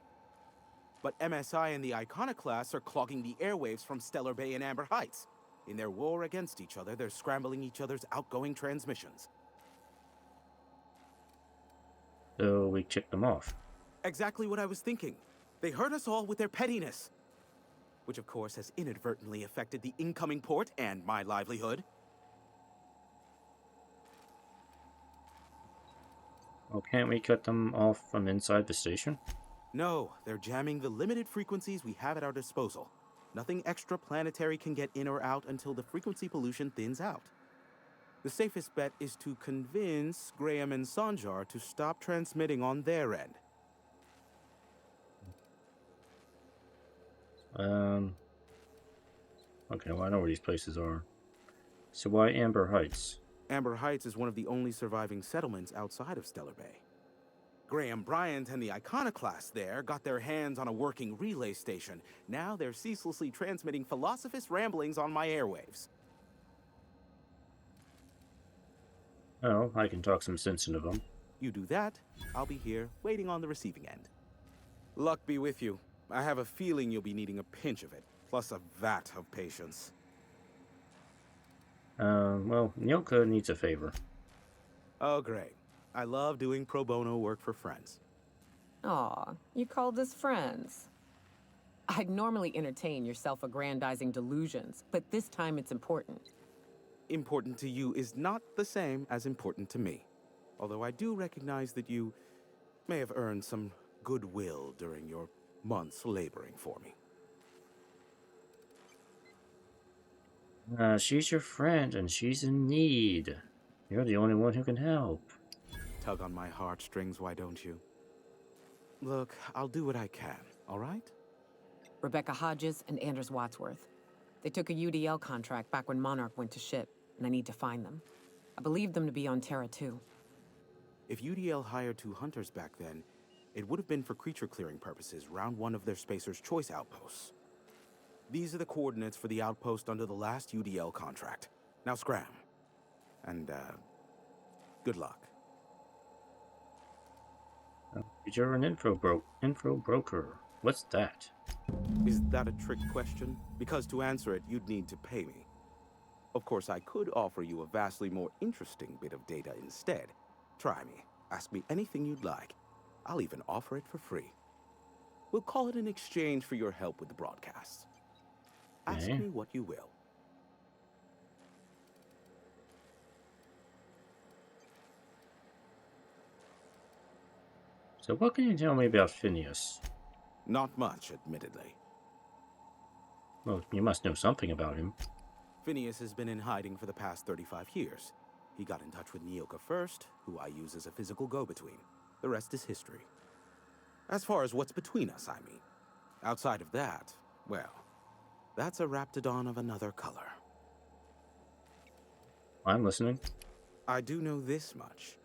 But MSI and the Iconoclasts are clogging the airwaves from Stellar Bay and Amber Heights. In their war against each other, they're scrambling each other's outgoing transmissions. So we kicked them off. Exactly what I was thinking. They hurt us all with their pettiness. Which of course has inadvertently affected the incoming port and my livelihood. Well, can't we cut them off from inside the station? No, they're jamming the limited frequencies we have at our disposal. Nothing extraplanetary can get in or out until the frequency pollution thins out. The safest bet is to convince Graham and Sanjar to stop transmitting on their end. Okay, well, I know where these places are. So why Amber Heights? Amber Heights is one of the only surviving settlements outside of Stellar Bay. Graham Bryant and the Iconoclast there got their hands on a working relay station. Now they're ceaselessly transmitting philosophist ramblings on my airwaves. Oh, I can talk some sense into them. You do that, I'll be here, waiting on the receiving end. Luck be with you. I have a feeling you'll be needing a pinch of it, plus a vat of patience. Well, Nyoka needs a favor. Oh, great. I love doing pro bono work for friends. Aw, you called us friends. I'd normally entertain your self-aggrandizing delusions, but this time it's important. Important to you is not the same as important to me. Although I do recognize that you may have earned some goodwill during your months laboring for me. She's your friend, and she's in need. You're the only one who can help. Tug on my heartstrings, why don't you? Look, I'll do what I can, all right? Rebecca Hodges and Anders Wadsworth. They took a UDL contract back when Monarch went to shit, and I need to find them. I believe them to be on Terra 2. If UDL hired 2 hunters back then, it would have been for creature clearing purposes, round 1 of their Spacer's Choice outposts. These are the coordinates for the outpost under the last UDL contract. Now scram. And, good luck. You're an info broker. What's that? Is that a trick question? Because to answer it, you'd need to pay me. Of course, I could offer you a vastly more interesting bit of data instead. Try me. Ask me anything you'd like. I'll even offer it for free. We'll call it an exchange for your help with the broadcasts. Ask me what you will. So what can you tell me about Phineas? Not much, admittedly. Well, you must know something about him. Phineas has been in hiding for the past 35 years. He got in touch with Nyoka first, who I use as a physical go-between. The rest is history. As far as what's between us, I mean. Outside of that, well, that's a Raptidon of another color. I'm listening. I do know this much.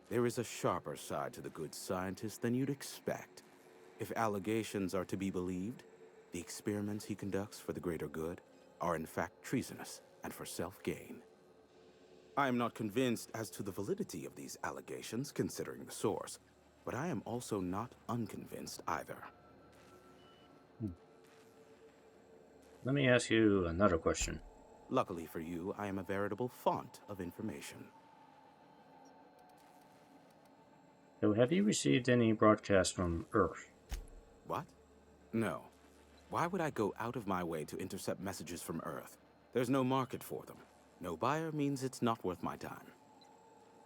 There is a sharper side to the good scientist than you'd expect. If allegations are to be believed, the experiments he conducts for the greater good are in fact treasonous and for self-gain. I am not convinced as to the validity of these allegations, considering the source, but I am also not unconvinced either. Let me ask you another question. Luckily for you, I am a veritable font of information. So have you received any broadcasts from Earth? What? No. Why would I go out of my way to intercept messages from Earth? There's no market for them. No buyer means it's not worth my time.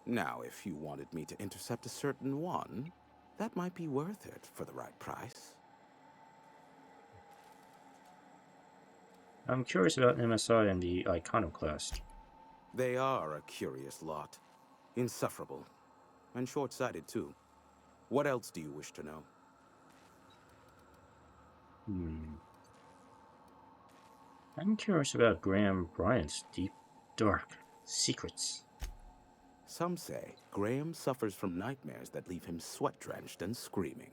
Now, if you wanted me to intercept a certain one, that might be worth it for the right price. I'm curious about MSI and the Iconoclast. They are a curious lot. Insufferable. And short-sighted, too. What else do you wish to know? I'm curious about Graham Bryant's deep, dark secrets. Some say Graham suffers from nightmares that leave him sweat-drenched and screaming.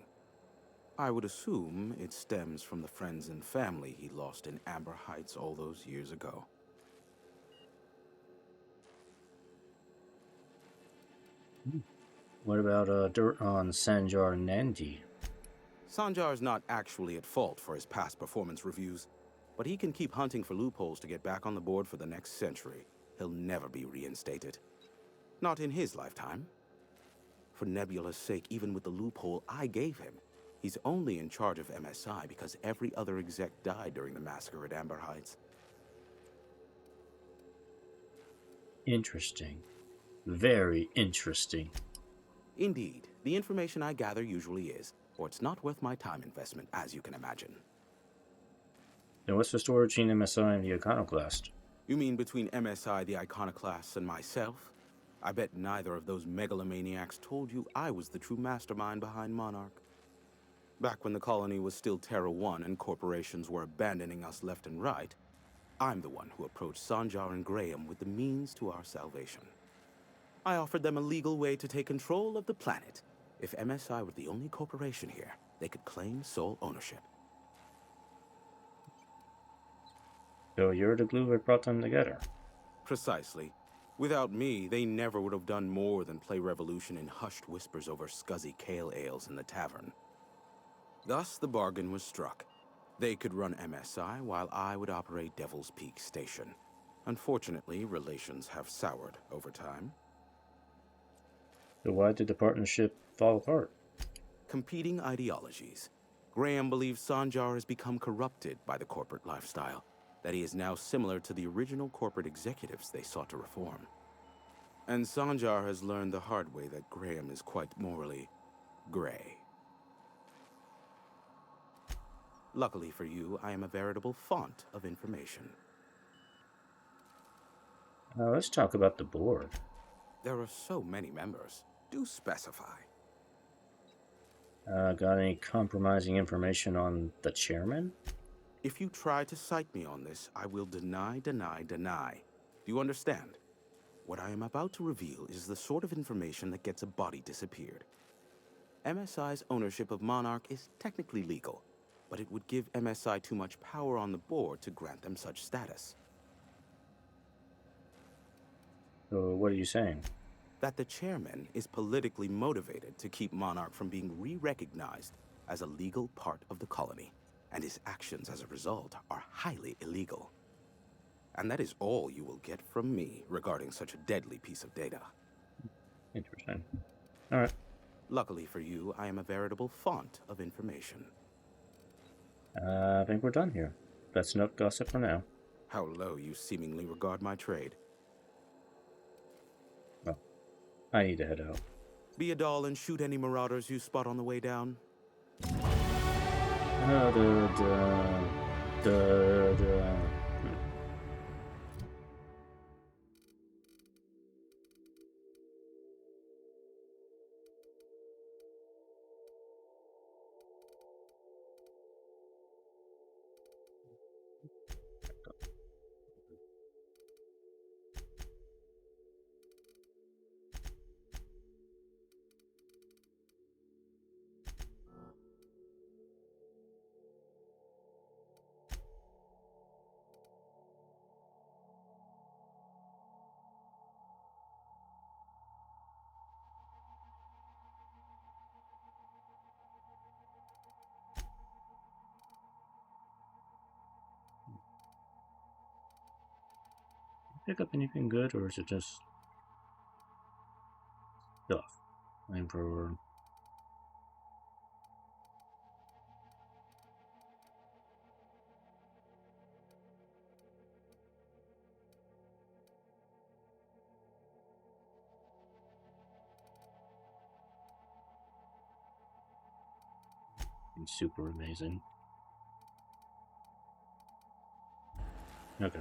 I would assume it stems from the friends and family he lost in Amber Heights all those years ago. What about dirt on Sanjar Nandi? Sanjar's not actually at fault for his past performance reviews, but he can keep hunting for loopholes to get back on the board for the next century. He'll never be reinstated. Not in his lifetime. For Nebula's sake, even with the loophole I gave him, he's only in charge of MSI because every other exec died during the massacre at Amber Heights. Interesting. Very interesting. Indeed, the information I gather usually is, or it's not worth my time investment, as you can imagine. Then what's the story between MSI and the Iconoclast? You mean between MSI, the Iconoclasts, and myself? I bet neither of those megalomaniacs told you I was the true mastermind behind Monarch. Back when the colony was still Terra 1 and corporations were abandoning us left and right, I'm the one who approached Sanjar and Graham with the means to our salvation. I offered them a legal way to take control of the planet, If MSI were the only corporation here, they could claim sole ownership. So you're the glue that brought them together. Precisely. Without me, they never would have done more than play Revolution in hushed whispers over scuzzy kale ales in the tavern. Thus, the bargain was struck. They could run MSI while I would operate Devil's Peak Station. Unfortunately, relations have soured over time. So why did the partnership fall apart? Competing ideologies. Graham believes Sanjar has become corrupted by the corporate lifestyle, that he is now similar to the original corporate executives they sought to reform. And Sanjar has learned the hard way that Graham is quite morally gray. Luckily for you, I am a veritable font of information. Let's talk about the board. There are so many members. Do specify. Got any compromising information on the chairman? If you try to cite me on this, I will deny. Do you understand? What I am about to reveal is the sort of information that gets a body disappeared. MSI's ownership of Monarch is technically legal, but it would give MSI too much power on the board to grant them such status. So what are you saying? That the chairman is politically motivated to keep Monarch from being re-recognized as a legal part of the colony, and his actions as a result are highly illegal. And that is all you will get from me regarding such a deadly piece of data. Interesting. All right. Luckily for you, I am a veritable font of information. I think we're done here. That's enough gossip for now. How low you seemingly regard my trade. Well, I need to head out. Be a doll and shoot any marauders you spot on the way down. Pick up anything good, or is it just stuff? Flamethrower. And super amazing. Okay.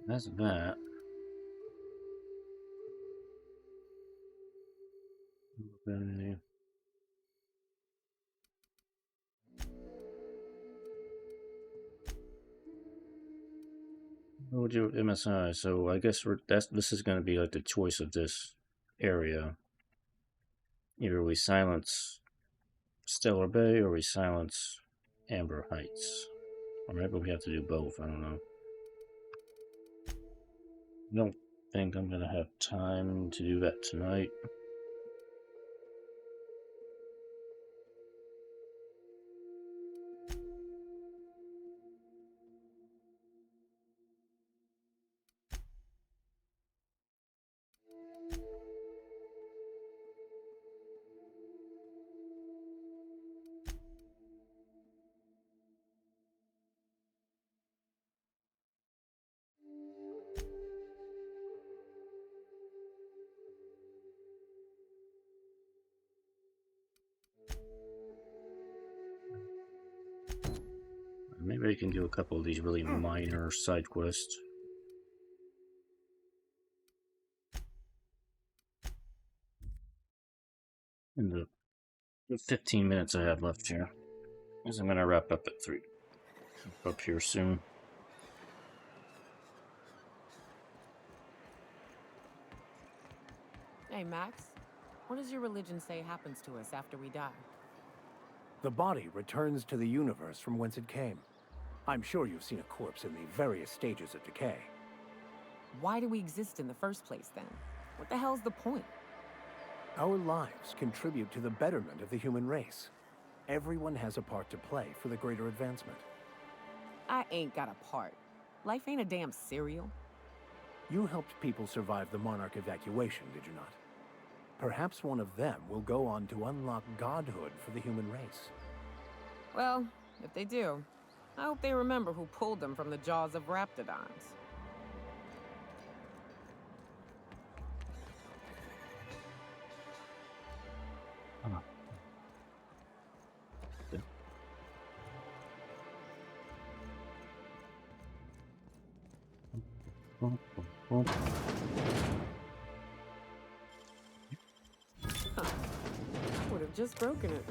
That's that. We'll do MSI. So I guess this is going to be like the choice of this area. Either we silence Stellar Bay or we silence Amber Heights. Or maybe we have to do both. I don't know. I don't think I'm going to have time to do that tonight. Maybe I can do a couple of these really minor side quests. In the 15 minutes I have left here. Because I'm going to wrap up at 3. Up here soon. Hey, Max. What does your religion say happens to us after we die? The body returns to the universe from whence it came. I'm sure you've seen a corpse in the various stages of decay. Why do we exist in the first place, then? What the hell's the point? Our lives contribute to the betterment of the human race. Everyone has a part to play for the greater advancement. I ain't got a part. Life ain't a damn cereal. You helped people survive the Monarch evacuation, did you not? Perhaps one of them will go on to unlock godhood for the human race. Well, if they do, I hope they remember who pulled them from the jaws of raptidons. Would have just broken it.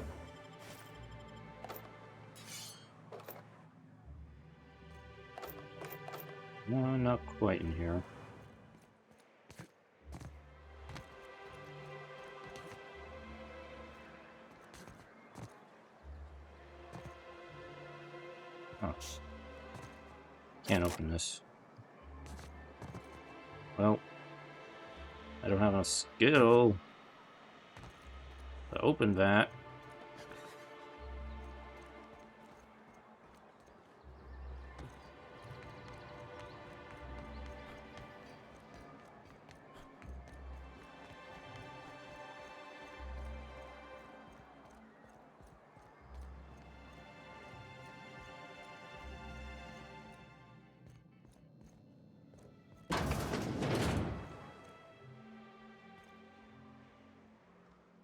No, not quite in here. Oh. Can't open this. Well, I don't have enough skill to open that.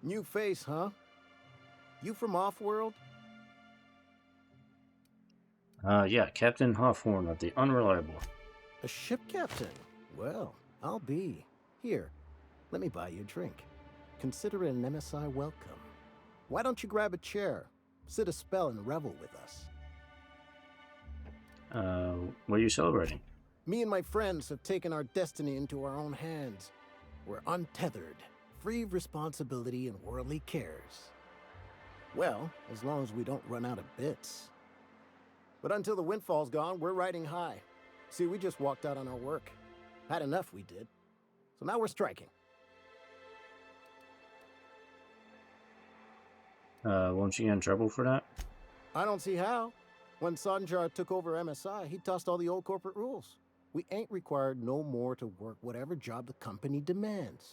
New face, huh? You from Offworld? Yeah, Captain Hawthorne of the Unreliable. A ship captain? Well, I'll be. Here, let me buy you a drink. Consider it an MSI welcome. Why don't you grab a chair, sit a spell, and revel with us? What are you celebrating? Me and my friends have taken our destiny into our own hands. We're untethered, free of responsibility and worldly cares. Well, as long as we don't run out of bits. But until the windfall's gone, we're riding high. See, we just walked out on our work. Had enough, we did. So now we're striking. Won't you get in trouble for that? I don't see how. When Sanjar took over MSI, he tossed all the old corporate rules. We ain't required no more to work whatever job the company demands.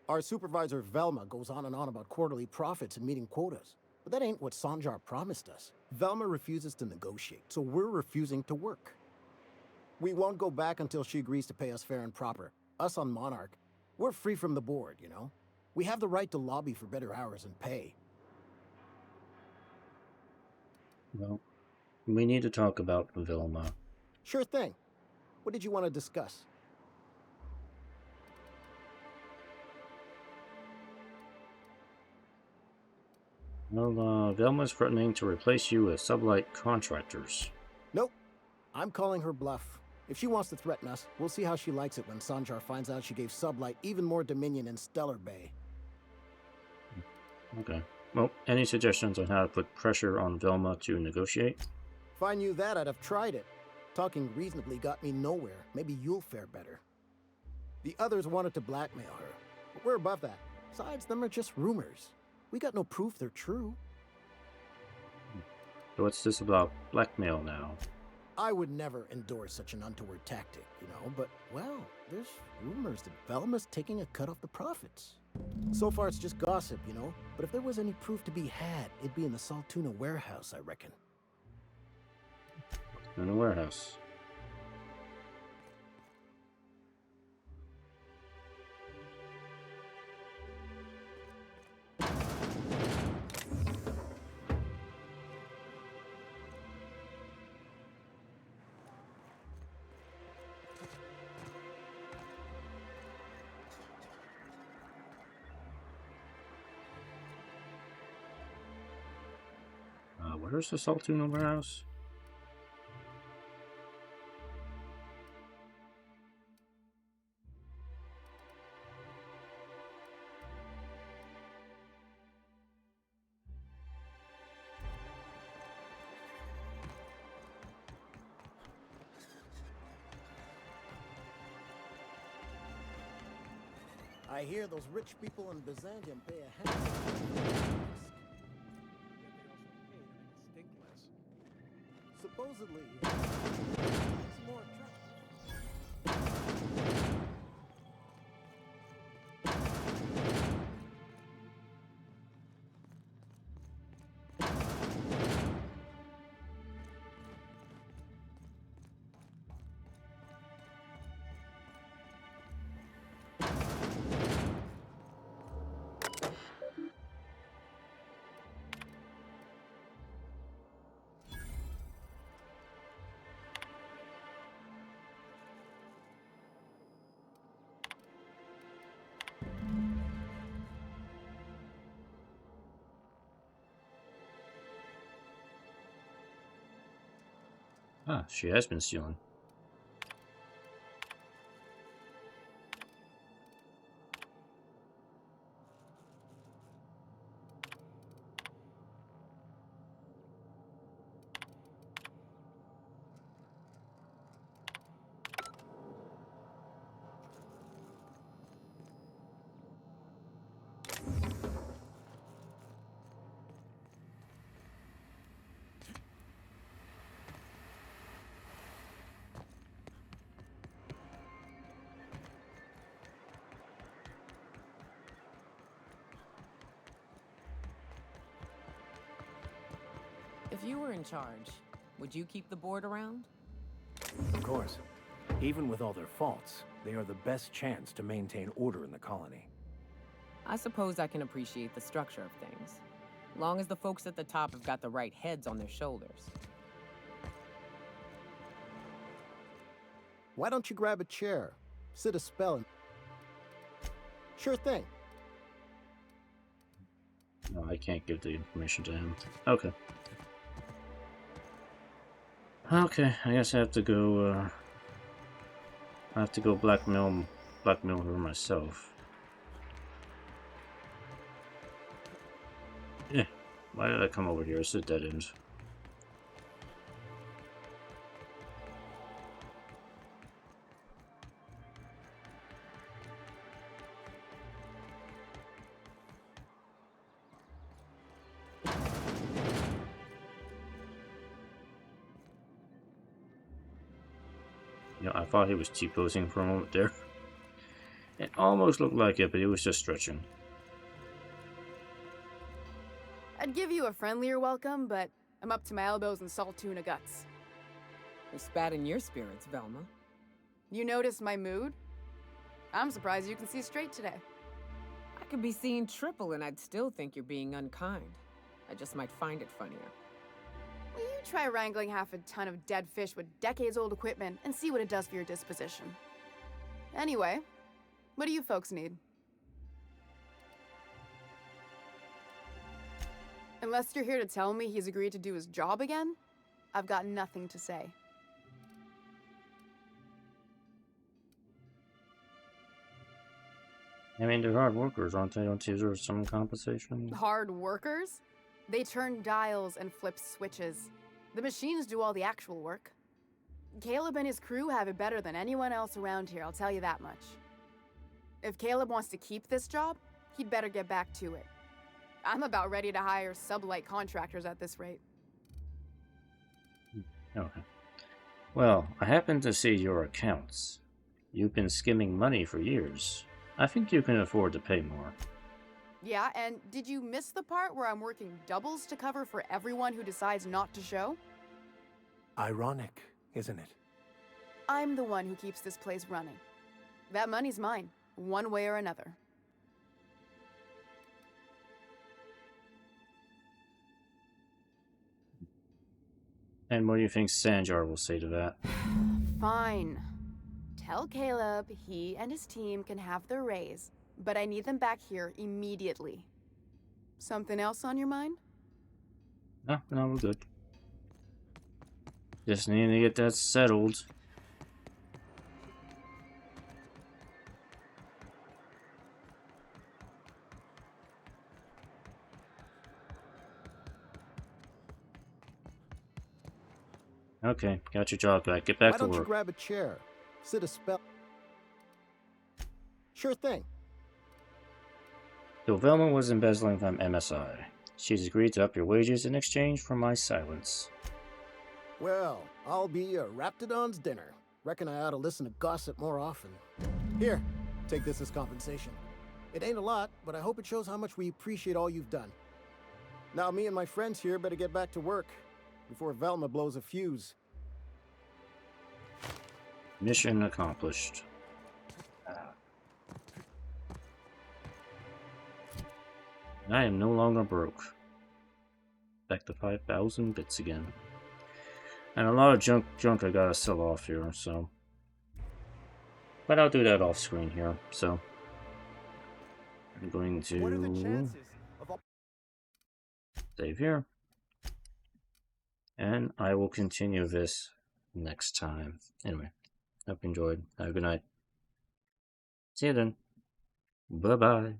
Our supervisor Velma goes on and on about quarterly profits and meeting quotas. But that ain't what Sanjar promised us. Velma refuses to negotiate, so we're refusing to work. We won't go back until she agrees to pay us fair and proper. Us on Monarch, we're free from the board, you know? We have the right to lobby for better hours and pay. Well, we need to talk about Vilma. Sure thing. What did you want to discuss? Well, Velma's threatening to replace you with sublight contractors. Nope. I'm calling her bluff. If she wants to threaten us, we'll see how she likes it when Sanjar finds out she gave Sublight even more dominion in Stellar Bay. Okay. Well, any suggestions on how to put pressure on Velma to negotiate? If I knew that, I'd have tried it. Talking reasonably got me nowhere. Maybe you'll fare better. The others wanted to blackmail her, but we're above that. Besides, them are just rumors. We got no proof they're true. So what's this about blackmail now? I would never endorse such an untoward tactic, but, well, there's rumors that Velma's taking a cut off the profits. So far, it's just gossip, but if there was any proof to be had, it'd be in the Saltuna warehouse, I reckon. In a warehouse. Where's the Saltuna warehouse? I hear those rich people in Byzantium pay a handsome supposedly it's more Ah, she has been stealing. If you were in charge, would you keep the board around? Of course. Even with all their faults, they are the best chance to maintain order in the colony. I suppose I can appreciate the structure of things, long as the folks at the top have got the right heads on their shoulders. Why don't you grab a chair? Sit a spell and... Sure thing. No, I can't give the information to him. Okay. Okay, I guess I have to go, blackmail her myself. Yeah, why did I come over here? It's a dead end. I thought he was T-posing for a moment there. It almost looked like it, but he was just stretching. I'd give you a friendlier welcome, but I'm up to my elbows in salt tuna guts. Who spat in your spirits, Velma? You notice my mood? I'm surprised you can see straight today. I could be seeing triple and I'd still think you're being unkind. I just might find it funnier. You try wrangling half a ton of dead fish with decades-old equipment and see what it does for your disposition. Anyway, what do you folks need? Unless you're here to tell me he's agreed to do his job again, I've got nothing to say. I mean, they're hard workers, aren't they? Don't they deserve some compensation? Hard workers? They turn dials and flip switches. The machines do all the actual work. Caleb and his crew have it better than anyone else around here, I'll tell you that much. If Caleb wants to keep this job, he'd better get back to it. I'm about ready to hire sub-light contractors at this rate. Okay. Well, I happen to see your accounts. You've been skimming money for years. I think you can afford to pay more. Yeah, and did you miss the part where I'm working doubles to cover for everyone who decides not to show? Ironic, isn't it? I'm the one who keeps this place running. That money's mine, one way or another. And what do you think Sanjar will say to that? Fine. Tell Caleb he and his team can have their raise, but I need them back here immediately. Something else on your mind? No, we're good. Just need to get that settled. Okay, got your job back. Get back Why to don't you work. grab a chair? Sit a spell. Sure thing. So Velma was embezzling from MSI. She's agreed to up your wages in exchange for my silence. Well, I'll be a Raptidon's dinner. Reckon I ought to listen to gossip more often. Here, take this as compensation. It ain't a lot, but I hope it shows how much we appreciate all you've done. Now me and my friends here better get back to work before Velma blows a fuse. Mission accomplished. I am no longer broke. Back to 5,000 bits again. And a lot of junk I gotta sell off here, so. But I'll do that off screen here, so. I'm going to save here. And I will continue this next time. Anyway, hope you enjoyed. Have a good night. See you then. Bye-bye.